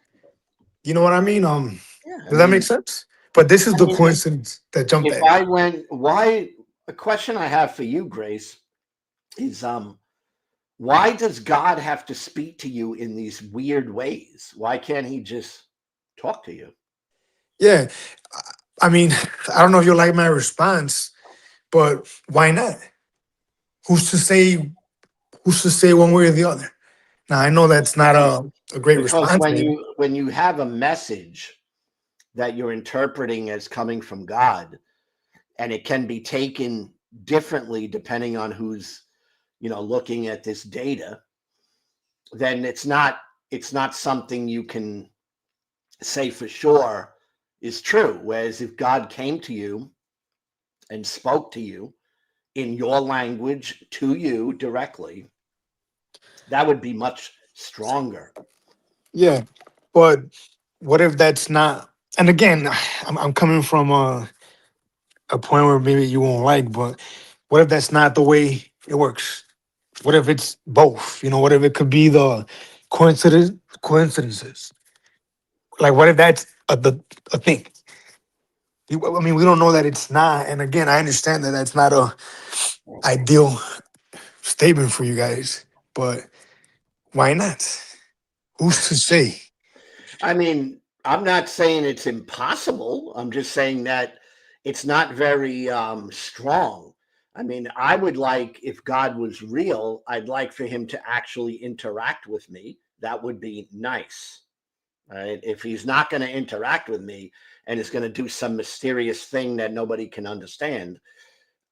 You know what I mean? Yeah, Does that make sense? But this is I the mean, coincidence that jumped if at me. I went, why? A question I have for you, Grace, is why does God have to speak to you in these weird ways? Why can't he just talk to you? Yeah. I mean, I don't know if you'll like my response, but why not? Who's to say who's to say one way or the other? Now I know that's not a great Because response, maybe. when you have a message that you're interpreting as coming from God, and it can be taken differently depending on who's looking at this data, then it's not something you can say for sure is true. Whereas if God came to you and spoke to you in your language to you directly, that would be much stronger. Yeah. But what if that's not, and again, I'm coming from a point where maybe you won't like, but what if that's not the way it works. What if it's both? You know, what if it could be the coincidences? Like, what if that's a thing? I mean, we don't know that it's not. And again, I understand that that's not a ideal statement for you guys, but why not? Who's to say? I mean, I'm not saying it's impossible. I'm just saying that it's not very strong. I mean, I would like, if God was real, I'd like for him to actually interact with me. That would be nice. Right? If he's not going to interact with me and is going to do some mysterious thing that nobody can understand,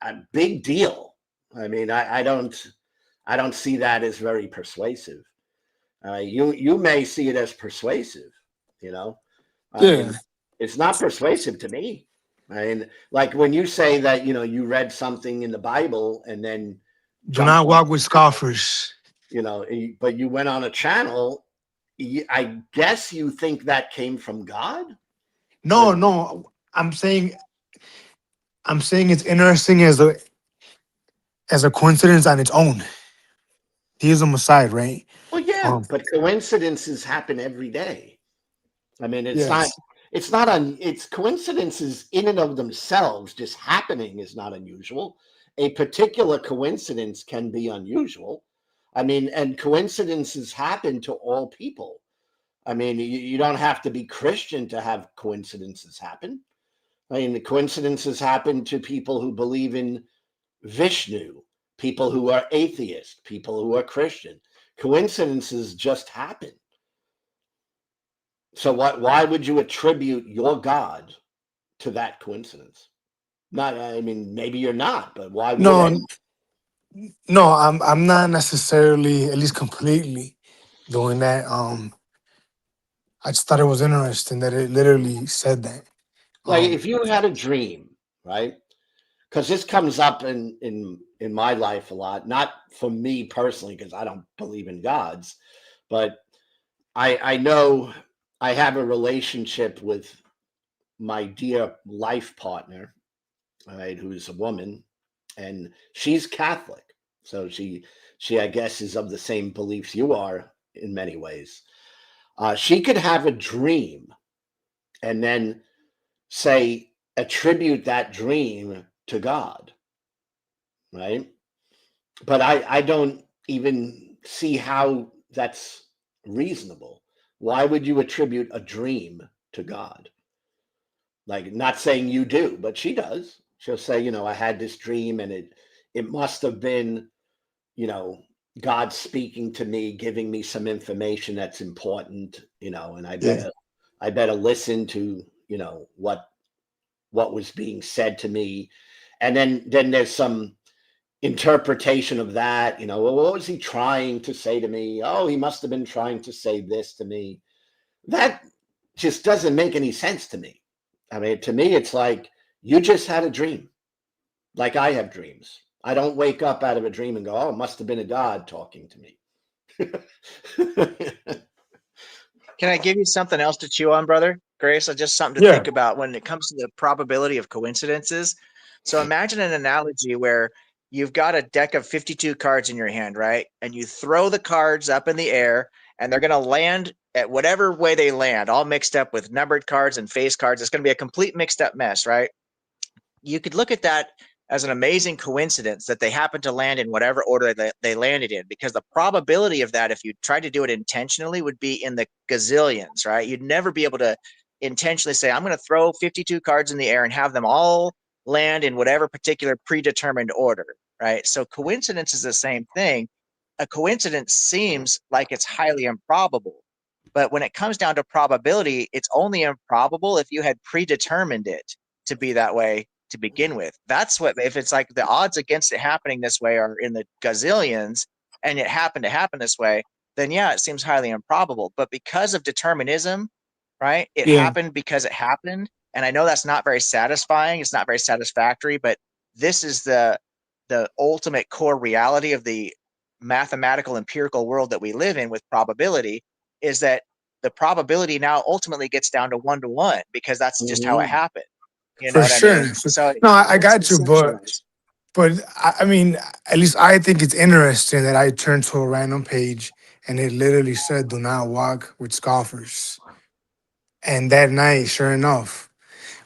a big deal. I mean, I don't see that as very persuasive. You may see it as persuasive, you know. I Yeah. mean, it's not persuasive to me. I mean, like when you say that, you know, you read something in the Bible and then Do jumped not on, walk with scoffers. you know, but you went on a channel. I guess you think that came from God. No, no. I'm saying it's interesting as a coincidence on its own. Theism aside, right? Well, yeah, Um, but coincidences happen every day. I mean, yes. it's coincidences in and of themselves. Just happening is not unusual. A particular coincidence can be unusual. I mean, and coincidences happen to all people. I mean, you don't have to be Christian to have coincidences happen. I mean, the coincidences happen to people who believe in Vishnu, people who are atheist, people who are Christian. Coincidences just happen. So why would you attribute your God to that coincidence? Not, I mean, maybe you're not, but why would No, any? no, I'm not necessarily, at least completely doing that. I just thought it was interesting that it literally said that. Like Um, if you had a dream, right? Because this comes up in my life a lot, not for me personally, because I don't believe in gods, but I know I have a relationship with my dear life partner, right, who's a woman, and she's Catholic. So she I guess is of the same beliefs you are in many ways. She could have a dream and then say attribute that dream to God, right? But I don't even see how that's reasonable. Why would you attribute a dream to God? Like, not saying you do, but she does. She'll say, you know, I had this dream and it must have been, you know, God speaking to me, giving me some information that's important, you know, and yeah, I better listen to, you know, what was being said to me. And then there's some interpretation of that, you know, well, what was he trying to say to me? Oh, he must have been trying to say this to me. That just doesn't make any sense to me. I mean, to me, it's like you just had a dream, like I have dreams. I don't wake up out of a dream and go, oh, it must have been a God talking to me. Can I give you something else to chew on, brother? Grace, just something to yeah, think about when it comes to the probability of coincidences. So imagine an analogy where you've got a deck of 52 cards in your hand, right? And you throw the cards up in the air and they're going to land at whatever way they land, all mixed up with numbered cards and face cards. It's going to be a complete mixed up mess, right? You could look at that as an amazing coincidence that they happened to land in whatever order they landed in, because the probability of that, if you tried to do it intentionally, would be in the gazillions, right? You'd never be able to intentionally say, I'm going to throw 52 cards in the air and have them all land in whatever particular predetermined order, right? So coincidence is the same thing. A coincidence seems like it's highly improbable, but when it comes down to probability, it's only improbable if you had predetermined it to be that way to begin with. That's what, if it's like the odds against it happening this way are in the gazillions and it happened to happen this way, then yeah, it seems highly improbable. But because of determinism, right, it yeah, happened because it happened. And I know that's not very satisfying, it's not very satisfactory, but this is the ultimate core reality of the mathematical empirical world that we live in with probability, is that the probability now ultimately gets down to 1-to-1 because that's just how it Mhm. happened. You know for what I sure. mean? So No, I it's got you, but decentralized. But I mean, at least I think it's interesting that I turned to a random page and it literally said, "Do not walk with scoffers." And that night, sure enough,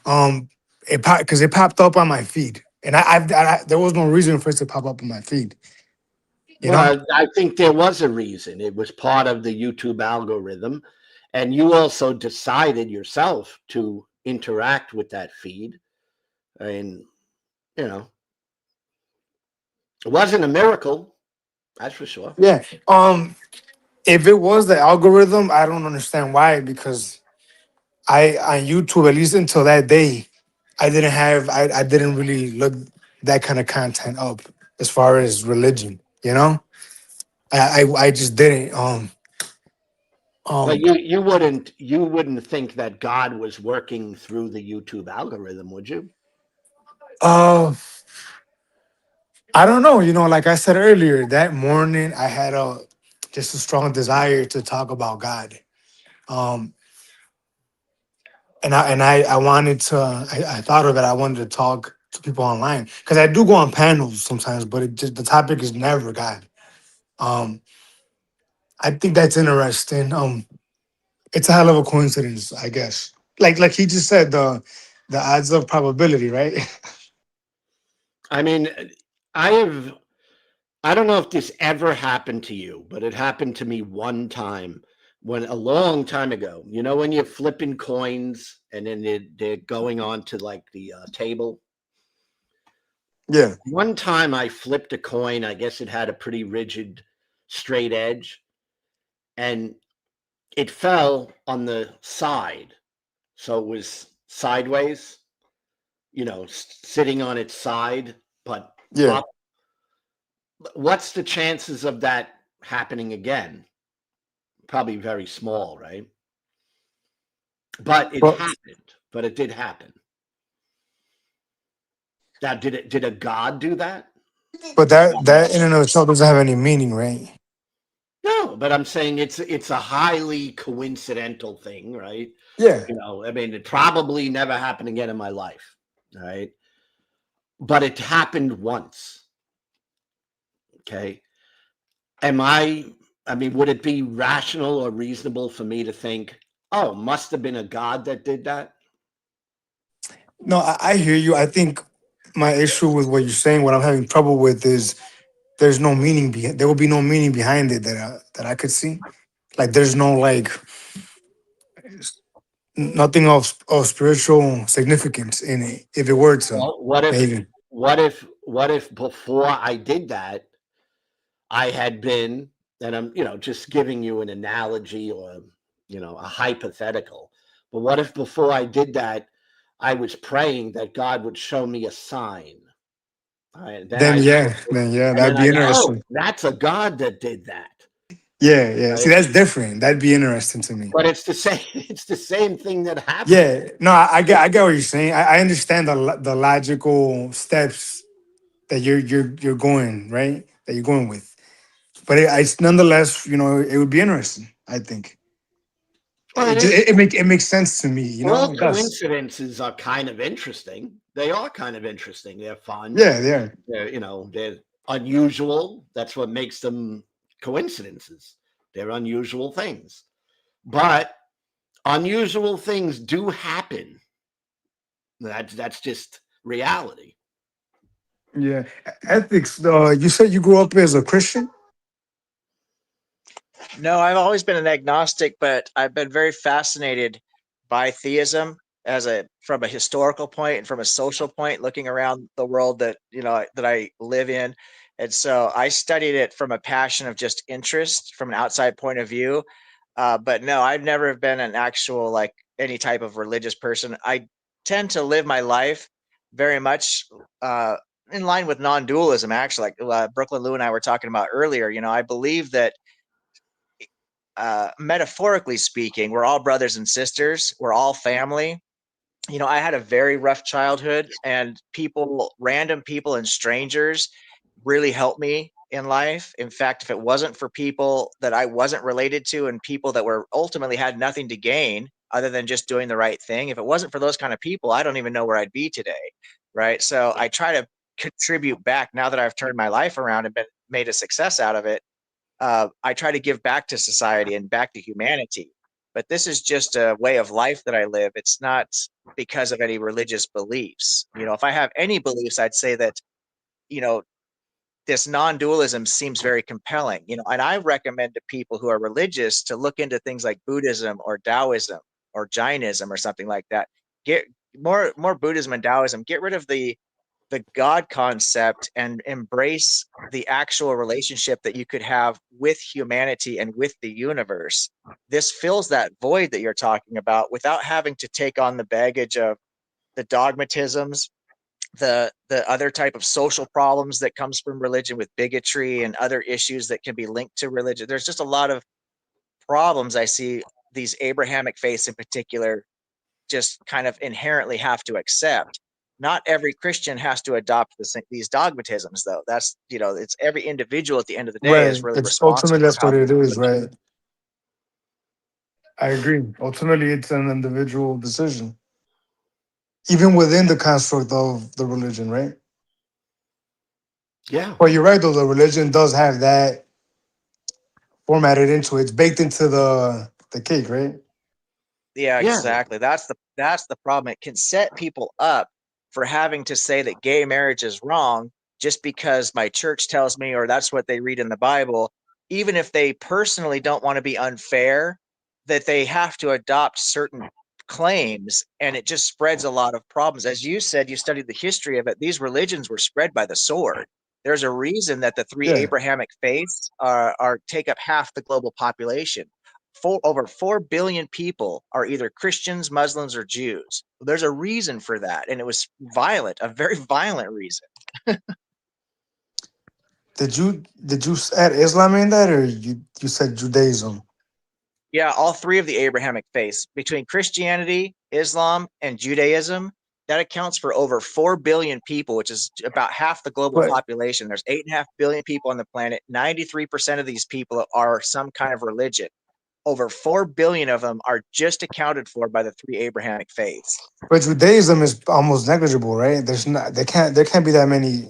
it popped because it popped up on my feed, and there was no reason for it to pop up on my feed. You know? Well, I think there was a reason. It was part of the YouTube algorithm. And you also decided yourself to interact with that feed. And, you know, it wasn't a miracle, that's for sure. Yeah. If it was the algorithm, I don't understand why. Because I on YouTube, at least until that day, I didn't really look that kind of content up as far as religion. You know, I just didn't. But Um. you wouldn't think that God was working through the YouTube algorithm, would you? Uh. I don't know. You know, like I said earlier, that morning I had a just a strong desire to talk about God. Um. I wanted to. I thought of it. I wanted to talk to people online because I do go on panels sometimes, but it just the topic is never God. Um. I think that's interesting. It's a hell of a coincidence, I guess. Like he just said, the odds of probability, right? I mean, I have I don't know if this ever happened to you, but it happened to me one time when a long time ago. You know, when you're flipping coins and then they're going on to like the table. Yeah. One time I flipped a coin. I guess it had a pretty rigid, straight edge, and it fell on the side. So it was sideways, sitting on its side, but Yeah. up. What's the chances of that happening again? Probably very small, right? But it But happened. But it did happen. Now, did a god do that? that in and of itself doesn't have any meaning, right? No, but I'm saying it's a highly coincidental thing, right? Yeah. I mean, it probably never happened again in my life, right? But it happened once. Okay. I mean, would it be rational or reasonable for me to think, oh, must have been a god that did that? No, I hear you. I think my issue with what you're saying, what I'm having trouble with is there's no meaning behind. There will be no meaning behind it that I could see. Like there's no like nothing of spiritual significance in it. If it were to, Well, what if maybe. what if before I did that, I had been, and I'm, just giving you an analogy or, a hypothetical. But what if before I did that, I was praying that God would show me a sign? All right, Then yeah, and that'd then be I go, oh, interesting. that's a God that did that. Yeah, yeah. See, Right? that's different. That'd be interesting to me. But it's the same, it's the same thing that happened. Yeah, no, I get what you're saying. I understand the logical steps that you're going right, that you're going with. But it's nonetheless, it would be interesting. I think Well, it is. it makes sense to me. All It does. coincidences are kind of interesting. They are kind of interesting. They're fun. Yeah, yeah, They're unusual. That's what makes them coincidences. They're unusual things. But unusual things do happen. That's just reality. yeah. Ethics. You said you grew up as a Christian. No, I've always been an agnostic, but I've been very fascinated by theism from a historical point and from a social point, looking around the world that I live in. And so I studied it from a passion of just interest from an outside point of view. But no, I've never been an actual like any type of religious person. I tend to live my life very much uh, in line with non-dualism. Actually, like Brooklyn Lou and I were talking about earlier. I believe that metaphorically speaking, we're all brothers and sisters. We're all family. I had a very rough childhood, and random people and strangers really helped me in life. In fact, if it wasn't for people that I wasn't related to and people that were ultimately had nothing to gain other than just doing the right thing, if it wasn't for those kind of people, I don't even know where I'd be today. Right. So I try to contribute back now that I've turned my life around and made a success out of it. I try to give back to society and back to humanity. But this is just a way of life that I live. It's not because of any religious beliefs. If I have any beliefs, I'd say that, this non-dualism seems very compelling, and I recommend to people who are religious to look into things like Buddhism or Taoism or Jainism or something like that. Get more Buddhism and Taoism. Get rid of the God concept and embrace the actual relationship that you could have with humanity and with the universe. This fills that void that you're talking about without having to take on the baggage of the dogmatisms, the other type of social problems that comes from religion with bigotry and other issues that can be linked to religion. There's just a lot of problems I see these Abrahamic faiths in particular just kind of inherently have to accept. Not every Christian has to adopt these dogmatisms, though. That's, it's every individual at the end of the day is Right. really It's ultimately responsible for that's how what they it live is, religion. right? I agree. Ultimately, it's an individual decision, even within the construct of the religion, right? Yeah. Well, you're right, though. The religion does have that formatted into it. It's baked into the cake, right? Yeah, Yeah. exactly. That's the problem. It can set people up for having to say that gay marriage is wrong just because my church tells me, or that's what they read in the Bible, even if they personally don't want to be unfair, that they have to adopt certain claims, and it just spreads a lot of problems. As you said, you studied the history of it. These religions were spread by the sword. There's a reason that the three Yeah. Abrahamic faiths are take up half the global population. Over 4 billion people are either Christians, Muslims, or Jews. There's a reason for that, and it was violent, a very violent reason. Did you add Islam in that, or you said Judaism? Yeah, all three of the Abrahamic faiths, between Christianity, Islam, and Judaism, that accounts for over 4 billion people, which is about half the global But population. There's 8.5 billion people on the planet. 93% of these people are some kind of religion. Over 4 billion of them are just accounted for by the three Abrahamic faiths. but Judaism is almost negligible, right? There can't be that many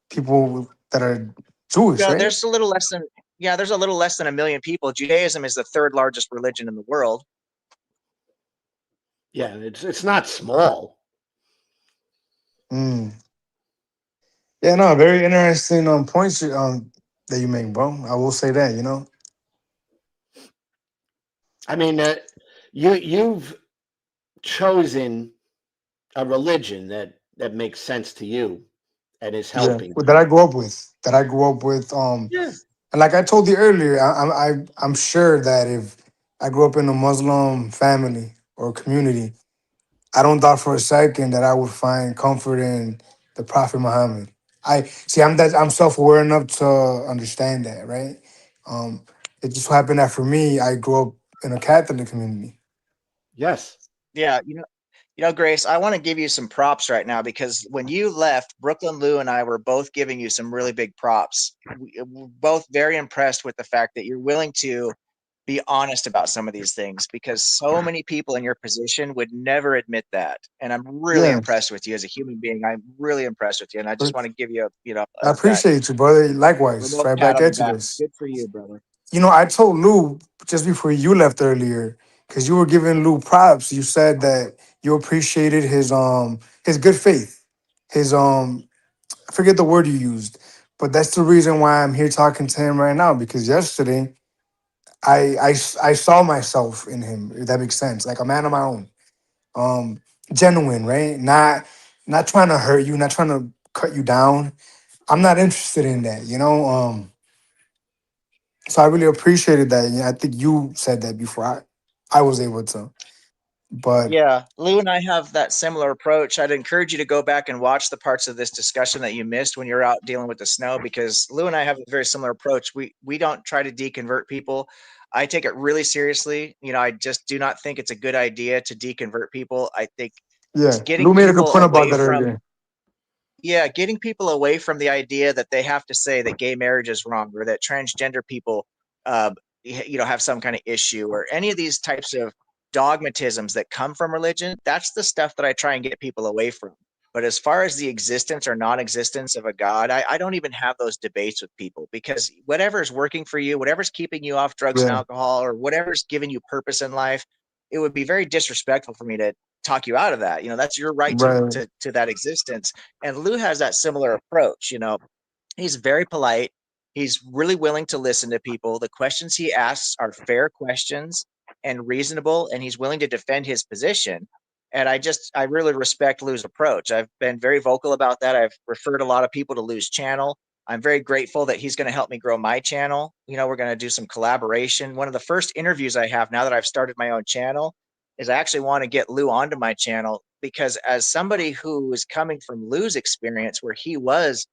people that are Jewish, Yeah, right? there's a little less than 1 million people. Judaism is the third largest religion in the world. Yeah. It's not small. Mm. Yeah, no, very interesting points that you make, bro. I will say that, I mean, you've chosen a religion that makes sense to you and is Yeah, helping that you. I grew up with. Yeah. And like I told you earlier, I'm sure that if I grew up in a Muslim family or community, I don't doubt for a second that I would find comfort in the Prophet Muhammad. I see. I'm self aware enough to understand that, right? Um, it just so happened that for me, I grew up in a Catholic community. Yes. Yeah, Grace, I want to give you some props right now because when you left, Brooklyn Lou and I were both giving you some really big props. We're both very impressed with the fact that you're willing to be honest about some of these things because so many people in your position would never admit that. And I'm really Yeah, impressed with you as a human being. I'm really impressed with you. And I just want to give you I that appreciate you, brother. Likewise, remote right pat back on the at you back. this. Good for you, brother. I told Lou just before you left earlier, because you were giving Lou props. You said that you appreciated his good faith, his I forget the word you used, but that's the reason why I'm here talking to him right now. Because yesterday I saw myself in him. If that makes sense, like a man of my own, um, genuine, right? Not trying to hurt you, not trying to cut you down. I'm not interested in that. So I really appreciated that. Yeah, I think you said that before I was able to. But Yeah, Lou and I have that similar approach. I'd encourage you to go back and watch the parts of this discussion that you missed when you're out dealing with the snow, because Lou and I have a very similar approach. We don't try to deconvert people. I take it really seriously. I just do not think it's a good idea to deconvert people. I think yeah, getting Lou made a good people point about away that from earlier. yeah, getting people away from the idea that they have to say that gay marriage is wrong or that transgender people, uh, have some kind of issue or any of these types of dogmatisms that come from religion. That's the stuff that I try and get people away from. But as far as the existence or non-existence of a God, I don't even have those debates with people, because whatever's working for you, whatever's keeping you off drugs and Yeah. alcohol, or whatever's giving you purpose in life, it would be very disrespectful for me to talk you out of that. That's your right Right. to that existence. And Lou has that similar approach. He's very polite. He's really willing to listen to people. The questions he asks are fair questions and reasonable, and he's willing to defend his position. And I really respect Lou's approach. I've been very vocal about that. I've referred a lot of people to Lou's channel. I'm very grateful that he's going to help me grow my channel. We're going to do some collaboration. One of the first interviews I have now that I've started my own channel is I actually want to get Lou onto my channel, because as somebody who is coming from Lou's experience, where he was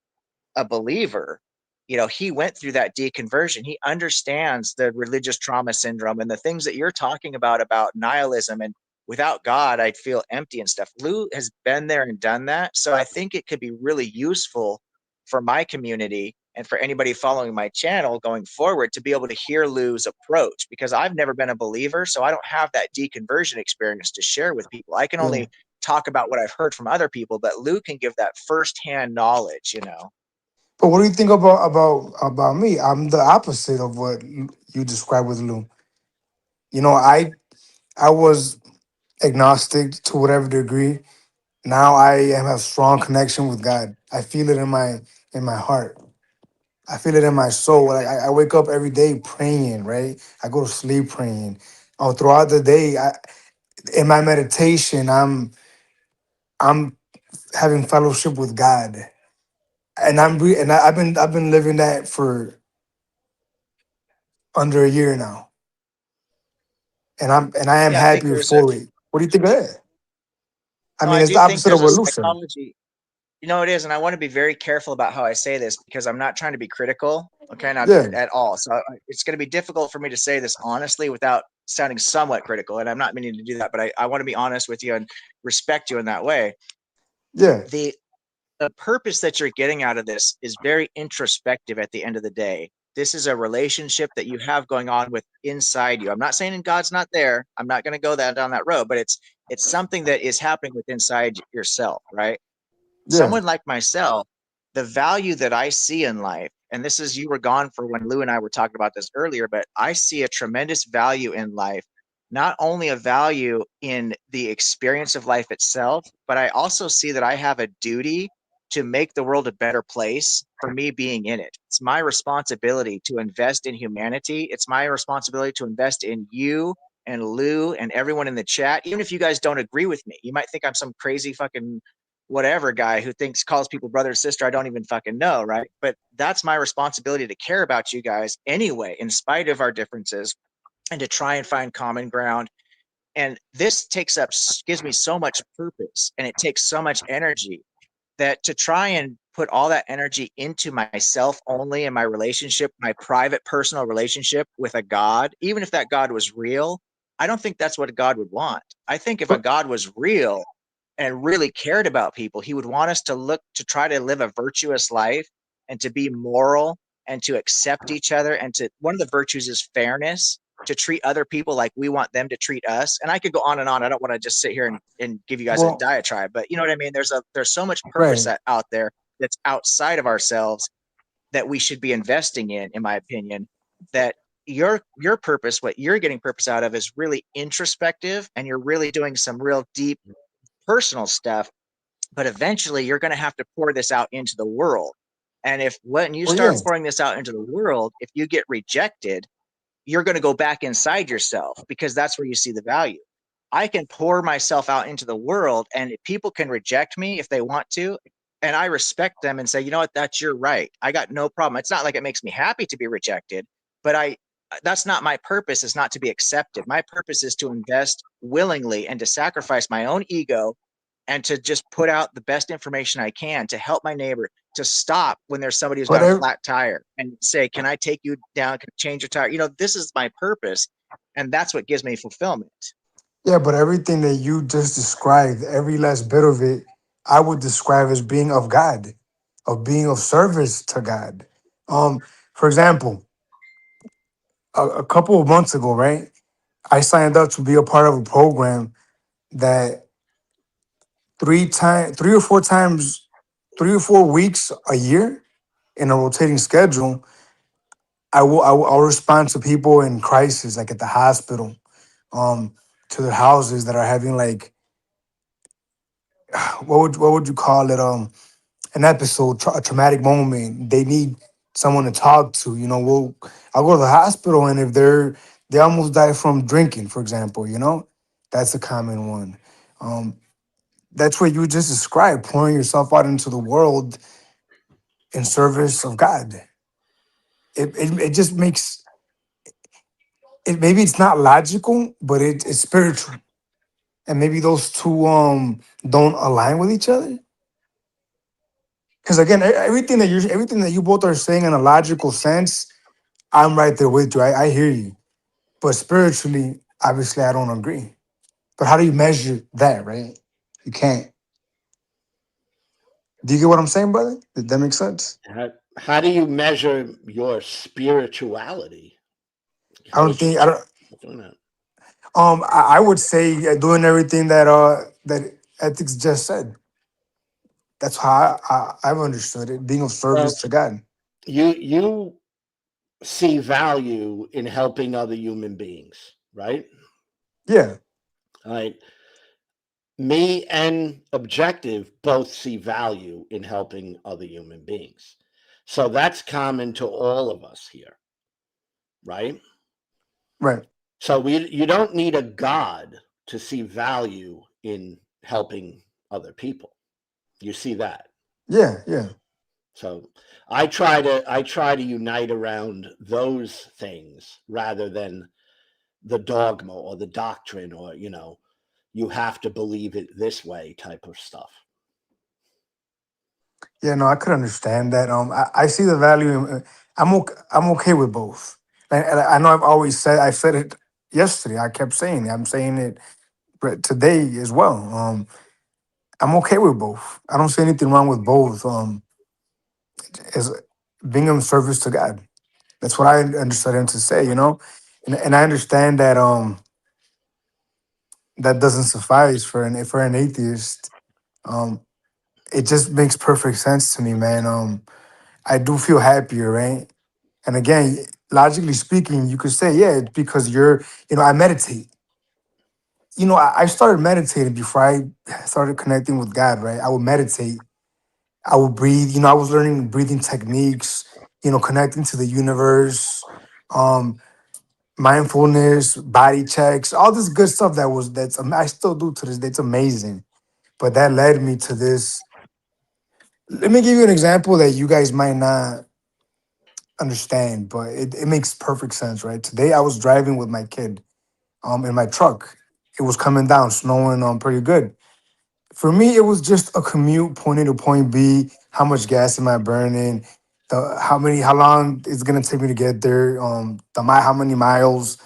a believer, he went through that deconversion. He understands the religious trauma syndrome and the things that you're talking about nihilism and without God, I'd feel empty and stuff. Lou has been there and done that. So I think it could be really useful for my community and for anybody following my channel going forward to be able to hear Lou's approach, because I've never been a believer. So I don't have that deconversion experience to share with people. I can Yeah. only talk about what I've heard from other people, but Lou can give that firsthand knowledge. But what do you think about me? I'm the opposite of what you described with Lou. I was agnostic to whatever degree. Now have strong connection with God. I feel it in my heart. I feel it in my soul. Like I wake up every day praying, right? I go to sleep praying. Throughout the day, in my meditation, I'm having fellowship with God, and I've been living that for under a year now, and I am Yeah, I think happy there's a for it. What do you think of that? I no, mean, I it's do the think opposite of there's a what Lou said. psychology. It is, and I want to be very careful about how I say this, because I'm not trying to be critical, okay, not Yeah, at all. So it's going to be difficult for me to say this honestly without sounding somewhat critical, and I'm not meaning to do that, but I want to be honest with you and respect you in that way. yeah, The the purpose that you're getting out of this is very introspective at the end of the day. This is a relationship that you have going on with inside you. I'm not saying God's not there. I'm not going to go down that road, but it's something that is happening with inside yourself, right? yeah. Someone like myself, the value that I see in life, and this is, you were gone for when Lou and I were talking about this earlier, but I see a tremendous value in life, not only a value in the experience of life itself, but I also see that I have a duty to make the world a better place for me being in it. It's my responsibility to invest in humanity. It's my responsibility to invest in you and Lou and everyone in the chat. Even if you guys don't agree with me, you might think I'm some crazy fucking whatever guy who calls people brother and sister. I don't even fucking know, right? But that's my responsibility to care about you guys anyway, in spite of our differences, and to try and find common ground. And this gives me so much purpose, and it takes so much energy, that to try and put all that energy into myself only, and my relationship, my private personal relationship with a God, even if that God was real, I don't think that's what a God would want. I think if a But God was real and really cared about people, he would want us to try to live a virtuous life, and to be moral, and to accept each other, and to, one of the virtues is fairness, to treat other people like we want them to treat us. And I could go on and on. I don't want to just sit here and give you guys a well, diatribe, but you know what I mean? There's so much purpose right. out there that's outside of ourselves that we should be investing in my opinion, that your purpose, what you're getting purpose out of, is really introspective, and you're really doing some real deep personal stuff. But eventually you're going to have to pour this out into the world. And if when you Well, yeah, start pouring this out into the world, if you get rejected, you're going to go back inside yourself, because that's where you see the value. I can pour myself out into the world, and people can reject me if they want to. And I respect them and say, you know what, that's your right. I got no problem. It's not like it makes me happy to be rejected, but that's not my purpose, is not to be accepted. My purpose is to invest willingly and to sacrifice my own ego, and to just put out the best information I can to help my neighbor, to stop when there's somebody who's but got a flat tire, and say, can I take you down, can I change your tire? This is my purpose. And that's what gives me fulfillment. yeah, but everything that you just described, every last bit of it, I would describe as being of God, of being of service to God. For example, a couple of months ago, right, I signed up to be a part of a program that 3 or 4 times, 3 or 4 weeks a year in a rotating schedule. I'll respond to people in crisis, like at the hospital, um, to their houses that are having like what would you call it? An episode, a traumatic moment. They need someone to talk to. I'll go to the hospital, and if they almost die from drinking, for example, that's a common one. Um, that's what you just described, pouring yourself out into the world in service of God. It just makes it. Maybe it's not logical, but it's spiritual, and maybe those two don't align with each other. Because again, everything that you both are saying in a logical sense, I'm right there with you. I hear you. But spiritually, obviously, I don't agree. But how do you measure that, right? You can't. Do you get what I'm saying, brother? Did that make sense? How do you measure your spirituality? I How don't would you think I don't. doing that? I would say doing everything that ethics just said. That's how I've understood it. Being of Well, service to God. you see value in helping other human beings, right? Yeah, All right. Me and Objective both see value in helping other human beings. So that's common to all of us here, right? right. So you don't need a God to see value in helping other people. You see that. Yeah, yeah. So I try to unite around those things rather than the dogma or the doctrine or you have to believe it this way type of stuff. Yeah, no, I could understand that. I see the value. I'm okay with both. And I know I said it yesterday. I kept saying it. I'm saying it today as well. I'm okay with both. I don't see anything wrong with both. As being of service to God. That's what I understood him to say. And I understand that that doesn't suffice for an atheist. Um, it just makes perfect sense to me, man. I do feel happier, right? And again, logically speaking, you could say, yeah, it's because I meditate. I started meditating before I started connecting with God, right? I would meditate. I would breathe. I was learning breathing techniques, connecting to the universe, um, mindfulness, body checks, all this good stuff I still do to this day. It's amazing. But that led me to this. Let me give you an example that you guys might not understand, but it makes perfect sense, right? Today I was driving with my kid in my truck. It was coming down, snowing pretty good. For me, it was just a commute, point A to point B. How much gas am I burning? How long it's gonna take me to get there? How many miles?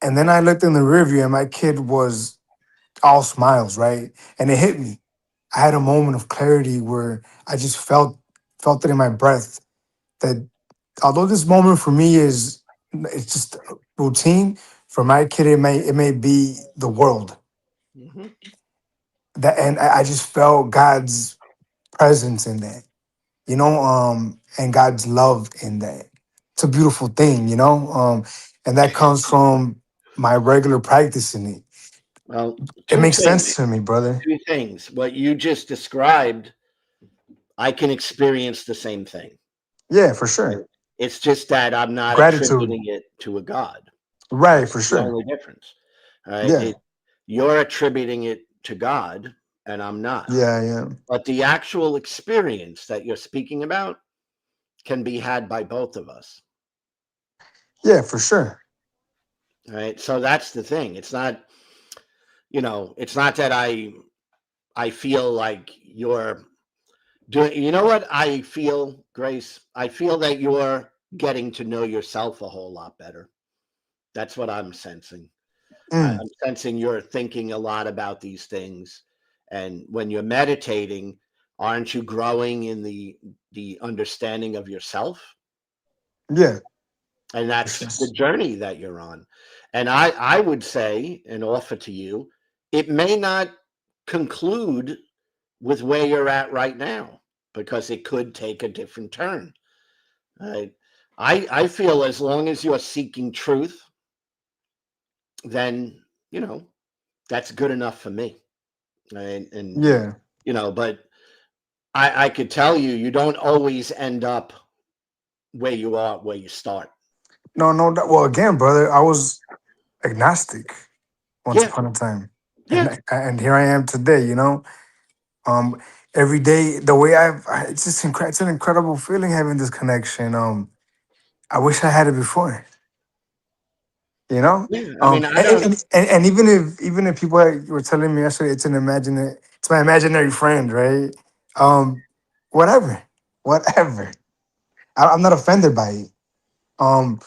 And then I looked in the rearview, and my kid was all smiles, right? And it hit me. I had a moment of clarity where I just felt it in my breath that although this moment for me it's just routine, for my kid it may be the world. Mm-hmm. And I just felt God's presence in that, and God's love in that. It's a beautiful thing, and that comes from my regular practicing it. Well, It two makes things. sense to me, brother. Two things. What you just described, I can experience the same thing. Yeah, for Right? sure. It's just that I'm not Gratitude. attributing it to a God. Right, That's for the sure. only difference. All right. Yeah, You're attributing it to God, and I'm not. yeah, yeah. But the actual experience that you're speaking about can be had by both of us. Yeah, for sure. All right. So that's the thing. It's not that I feel like you're doing, you know what I feel, Grace? I feel that you're getting to know yourself a whole lot better. That's what I'm sensing. Mm, I'm sensing you're thinking a lot about these things. And when you're meditating, aren't you growing in the understanding of yourself? yeah, And for sure. that's the journey that you're on. And I would say and offer to you, it may not conclude with where you're at right now, because it could take a different turn. I feel as long as you're seeking truth, then, that's good enough for me. And Yeah. but I could tell you, you don't always end up where you are, where you start. No, no. Well, again, brother, I was agnostic once Yeah, upon a time, yeah. and here I am today. Um, every day, the way it's just it's an incredible feeling having this connection. I wish I had it before. You know, Yeah. I mean, I don't. and even if people were telling me yesterday it's my imaginary friend, right? Um, whatever, whatever. I'm not offended by it. Um,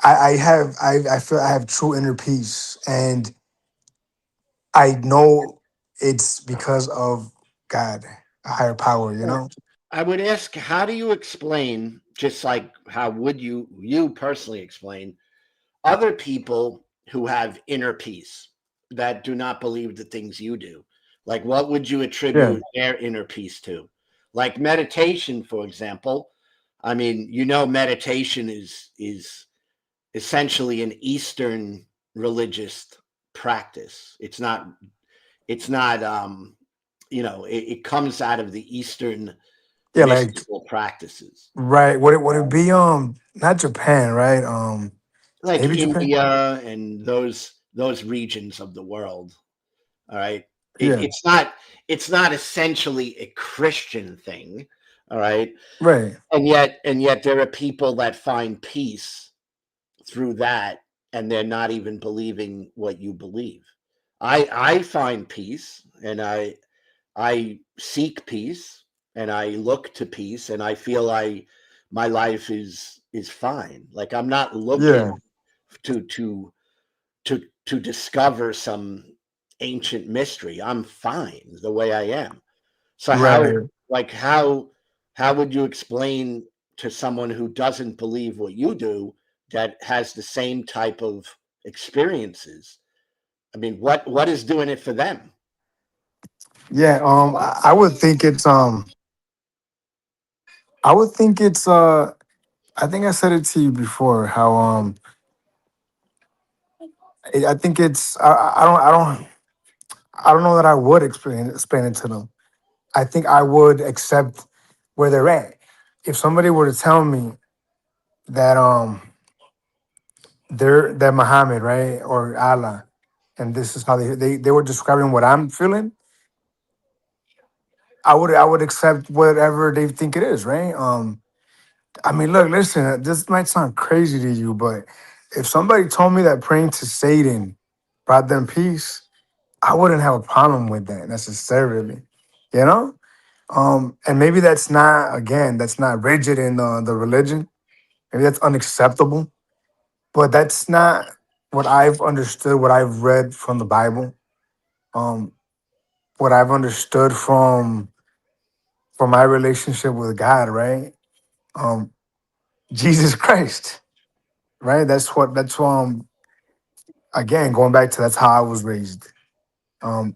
I feel I have true inner peace, and I know it's because of God, a higher power. I would ask, how do you explain, just like how would you personally explain other people who have inner peace that do not believe the things you do? Like, what would you Yeah, attribute their inner peace to? Like meditation, for example. I mean, meditation is essentially an Eastern religious practice. It's not, it comes out of the Eastern yeah, like mystical practices, right. Would it be not Japan, right? like Maybe Japan. India and those regions of the world. All right. Yeah, It's not essentially a Christian thing. All right. right. And yet there are people that find peace through that, and they're not even believing what you believe. I find peace, and I seek peace, and I look to peace, and I feel my life is fine. Like, I'm not looking Yeah, to to to discover some ancient mystery. I'm fine the way I am. So right. how would you explain to someone who doesn't believe what you do, that has the same type of experiences? I mean, what is doing it for them? Yeah. I would think it's. I think I said it to you before. How I think it's. I don't know that I would explain it to them. I think I would accept where they're at. If somebody were to tell me that they're Muhammad, right, or Allah, and this is how they were describing what I'm feeling, I would accept whatever they think it is, right? I mean, look, listen, this might sound crazy to you, but if somebody told me that praying to Satan brought them peace, I wouldn't have a problem with that necessarily, you know? And maybe that's not rigid in the religion. Maybe that's unacceptable, but that's not what I've understood, what I've read from the Bible, um, what I've understood from my relationship with God, right? Um, Jesus Christ, right? That's again going back to that's how I was raised. Um,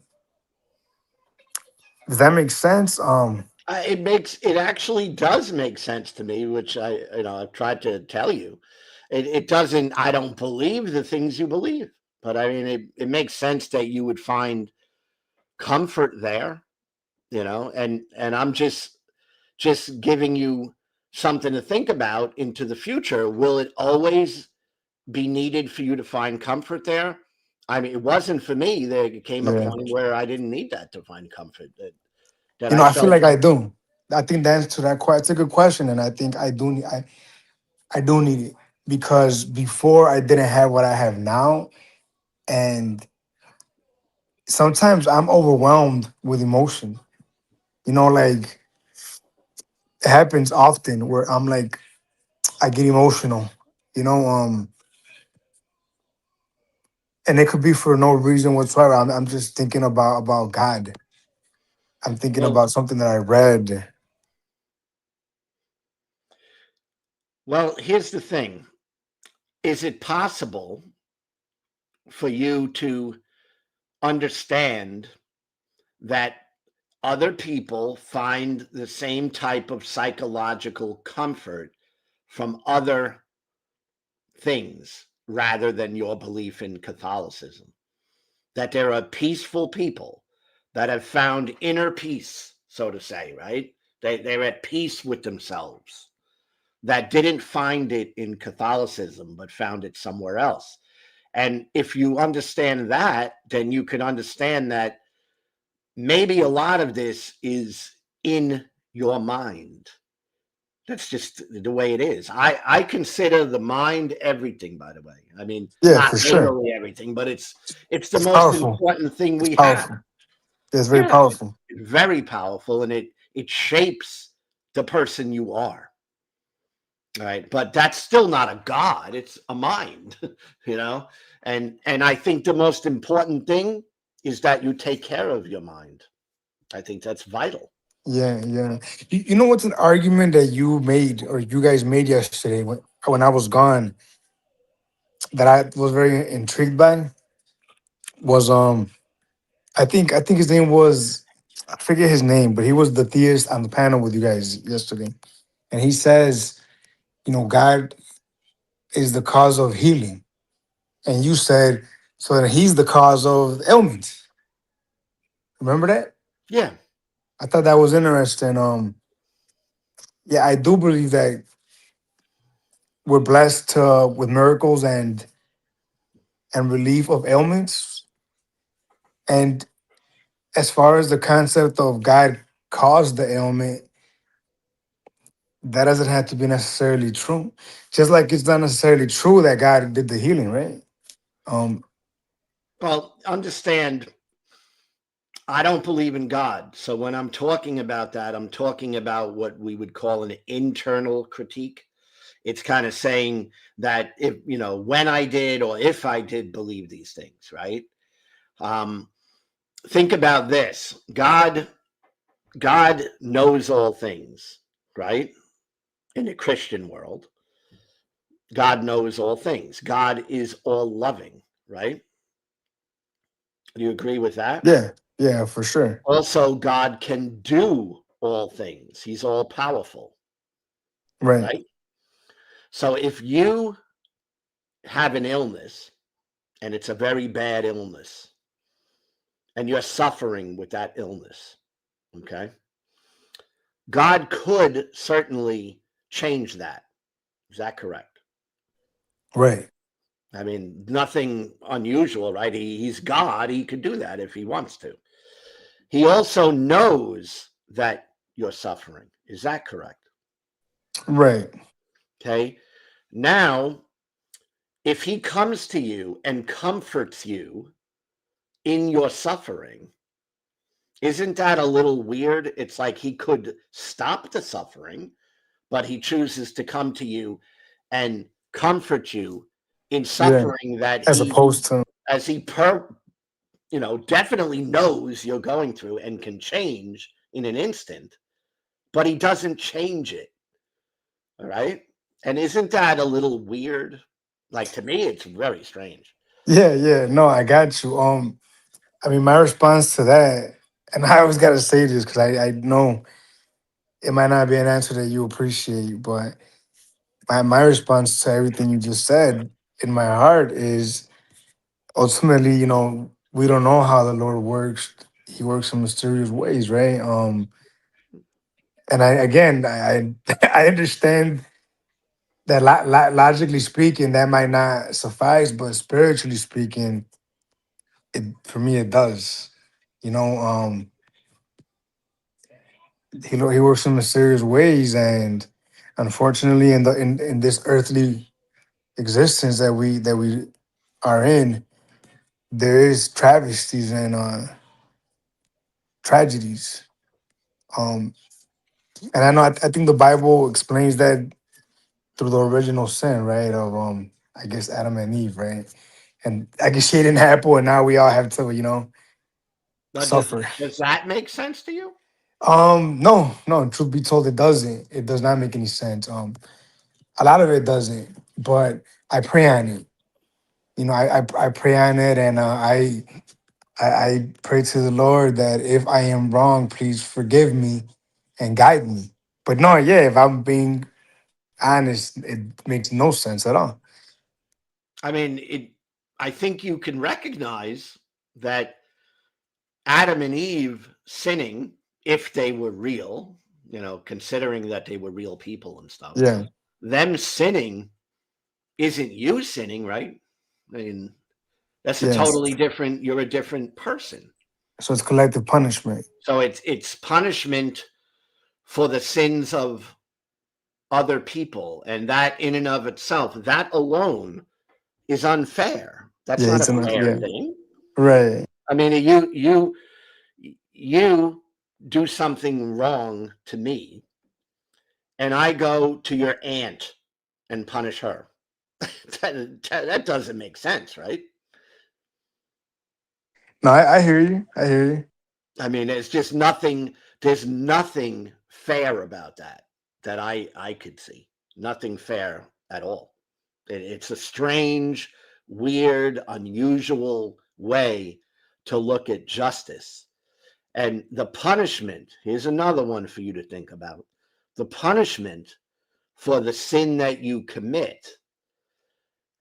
does that make sense? It actually does make sense to me, which I've tried to tell you. It doesn't. I don't believe the things you believe, but I mean, it makes sense that you would find comfort there. And I'm just giving you something to think about into the future. Will it always be needed for you to find comfort there? I mean, it wasn't for me. There came a Yeah. point where I didn't need that to find comfort. That I I feel felt. like I do. I think the answer to that question, it's a good question, and I think I do need I do need it because before I didn't have what I have now, and sometimes I'm overwhelmed with emotion. Like it happens often where I'm like I get emotional. You know, um, and it could be for no reason whatsoever. I'm just thinking about God. I'm thinking Well, about something that I read. here's the thing. Is it possible for you to understand that other people find the same type of psychological comfort from other things rather than your belief in Catholicism. That there are peaceful people that have found inner peace, so to say, right? They're at peace with themselves, that didn't find it in Catholicism, but found it somewhere else. And if you understand that, then you can understand that maybe a lot of this is in your mind. That's just the way it is. I consider the mind everything, by the way. I mean, Yeah, not for sure. literally everything, but it's the It's most powerful. important thing It's we have. powerful. It's very Yeah, powerful. it's very powerful, and it shapes the person you are. Right, but that's still not a god, it's a mind. you know and I think the most important thing is that you take care of your mind. I think that's vital. Yeah, yeah. You know what's an argument that you made or you guys made yesterday when I was gone that I was very intrigued by was I think his name was, I forget his name, but he was the theist on the panel with you guys yesterday. And he says, God is the cause of healing. And you said, so then he's the cause of ailments. Remember that? Yeah. I thought that was interesting. Yeah, I do believe that we're blessed with miracles and relief of ailments. And as far as the concept of God caused the ailment, that doesn't have to be necessarily true. Just like it's not necessarily true that God did the healing, right? Um, Well, understand, I don't believe in God, so when I'm talking about that, I'm talking about what we would call an internal critique. It's kind of saying that if when I did or if I did believe these things, right? um think about this. God knows all things, right? In the Christian world, God knows all things. God is all loving, right? Do you agree with that? yeah, yeah, for sure. Also, God can do all things. He's all powerful, Right, right? So if you have an illness and it's a very bad illness and you're suffering with that illness, okay? God could certainly change that. Is that correct? right, I mean, nothing unusual, right? He's God. He could do that if he wants to. He also knows that you're suffering. Is that correct? right, Okay. Now, if he comes to you and comforts you in your suffering, isn't that a little weird? It's like he could stop the suffering, but he chooses to come to you and comfort you in yeah. suffering that As opposed to, as he definitely knows you're going through and can change in an instant, but he doesn't change it. All right. And isn't that a little weird? Like, to me, it's very strange. yeah, yeah. No, I got you. I mean, my response to that, and I always got to say this because I know it might not be an answer that you appreciate, but my response to everything you just said in my heart is ultimately, we don't know how the Lord works. He works in mysterious ways, right? And I understand that logically speaking, that might not suffice, but spiritually speaking, it for me it does. You know, he works in mysterious ways, and unfortunately, in this earthly existence that we are in, there is travesties and tragedies. Um, and I think the Bible explains that through the original sin, right? Of I guess Adam and Eve, right? And I guess she didn't happen, and now we all have to, But suffer. does that make sense to you? No, no. Truth be told, it doesn't. It does not make any sense. A lot of it doesn't, but I pray on it. I pray on it, and I pray to the Lord that if I am wrong, please forgive me and guide me. But no, yeah, if I'm being honest, it makes no sense at all. I mean, I think you can recognize that Adam and Eve sinning, if they were real, considering that they were real people and stuff, Yeah, them sinning isn't you sinning, right? I mean, that's a yes. totally different, you're a different person. So it's collective punishment. So it's punishment for the sins of other people. And that in and of itself, that alone is unfair. That's Yeah, not it's a an, fair yeah, thing. right. I mean, you do something wrong to me, and I go to your aunt and punish her. That doesn't make sense, right? No, I hear you. I hear you. I mean, there's nothing fair about that I could see. Nothing fair at all. It's a strange, weird, unusual way to look at justice. And the punishment, here's another one for you to think about. The punishment for the sin that you commit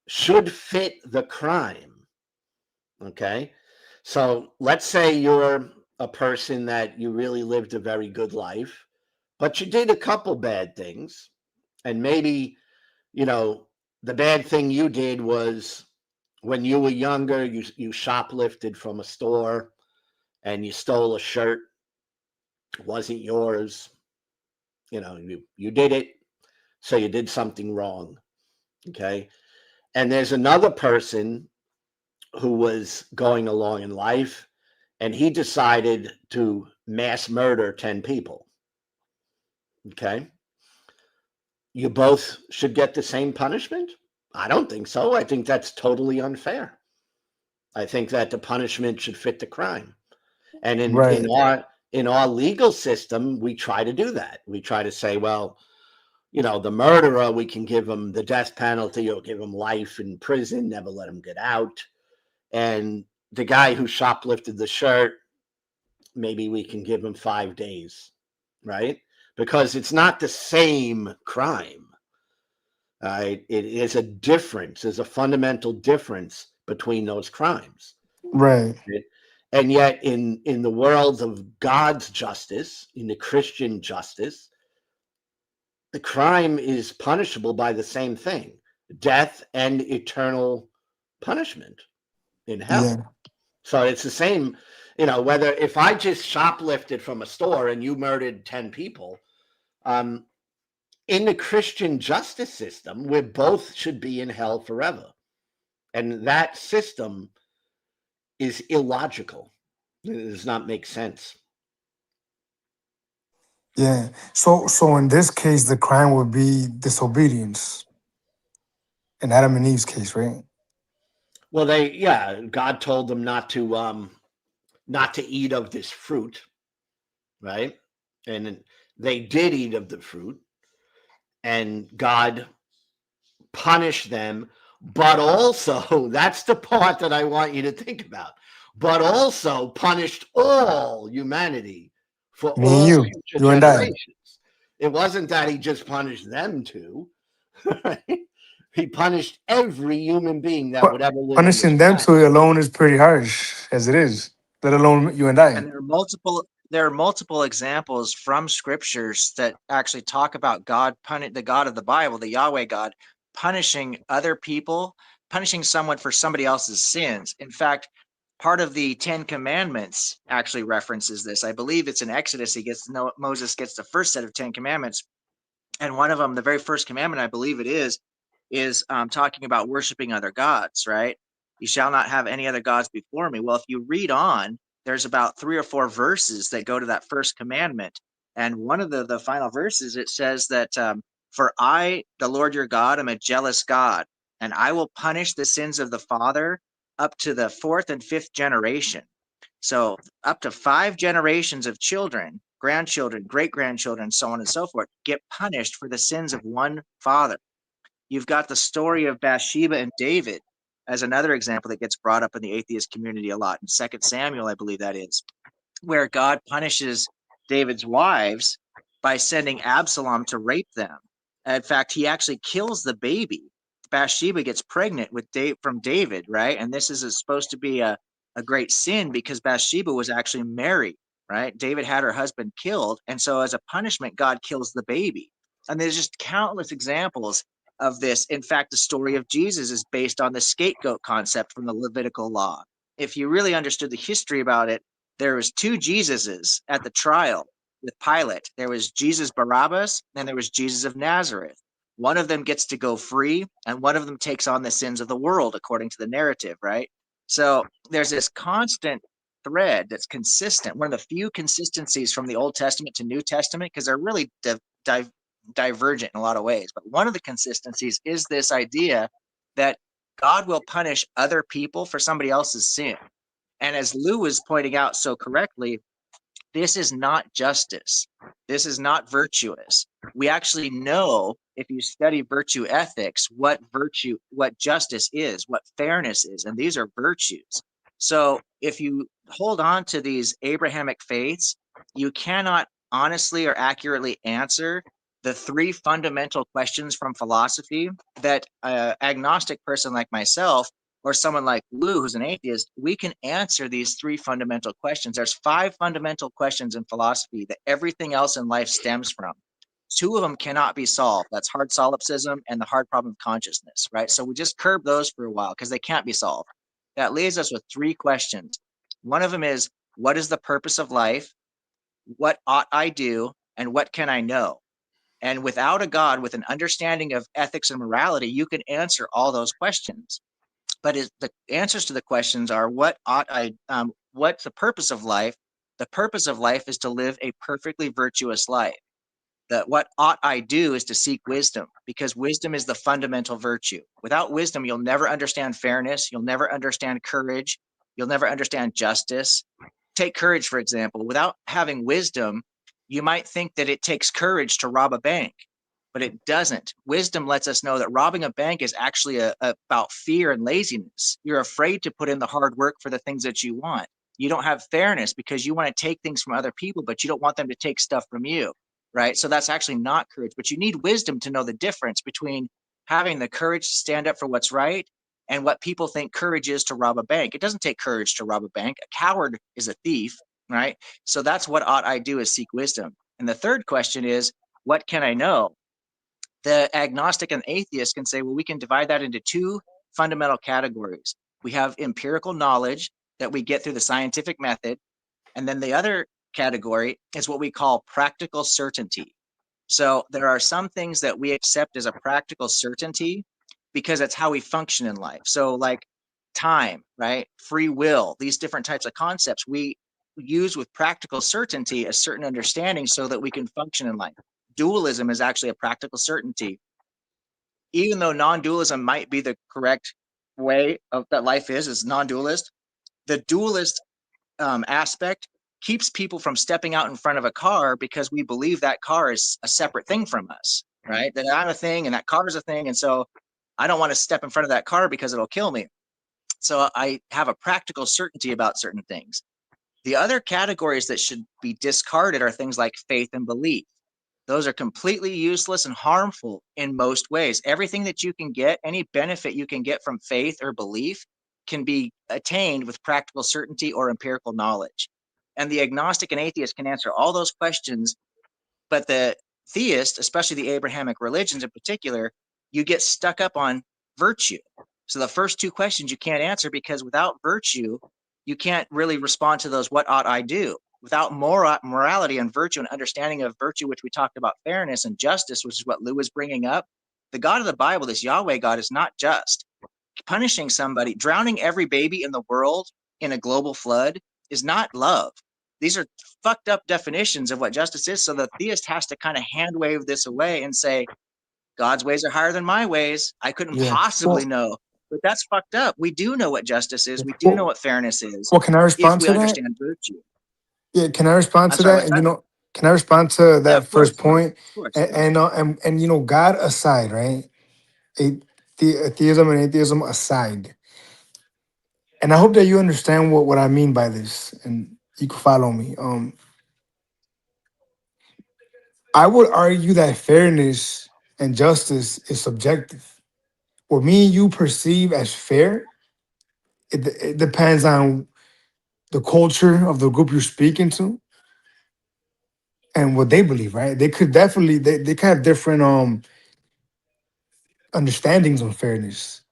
should fit the crime. Okay? So let's say you're a person that you really lived a very good life, but you did a couple bad things. And maybe, the bad thing you did was when you were younger, you shoplifted from a store and you stole a shirt. It wasn't yours. You did it, so you did something wrong. Okay. And there's another person who was going along in life and he decided to mass murder 10 people. Okay. You both should get the same punishment? I don't think so. I think that's totally unfair. I think that the punishment should fit the crime. And in, Right. in our in our legal system, we try to do that. We try to say, well, the murderer, we can give him the death penalty or give him life in prison, never let him get out. And the guy who shoplifted the shirt, maybe we can give him 5 days, right? Because it's not the same crime. It is a difference. There's a fundamental difference between those crimes. Right. Right? And yet, in the world of God's justice, in the Christian justice, the crime is punishable by the same thing: death and eternal punishment in hell. Yeah. So it's the same, whether if I just shoplifted from a store and you murdered 10 people, in the Christian justice system, we both should be in hell forever. And that system is illogical. It does not make sense. Yeah. So in this case, the crime would be disobedience. In Adam and Eve's case, right? Well, God told them not to eat of this fruit, right? And they did eat of the fruit, and God punished them, but also that's the part that I want you to think about. But also punished all humanity for Me and all you, future you and I. generations. It wasn't that he just punished them two. Right? He punished every human being that Pu- would ever live on this Punishing them planet. two alone is pretty harsh, as it is. Let alone you and I. And there are multiple examples from scriptures that actually talk about the God of the Bible, the Yahweh God, punishing other people, punishing someone for somebody else's sins. In fact, part of the Ten Commandments actually references this. I believe it's in Exodus. Moses gets the first set of 10 Commandments, and one of them, the very first commandment, I believe it is talking about worshiping other gods. Right? You shall not have any other gods before me. Well, if you read on, there's about 3 or 4 verses that go to that first commandment, and one of the final verses, it says that for I, the Lord your God, am a jealous God, and I will punish the sins of the father up to the 4th and 5th generation. So up to 5 generations of children, grandchildren, great grandchildren, so on and so forth, get punished for the sins of one father. You've got the story of Bathsheba and David. as another example that gets brought up in the atheist community a lot. In 2 Samuel, I believe that is, where God punishes David's wives by sending Absalom to rape them. In fact, he actually kills the baby. Bathsheba gets pregnant with from David, right? And this is supposed to be a great sin because Bathsheba was actually married, right? David had her husband killed. And so as a punishment, God kills the baby. And there's just countless examples of this. In fact, the story of Jesus is based on the scapegoat concept from the Levitical law. If you really understood the history about it, there was two Jesuses at the trial with Pilate. There was Jesus Barabbas and there was Jesus of Nazareth. One of them gets to go free and one of them takes on the sins of the world, according to the narrative, right? So there's this constant thread that's consistent, one of the few consistencies from the Old Testament to New Testament, because they're really divergent in a lot of ways. But one of the consistencies is this idea that God will punish other people for somebody else's sin. And as Lou was pointing out so correctly, this is not justice. This is not virtuous. We actually know, if you study virtue ethics, what justice is, what fairness is, and these are virtues. So if you hold on to these Abrahamic faiths, you cannot honestly or accurately answer the three fundamental questions from philosophy that an agnostic person like myself or someone like Lou, who's an atheist, we can answer these three fundamental questions. There's 5 fundamental questions in philosophy that everything else in life stems from. 2 of them cannot be solved. That's hard solipsism and the hard problem of consciousness, right? So we just curb those for a while because they can't be solved. That leaves us with 3 questions. One of them is, what is the purpose of life? What ought I do? And what can I know? And without a God, with an understanding of ethics and morality, you can answer all those questions. But the answers to the questions are, what ought I, what's the purpose of life? The purpose of life is to live a perfectly virtuous life. What ought I do is to seek wisdom, because wisdom is the fundamental virtue. Without wisdom, you'll never understand fairness. You'll never understand courage. You'll never understand justice. Take courage, for example. Without having wisdom, you might think that it takes courage to rob a bank, but it doesn't. Wisdom lets us know that robbing a bank is actually about fear and laziness. You're afraid to put in the hard work for the things that you want. You don't have fairness because you want to take things from other people, but you don't want them to take stuff from you, right? So that's actually not courage, but you need wisdom to know the difference between having the courage to stand up for what's right and what people think courage is to rob a bank. It doesn't take courage to rob a bank. A coward is a thief, right? So that's what ought I do, is seek wisdom. And the third question is, what can I know? The agnostic and atheist can say, well, we can divide that into 2 fundamental categories. We have empirical knowledge that we get through the scientific method. And then the other category is what we call practical certainty. So there are some things that we accept as a practical certainty because it's how we function in life. So like time, right? Free will, these different types of concepts we use with practical certainty, a certain understanding so that we can function in life. Dualism is actually a practical certainty. Even though non-dualism might be the correct way of that life is non-dualist, the dualist aspect keeps people from stepping out in front of a car because we believe that car is a separate thing from us, right? That I'm a thing and that car is a thing. And so I don't want to step in front of that car because it'll kill me. So I have a practical certainty about certain things. The other categories that should be discarded are things like faith and belief. Those are completely useless and harmful in most ways. Everything that you can get, any benefit you can get from faith or belief, can be attained with practical certainty or empirical knowledge. And the agnostic and atheist can answer all those questions, but the theist, especially the Abrahamic religions in particular, you get stuck up on virtue. So the first 2 questions you can't answer because without virtue, you can't really respond to those, what ought I do? Without morality and virtue and understanding of virtue, which we talked about, fairness and justice, which is what Lou was bringing up, the God of the Bible, this Yahweh God, is not just. Punishing somebody, drowning every baby in the world in a global flood is not love. These are fucked up definitions of what justice is. So the theist has to kind of hand wave this away and say, God's ways are higher than my ways. I couldn't Yeah. possibly Well, know. But that's fucked up. We do know what justice is. We do know what fairness is well, can I if respond we to that? understand virtue. Yeah, can I respond I'm to sorry, that? what's And that? can I respond to Yeah, that of course, first of course, point? of course. And God aside, right? The theism and atheism aside, and I hope that you understand what I mean by this, and you can follow me. I would argue that fairness and justice is subjective. What me and you perceive as fair, it depends on the culture of the group you're speaking to and what they believe, right? They could definitely they can have different understandings on fairness.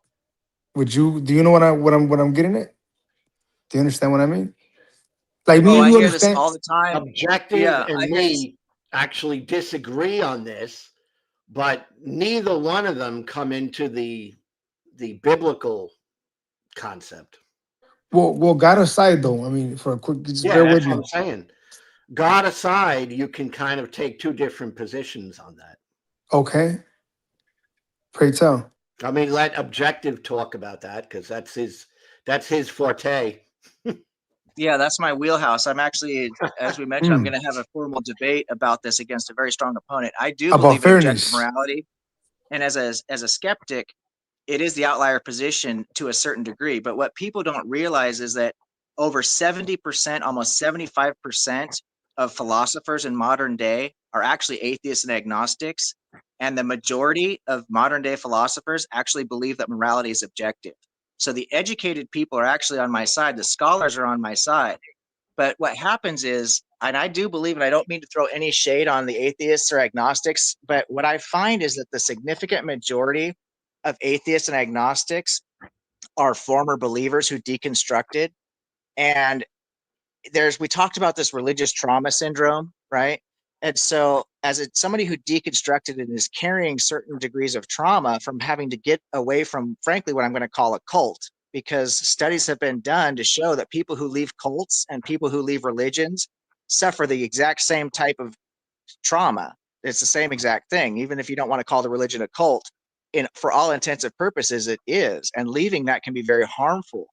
Do you know what I'm getting at? Do you understand what I mean? Like me Oh, and I you hear this understand. all the time. Objective Yeah, and I hear this. me actually disagree on this, but neither one of them come into the biblical concept. Well, God aside though, I mean, for a quick, just Yeah, bear with that's what me. I'm saying. God aside, you can kind of take two different positions on that. Okay, pray tell. I mean, let objective talk about that because that's his forte. Yeah, that's my wheelhouse. I'm actually, as we mentioned, I'm Mm, going to have a formal debate about this against a very strong opponent. I do about believe in objective fairness. morality, and as a skeptic, it is the outlier position to a certain degree. But what people don't realize is that over 70%, almost 75% of philosophers in modern day are actually atheists and agnostics. And the majority of modern day philosophers actually believe that morality is objective. So the educated people are actually on my side, the scholars are on my side. But what happens is, and I do believe, and I don't mean to throw any shade on the atheists or agnostics, but what I find is that the significant majority of atheists and agnostics are former believers who deconstructed. And we talked about this religious trauma syndrome, right? And so, somebody who deconstructed and is carrying certain degrees of trauma from having to get away from, frankly, what I'm going to call a cult, because studies have been done to show that people who leave cults and people who leave religions suffer the exact same type of trauma. It's the same exact thing, even if you don't want to call the religion a cult. For all intents and purposes, it is, and leaving that can be very harmful.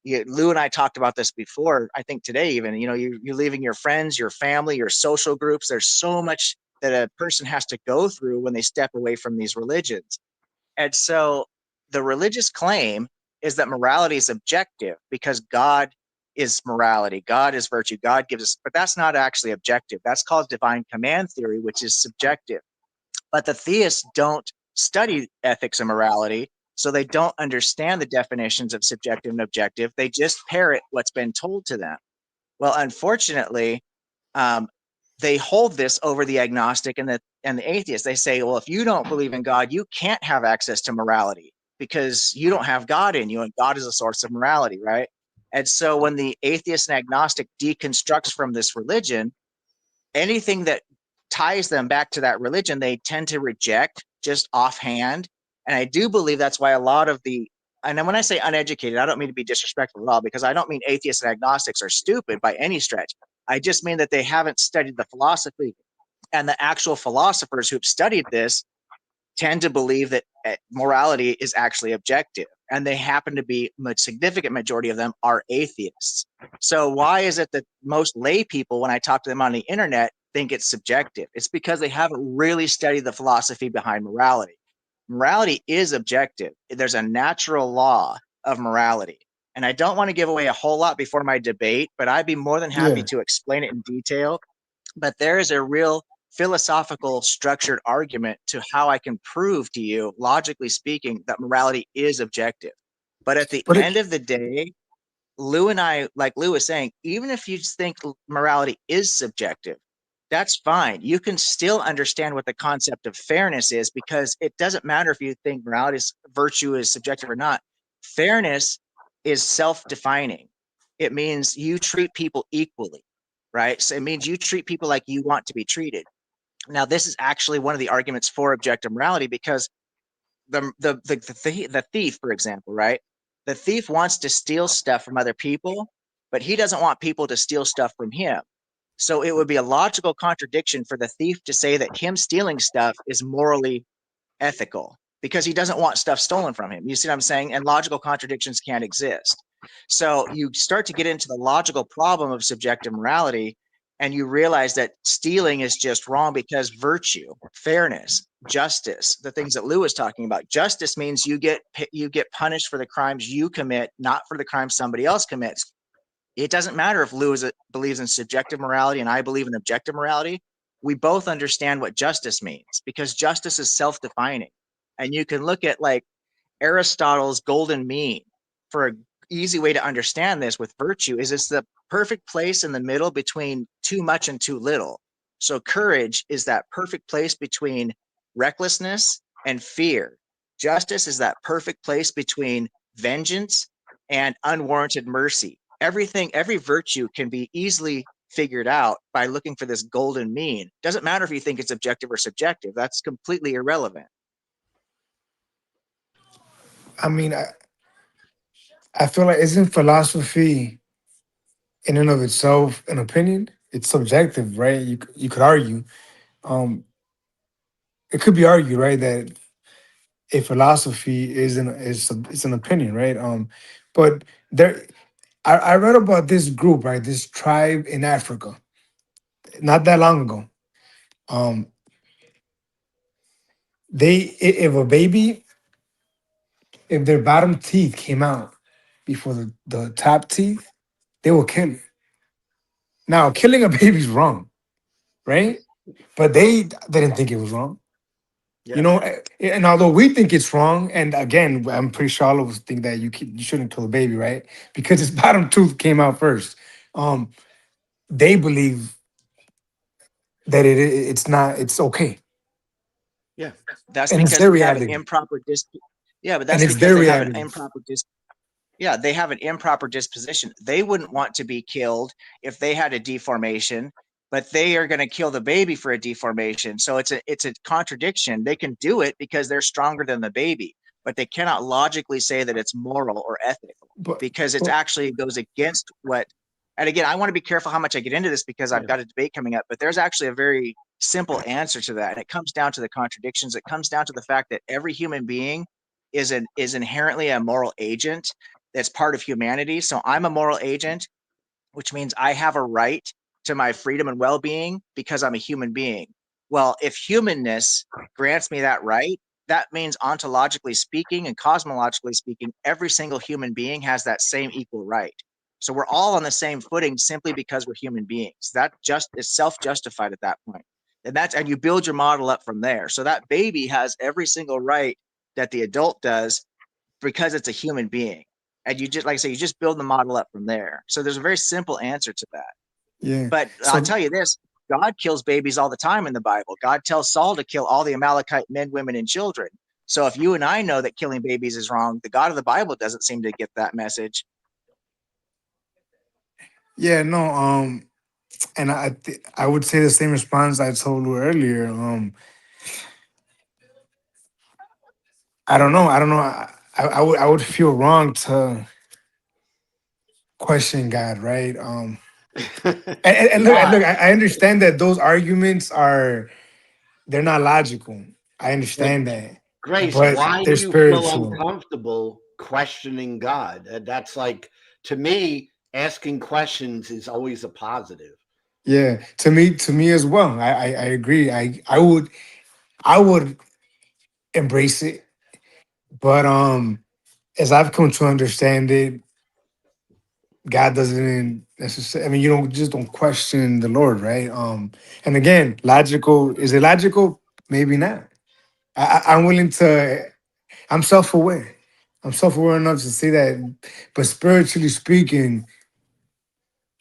Lou and I talked about this before. I think today, even you're leaving your friends, your family, your social groups. There's so much that a person has to go through when they step away from these religions. And so, the religious claim is that morality is objective because God is morality, God is virtue, God gives us, but that's not actually objective. That's called divine command theory, which is subjective. But the theists don't study ethics and morality, so they don't understand the definitions of subjective and objective. They just parrot what's been told to them. Well, unfortunately, um, they hold this over the agnostic and the atheist. They say, well, if you don't believe in God, you can't have access to morality because you don't have God in you, and God is a source of morality, right? And so when the atheist and agnostic deconstructs from this religion, anything that ties them back to that religion, they tend to reject just offhand. And I do believe that's why a lot of and when I say uneducated, I don't mean to be disrespectful at all, because I don't mean atheists and agnostics are stupid by any stretch. I just mean that they haven't studied the philosophy, and the actual philosophers who've studied this tend to believe that morality is actually objective, and they happen to be a significant majority of them are atheists. So why is it that most lay people, when I talk to them on the internet, think it's subjective? It's because they haven't really studied the philosophy behind morality. Morality is objective. There's a natural law of morality, and I don't want to give away a whole lot before my debate, but I'd be more than happy Yeah, to explain it in detail. But there is a real philosophical structured argument to how I can prove to you, logically speaking, that morality is objective. But at the but end of the day, Lou and I, like Lou was saying, even if you think morality is subjective, that's fine. You can still understand what the concept of fairness is, because it doesn't matter if you think virtue is subjective or not. Fairness is self-defining. It means you treat people equally, right? So it means you treat people like you want to be treated. Now, this is actually one of the arguments for objective morality, because the thief, for example, right? The thief wants to steal stuff from other people, but he doesn't want people to steal stuff from him. So it would be a logical contradiction for the thief to say that him stealing stuff is morally ethical, because he doesn't want stuff stolen from him. You see what I'm saying? And logical contradictions can't exist. So you start to get into the logical problem of subjective morality, and you realize that stealing is just wrong because virtue, fairness, justice, the things that Lou was talking about. Justice means you get punished for the crimes you commit, not for the crimes somebody else commits. It doesn't matter if Lou believes in subjective morality and I believe in objective morality. We both understand what justice means because justice is self-defining. And you can look at like Aristotle's golden mean for an easy way to understand this with virtue is it's the perfect place in the middle between too much and too little. So courage is that perfect place between recklessness and fear. Justice is that perfect place between vengeance and unwarranted mercy. Every virtue can be easily figured out by looking for this golden mean. Doesn't matter if you think it's objective or subjective. That's completely irrelevant. I mean, I feel like isn't philosophy in and of itself an opinion? It's subjective, right? You could argue. Um, it could be argued, right, that a philosophy is an opinion, right? But there, I read about this group, right? This tribe in Africa, not that long ago. Um, if a baby, if their bottom teeth came out before the top teeth, they will kill it. Now, killing a baby is wrong, right? But they didn't think it was wrong. Yeah. You know, and although we think it's wrong, and again, I'm pretty sure all of us think that you shouldn't kill a baby, right? Because its bottom tooth came out first. They believe that it's okay, Yeah. That's and it's because their they have an reality, improper yeah, but and that's it's because their they have an reality. improper yeah, they have an improper disposition. They wouldn't want to be killed if they had a deformation, but they are going to kill the baby for a deformation. So it's a contradiction. They can do it because they're stronger than the baby, but they cannot logically say that it's moral or ethical But, because it but actually goes against what. And again, I want to be careful how much I get into this because I've got a debate coming up, but there's actually a very simple answer to that. And it comes down to the contradictions. It comes down to the fact that every human being is inherently a moral agent that's part of humanity. So I'm a moral agent, which means I have a right to my freedom and well-being because I'm a human being. Well, if humanness grants me that right, that means ontologically speaking and cosmologically speaking, every single human being has that same equal right. So we're all on the same footing simply because we're human beings. That just is self-justified at that point. And you build your model up from there. So that baby has every single right that the adult does because it's a human being. And you just, like I say, you just build the model up from there. So there's a very simple answer to that. yeah, But I'll so tell you this, God kills babies all the time in the Bible. God tells Saul to kill all the Amalekite men, women, and children. So if you and I know that killing babies is wrong, the God of the Bible doesn't seem to get that message. yeah, no, and I would say the same response I told you earlier. I don't know. I would feel wrong to question God, right? And look, Why? I understand that those arguments they're not logical. I But understand that, Grace, but why do they're you feel spiritual. uncomfortable questioning God? That's like, to me, asking questions is always a positive. Yeah, to me as well. I agree. I would embrace it, but as I've come to understand it, God doesn't necessarily. I mean, you don't question the Lord, right? And again, logical is it logical? Maybe not. I'm willing to. I'm self aware. I'm self aware enough to say that. But spiritually speaking,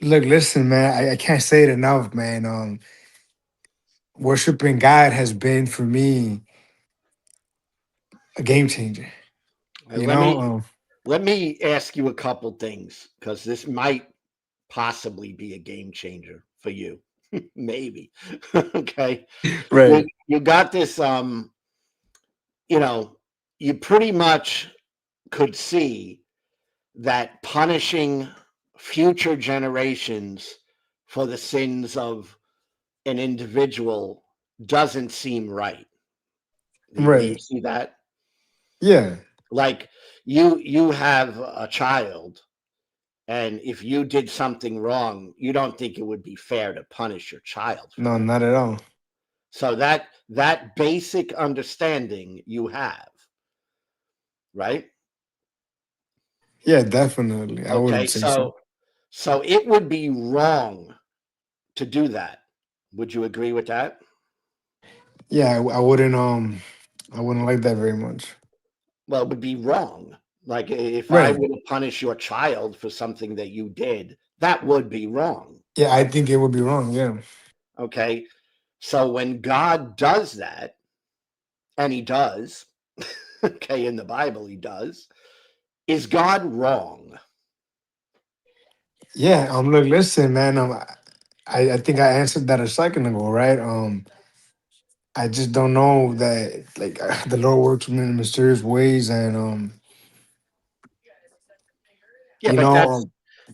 look, listen, man. I can't say it enough, man. Worshiping God has been for me a game changer. Uh, You Let know, me let me ask you a couple things because this might possibly be a game changer for you. Maybe. Okay. You right, you got this you know, you pretty much could see that punishing future generations for the sins of an individual doesn't seem right. Do you right, see that? yeah, Like you have a child, and if you did something wrong, you don't think it would be fair to punish your child for no, it. not at all. So that basic understanding you have, right? Yeah, definitely. I Okay, wouldn't say so. so it would be wrong to do that. Would you agree with that? Yeah, I wouldn't like that very much. Well, it would be wrong. Like if I Right. were to punish your child for something that you did, that would be wrong. Yeah, I think it would be wrong. Yeah. Okay. So when God does that, and he does, okay, in the Bible, he does, is God wrong? Yeah. Look, listen, man. I think I answered that a second ago, right? I just don't know that like the Lord works in mysterious ways, and Yeah, you but know, that's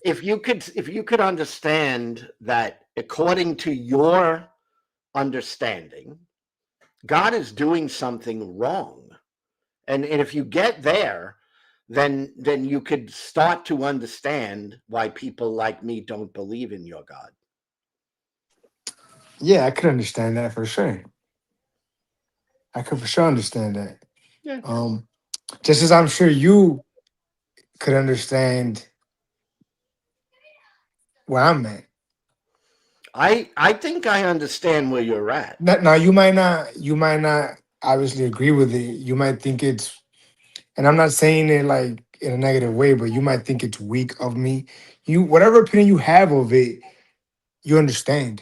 if you could understand that according to your understanding, God is doing something wrong. And if you get there, then you could start to understand why people like me don't believe in your God. yeah, I could understand that for sure. I could for sure understand that. Yeah. Um, just as I'm sure you could understand where I'm at. I think I understand where you're at. Now you might not obviously agree with it. You might think it's, and I'm not saying it like in a negative way, but you might think it's weak of me. You whatever opinion you have of it, you understand.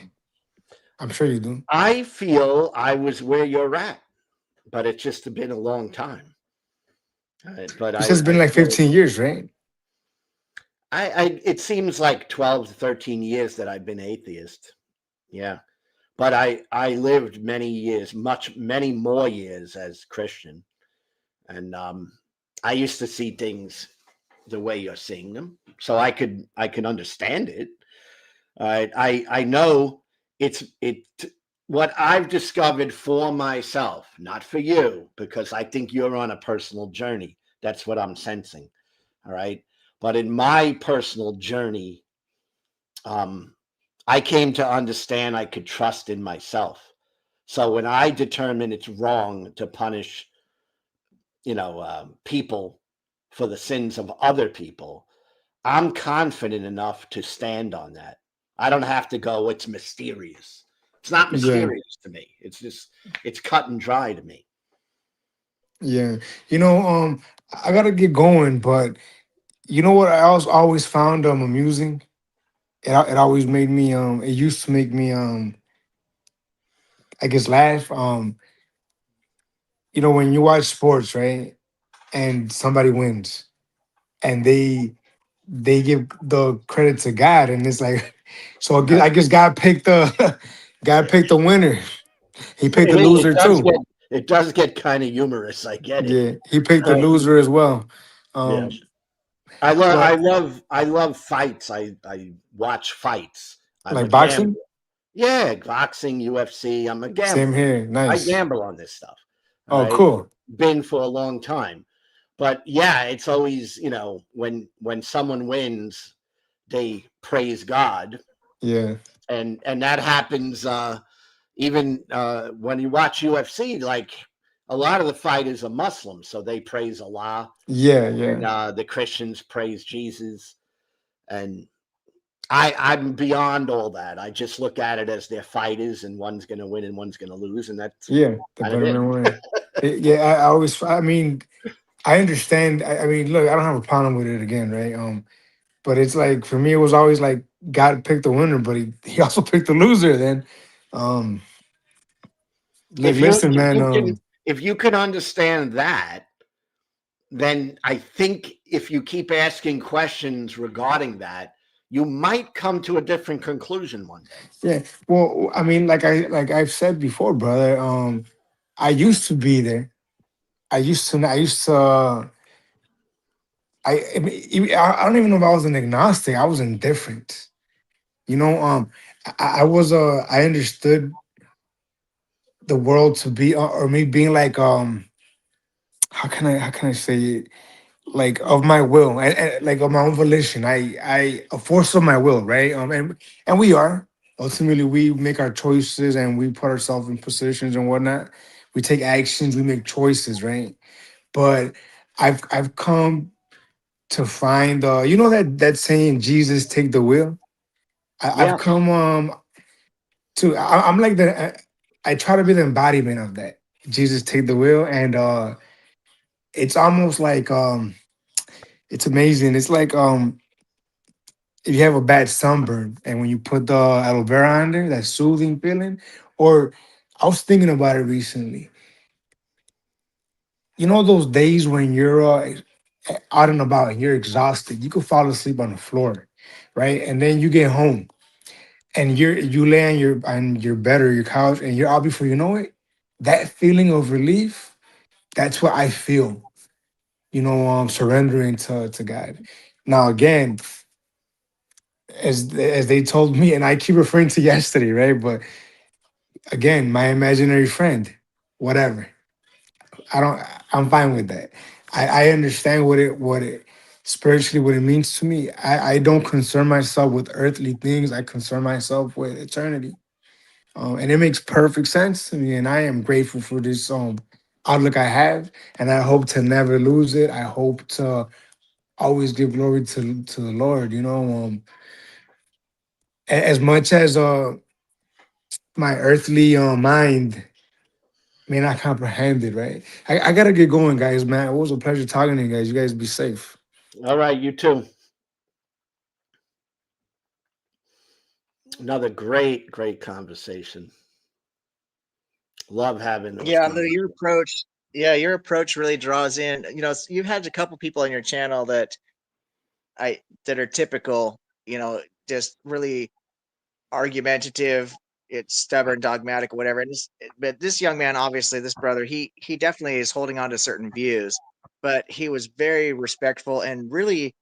I'm sure you do. I feel I was where you're at, but it's just been a long time. But You said it's I been like feel 15 years, right? it seems like 12 to 13 years that I've been atheist. Yeah. But I lived many years, many more years as Christian. And I used to see things the way you're seeing them. So I could understand it. I know it what I've discovered for myself, not for you, because I think you're on a personal journey. That's what I'm sensing. All right. But in my personal journey, um, I came to understand I could trust in myself. So when I determine it's wrong to punish, people for the sins of other people, I'm confident enough to stand on that. I don't have to go, it's mysterious. It's not Yeah, mysterious to me. It's cut and dry to me. yeah. You know, I gotta get going, but you know what I always found amusing? It always made me it used to make me I guess laugh. You know, when you watch sports, right? And somebody wins and they give the credit to God, and it's like, so Yeah. I guess God picked the God picked the winner. He picked the It loser does too. get kind of humorous. I get it. Yeah, he picked the Uh, loser as well. yeah. Um, I love I but love I love fights. I watch fights. I'm a like gambler. boxing, Yeah, boxing, UFC. I'm a same gambler. here. I Nice. gamble on this stuff. All Oh, right. cool. Been for a long time. But yeah, it's always, when someone wins, they praise God. Yeah, And that happens even when you watch UFC, like a lot of the fighters are Muslims, so they praise Allah, yeah, and yeah, the Christians praise Jesus. And I'm beyond all that. I just look at it as they're fighters, and one's going to win and one's going to lose, and that's yeah. The kind of better it. man win. Yeah, I always. I mean, I understand. I mean, look, I don't have a problem with it again, right? But it's like for me, it was always like God picked the winner, but he also picked the loser. Then, um, look, If you listen, if man. you can if you can understand that, then I think if you keep asking questions regarding that, you might come to a different conclusion one day. Yeah. Well, I mean, like I've said before, brother. I used to be there. I used to. I mean, I don't even know if I was an agnostic. I was indifferent. You know. I was. I understood the world to be, or me being like. How can I say it? Like of my will, and like of my own volition. I a force of my will, right? And we are Ultimately, we make our choices and we put ourselves in positions and whatnot. We take actions, we make choices, right? But I've come to find you know that saying Jesus take the wheel. I've Yeah. come to I'm like I try to be the embodiment of that. Jesus take the wheel, and it's almost like it's amazing. It's like if you have a bad sunburn and when you put the aloe vera on there, that soothing feeling. Or I was thinking about it recently. You know those days when you're out and about and you're exhausted, you could fall asleep on the floor, right? And then you get home and you lay on your bed or your couch and you're out before you know it. That feeling of relief, that's what I feel. Surrendering to God. Now again, as they told me, and I keep referring to yesterday, right? But again, my imaginary friend, whatever. I don't. I'm fine with that. I understand what it spiritually what it means to me. I don't concern myself with earthly things. I concern myself with eternity. And it makes perfect sense to me. And I am grateful for this outlook I have, and I hope to never lose it. I hope to always give glory to the Lord. As much as my earthly mind may not comprehend it, right? I gotta get going, guys, man. It was a pleasure talking to you guys. You guys be safe. All right, you too. Another great conversation. Love having those Yeah, Lou, conversations. your approach really draws in. You've had a couple people on your channel that are typical. Just really argumentative, it's stubborn, dogmatic, whatever. But this young man, obviously, this brother, he definitely is holding on to certain views, but he was very respectful and really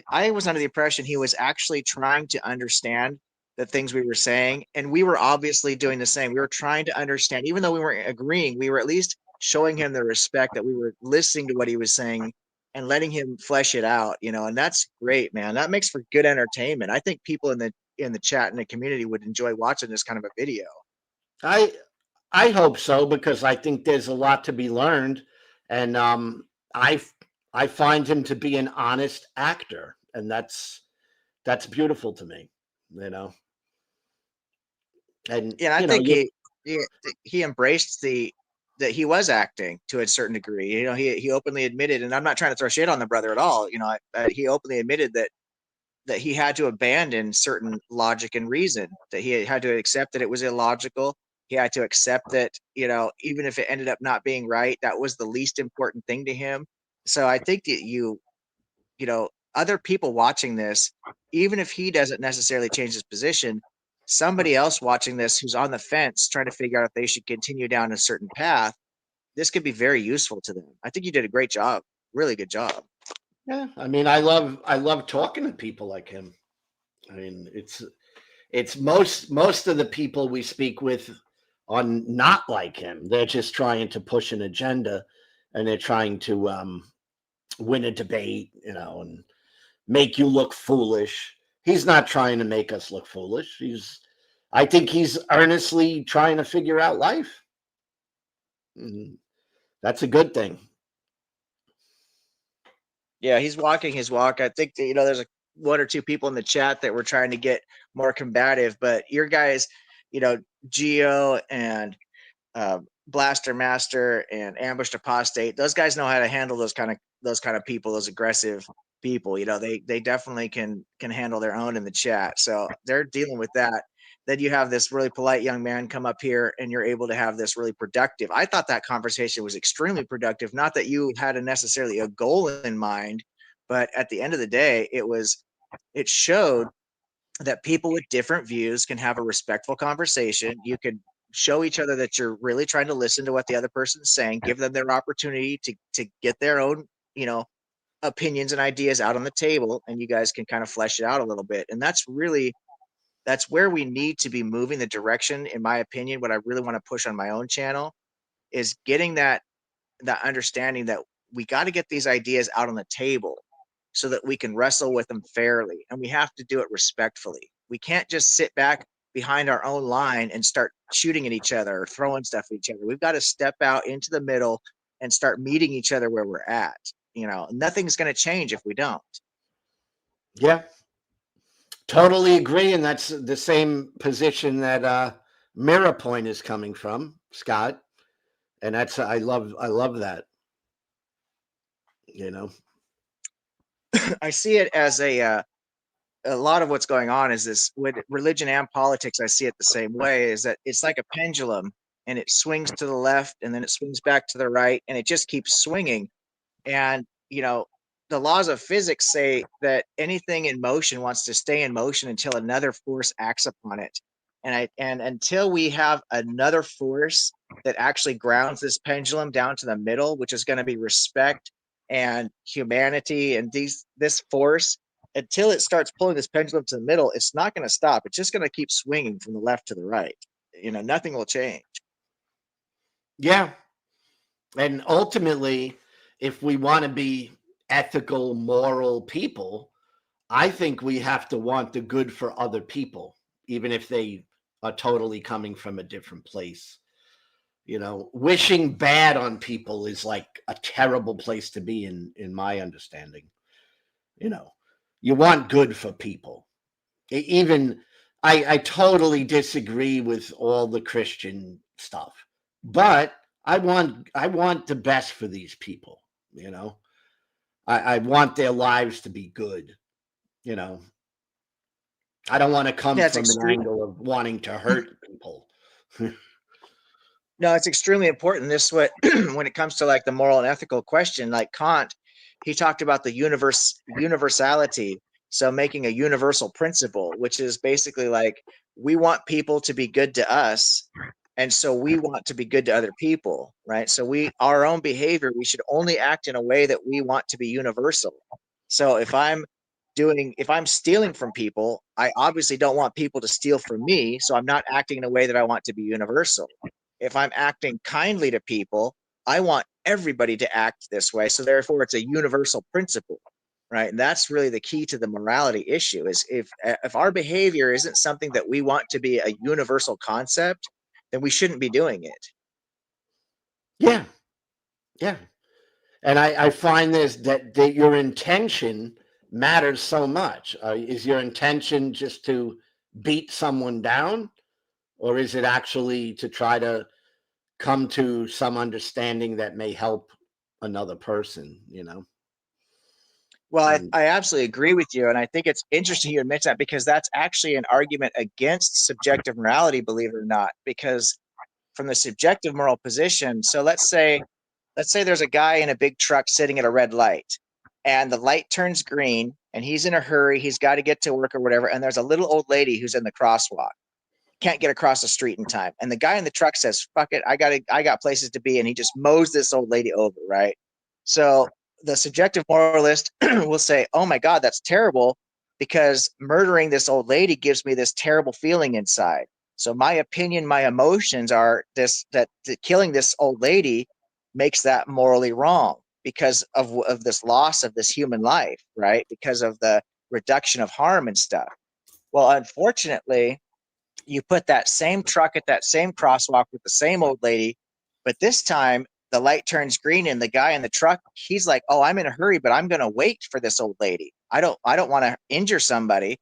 I was under the impression he was actually trying to understand the things we were saying, and we were obviously doing the same. We were trying to understand, even though we weren't agreeing, we were at least showing him the respect that we were listening to what he was saying and letting him flesh it out, and that's great, man. That makes for good entertainment. I think people in the chat and the community would enjoy watching this kind of a video. I I hope so because I think there's a lot to be learned, and I I find him to be an honest actor, and that's beautiful to me, you know. And Yeah, I think he he embraced that he was acting to a certain degree. He openly admitted, and I'm not trying to throw shit on the brother at all. He openly admitted that he had to abandon certain logic and reason, that he had to accept that it was illogical. He had to accept that, even if it ended up not being right, that was the least important thing to him. So I think that other people watching this, even if he doesn't necessarily change his position, somebody else watching this who's on the fence trying to figure out if they should continue down a certain path, this could be very useful to them. I think you did a great job. Really good job. yeah, I mean, I love talking to people like him. I mean, it's most of the people we speak with are not like him. They're just trying to push an agenda, and they're trying to win a debate, and make you look foolish. He's not trying to make us look foolish. I think he's earnestly trying to figure out life. And that's a good thing. Yeah, he's walking his walk. I think that, there's one or two people in the chat that were trying to get more combative, but your guys, you know, Geo and Blaster Master and Ambushed Apostate, those guys know how to handle those kind of people, those aggressive people. They definitely can handle their own in the chat. So they're dealing with that. Then you have this really polite young man come up here and you're able to have this really productive. I thought that conversation was extremely productive. Not that you had necessarily a goal in mind, but at the end of the day, it showed that people with different views can have a respectful conversation. You could show each other that you're really trying to listen to what the other person's saying, give them their opportunity to get their own, opinions and ideas out on the table, and you guys can kind of flesh it out a little bit. And that's where we need to be moving the direction, in my opinion. What I really want to push on my own channel is getting that understanding that we got to get these ideas out on the table so that we can wrestle with them fairly, and we have to do it respectfully. We can't just sit back behind our own line and start shooting at each other or throwing stuff at each other. We've got to step out into the middle and start meeting each other where we're at. Nothing's going to change if we don't. Yeah, totally agree. And that's the same position that Mirror Point is coming from, Scott. And that's I love that. I see it as a lot of what's going on is this with religion and politics. I see it the same way, is that it's like a pendulum, and it swings to the left and then it swings back to the right, and it just keeps swinging. And the laws of physics say that anything in motion wants to stay in motion until another force acts upon it. And until we have another force that actually grounds this pendulum down to the middle, which is going to be respect and humanity, and this force, until it starts pulling this pendulum to the middle, it's not going to stop. It's just going to keep swinging from the left to the right. Nothing will change. Yeah. And ultimately, if we want to be ethical, moral people, I think we have to want the good for other people, even if they are totally coming from a different place. Wishing bad on people is like a terrible place to be in my understanding. You want good for people. Even I totally disagree with all the Christian stuff, but I want the best for these people. I want their lives to be good. I don't want to come from an angle of wanting to hurt people. No, it's extremely important. This what when it comes to like the moral and ethical question, like Kant, he talked about the universality. So making a universal principle, which is basically like we want people to be good to us, and so we want to be good to other people, right? So our own behavior, we should only act in a way that we want to be universal. So if I'm stealing from people, I obviously don't want people to steal from me, so I'm not acting in a way that I want to be universal. If I'm acting kindly to people, I want everybody to act this way. So therefore, it's a universal principle, right? And that's really the key to the morality issue, is if our behavior isn't something that we want to be a universal concept, then we shouldn't be doing it. Yeah. Yeah. And I find that your intention matters so much. Is your intention just to beat someone down? Or is it actually to try to come to some understanding that may help another person, Well, I absolutely agree with you. And I think it's interesting you admit that, because that's actually an argument against subjective morality, believe it or not, because from the subjective moral position, so let's say there's a guy in a big truck sitting at a red light, and the light turns green and he's in a hurry. He's got to get to work or whatever. And there's a little old lady who's in the crosswalk, can't get across the street in time. And the guy in the truck says, fuck it, I got places to be. And he just mows this old lady over, right? So the subjective moralist will say, oh my God, that's terrible, because murdering this old lady gives me this terrible feeling inside. So my opinion, my emotions are that killing this old lady makes that morally wrong because of this loss of this human life, right? Because of the reduction of harm and stuff. Well, unfortunately, you put that same truck at that same crosswalk with the same old lady, but this time the light turns green and the guy in the truck, he's like, oh, I'm in a hurry, but I'm going to wait for this old lady. I don't want to injure somebody,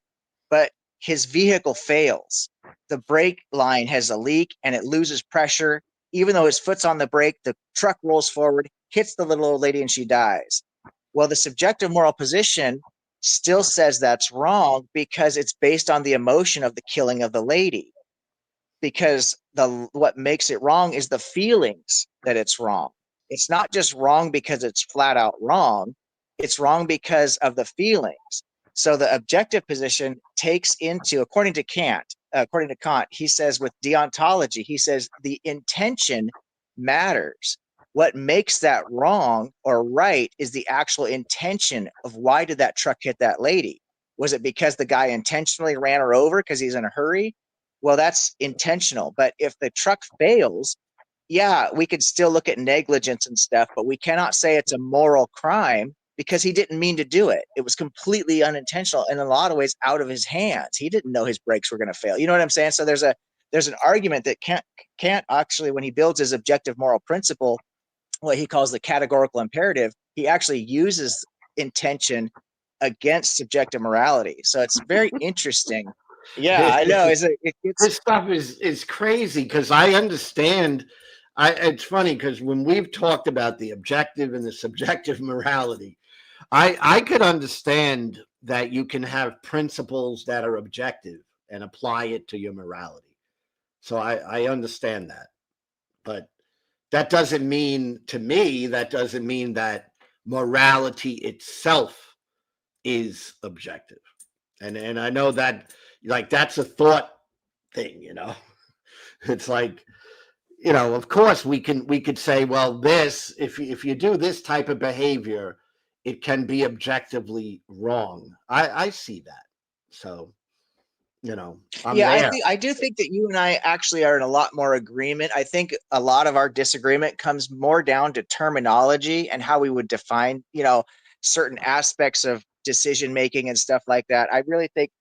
but his vehicle fails. The brake line has a leak and it loses pressure. Even though his foot's on the brake, the truck rolls forward, hits the little old lady, and she dies. Well, the subjective moral position still says that's wrong because it's based on the emotion of the killing of the lady. Because what makes it wrong is the feelings that it's wrong. It's not just wrong because it's flat out wrong. It's wrong because of the feelings. So the objective position takes into, according to Kant, he says with deontology, he says the intention matters. What makes that wrong or right is the actual intention of why did that truck hit that lady? Was it because the guy intentionally ran her over because he's in a hurry? Well, that's intentional. But if the truck fails, yeah, we could still look at negligence and stuff, but we cannot say it's a moral crime because he didn't mean to do it. It was completely unintentional and in a lot of ways out of his hands. He didn't know his brakes were going to fail. You know what I'm saying? So there's an argument that can't actually, when he builds his objective moral principle, what he calls the categorical imperative, he actually uses intention against subjective morality. So it's very interesting. Yeah, I know. This stuff is crazy because I understand. It's funny because when we've talked about the objective and the subjective morality, I could understand that you can have principles that are objective and apply it to your morality. So I understand that. But that doesn't mean, to me, that morality itself is objective. And I know that, like, that's a thought thing, you know. It's like, you know, of course we could say, well, this, if you do this type of behavior, it can be objectively wrong. I see that. So, you know, I do think that you and I actually are in a lot more agreement. I think a lot of our disagreement comes more down to terminology and how we would define, you know, certain aspects of decision making and stuff like that. I really think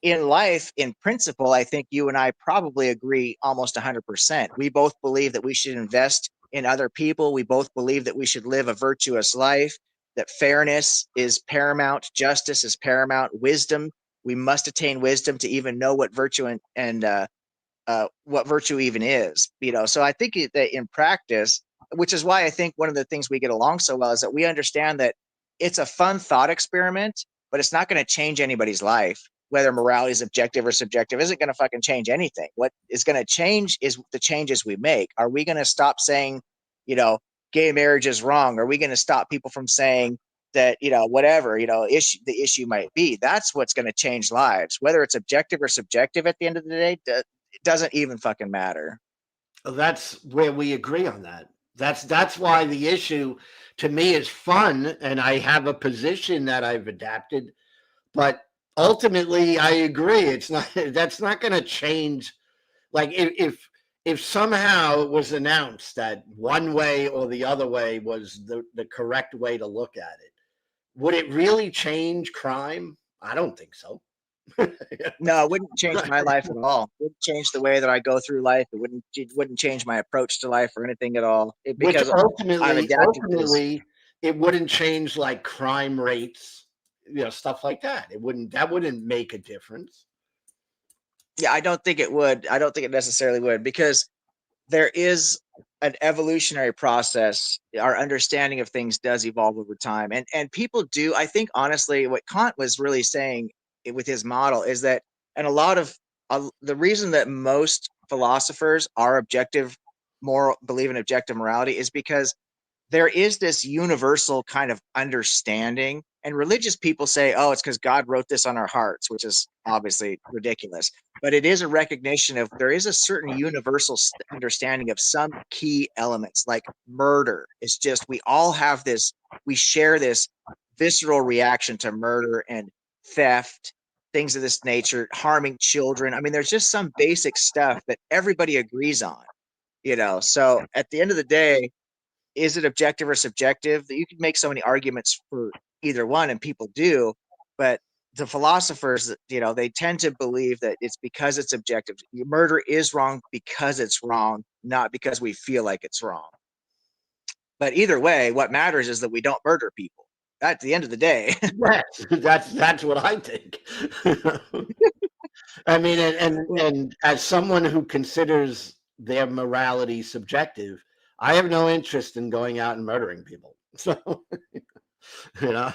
in life, in principle, I think you and I probably agree almost 100%. We both believe that we should invest in other people. We both believe that we should live a virtuous life, that fairness is paramount, justice is paramount, wisdom. We must attain wisdom to even know what virtue and what virtue even is. You know, so I think that in practice, which is why I think one of the things we get along so well is that we understand that it's a fun thought experiment, but it's not going to change anybody's life. Whether morality is objective or subjective isn't going to fucking change anything. What is going to change is the changes we make. Are we going to stop saying, you know, gay marriage is wrong? Are we going to stop people from saying that, you know, whatever, you know, the issue might be? That's what's going to change lives. Whether it's objective or subjective at the end of the day, it doesn't even fucking matter. That's where we agree on that. That's why the issue to me is fun, and I have a position that I've adapted, but ultimately I agree. That's not going to change. Like if somehow it was announced that one way or the other way was the correct way to look at it, would it really change crime? I don't think so. No, it wouldn't change my life at all. It wouldn't change the way that I go through life. It wouldn't change my approach to life or anything at all. Which ultimately, ultimately, it wouldn't change like crime rates, you know, stuff like that. That wouldn't make a difference. Yeah, I don't think it would. I don't think it necessarily would, because there is an evolutionary process. Our understanding of things does evolve over time. And people do, I think, honestly, what Kant was really saying with his model is that, and a lot of the reason that most philosophers are believe in objective morality is because there is this universal kind of understanding. And religious people say, oh, it's because God wrote this on our hearts, which is obviously ridiculous. But it is a recognition of there is a certain universal understanding of some key elements, like murder. It's just we all have this, we share this visceral reaction to murder and theft, things of this nature, harming children. I mean, there's just some basic stuff that everybody agrees on, you know? So at the end of the day, is it objective or subjective? That you can make so many arguments for either one, and people do, but the philosophers, you know, they tend to believe that it's because it's objective. Murder is wrong because it's wrong, not because we feel like it's wrong. But either way, what matters is that we don't murder people at the end of the day. That's what I think. I mean, and as someone who considers their morality subjective, I have no interest in going out and murdering people. So, you know,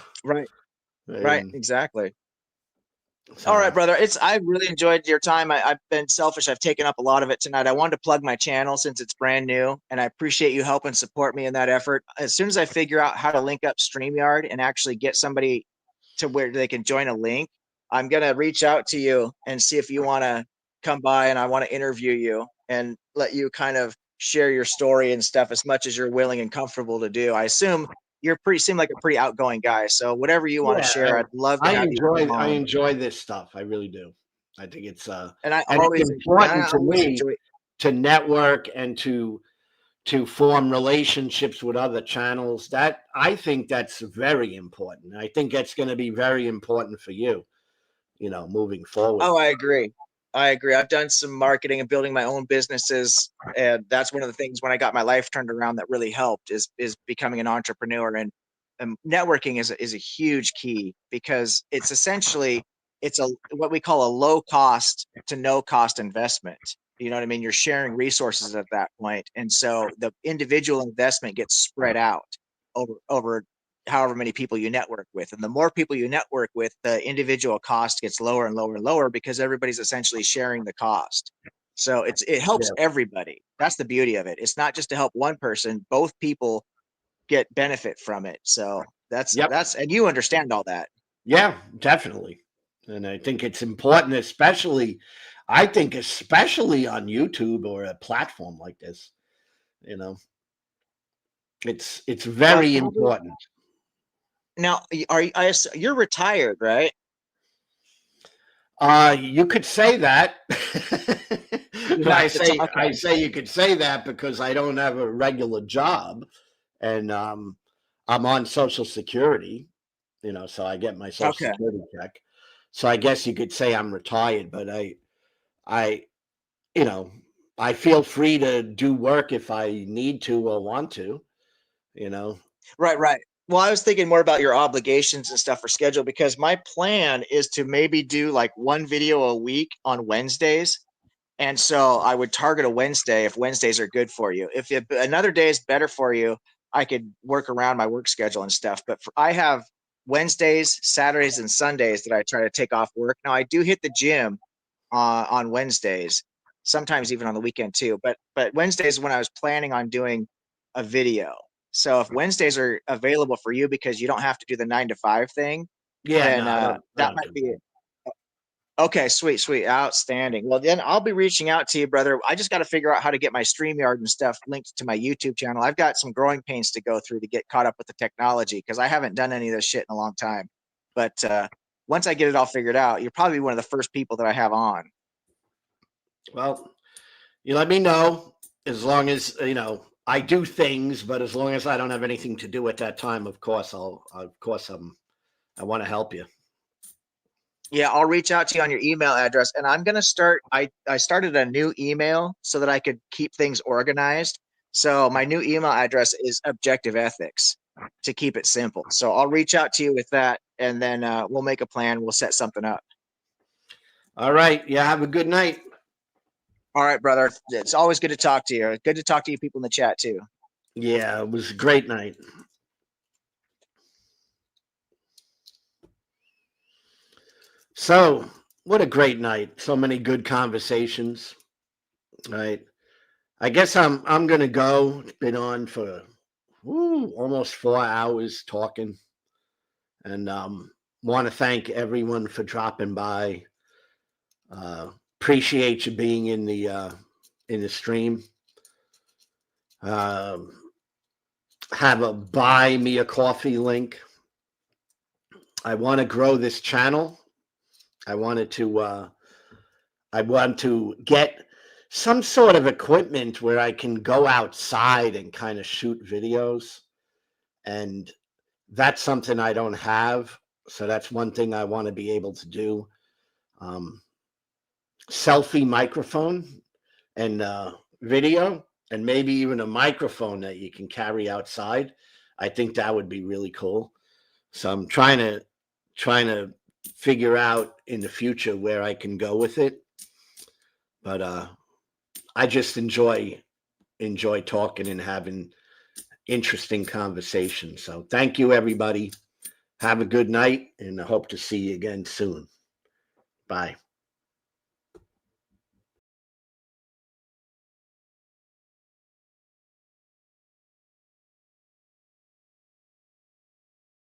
Right, exactly. So, all right, brother. I really enjoyed your time. I've been selfish. I've taken up a lot of it tonight. I wanted to plug my channel since it's brand new, and I appreciate you helping support me in that effort. As soon as I figure out how to link up StreamYard and actually get somebody to where they can join a link, I'm gonna reach out to you and see if you want to come by, and I want to interview you and let you kind of share your story and stuff as much as you're willing and comfortable to do. I assume seem like a pretty outgoing guy. So whatever you want to share, I'd love to have you come on. I enjoy this stuff. I really do. I think it's and it's important to me to network and to to form relationships with other channels. That I think that's very important. I think that's going to be very important for you, moving forward. Oh, I agree. I agree. I've done some marketing and building my own businesses, and that's one of the things when I got my life turned around that really helped is becoming an entrepreneur. And networking is a huge key, because it's essentially it's a what we call a low cost to no cost investment. You know what I mean? You're sharing resources at that point, and so the individual investment gets spread out over however many people you network with. And the more people you network with, the individual cost gets lower and lower and lower, because everybody's essentially sharing the cost. So it helps everybody. That's the beauty of it. It's not just to help one person, both people get benefit from it. So that's and you understand all that. Yeah, definitely. And I think it's important, especially on YouTube or a platform like this. It's very important. Now, you're retired, right? You could say that. I say you could say that because I don't have a regular job, and I'm on Social Security, so I get my Social Security check. So I guess you could say I'm retired, but I feel free to do work if I need to or want to, Right. Well, I was thinking more about your obligations and stuff for schedule, because my plan is to maybe do like one video a week on Wednesdays. And so I would target a Wednesday if Wednesdays are good for you. If another day is better for you, I could work around my work schedule and stuff. But I have Wednesdays, Saturdays, and Sundays that I try to take off work. Now, I do hit the gym on Wednesdays, sometimes even on the weekend too. But Wednesdays is when I was planning on doing a video. So if Wednesdays are available for you because you don't have to do the 9 to 5 thing, then that might be it. Okay, sweet, outstanding. Well, then I'll be reaching out to you, brother. I just got to figure out how to get my StreamYard and stuff linked to my YouTube channel. I've got some growing pains to go through to get caught up with the technology, because I haven't done any of this shit in a long time. But once I get it all figured out, you're probably one of the first people that I have on. Well, you let me know, as long as I do things, but as long as I don't have anything to do at that time, of course I want to help you. Yeah, I'll reach out to you on your email address, and I'm going to start. I started a new email so that I could keep things organized. So my new email address is Objective Ethics, to keep it simple. So I'll reach out to you with that, and then we'll make a plan. We'll set something up. All right. Yeah. Have a good night. All right, brother. It's always good to talk to you. Good to talk to you people in the chat too. Yeah, it was a great night. So, what a great night. So many good conversations. Right. I guess I'm going to go. It's been on for almost 4 hours talking. And want to thank everyone for dropping by. Appreciate you being in the stream. Have a buy me a coffee link. I want to grow this channel. I want to get some sort of equipment where I can go outside and kind of shoot videos. And that's something I don't have. So that's one thing I want to be able to do. Selfie microphone and video, and maybe even a microphone that you can carry outside. I think that would be really cool. So I'm trying to figure out in the future where I can go with it. But I just enjoy talking and having interesting conversations. So thank you, everybody. Have a good night, and I hope to see you again soon. Bye.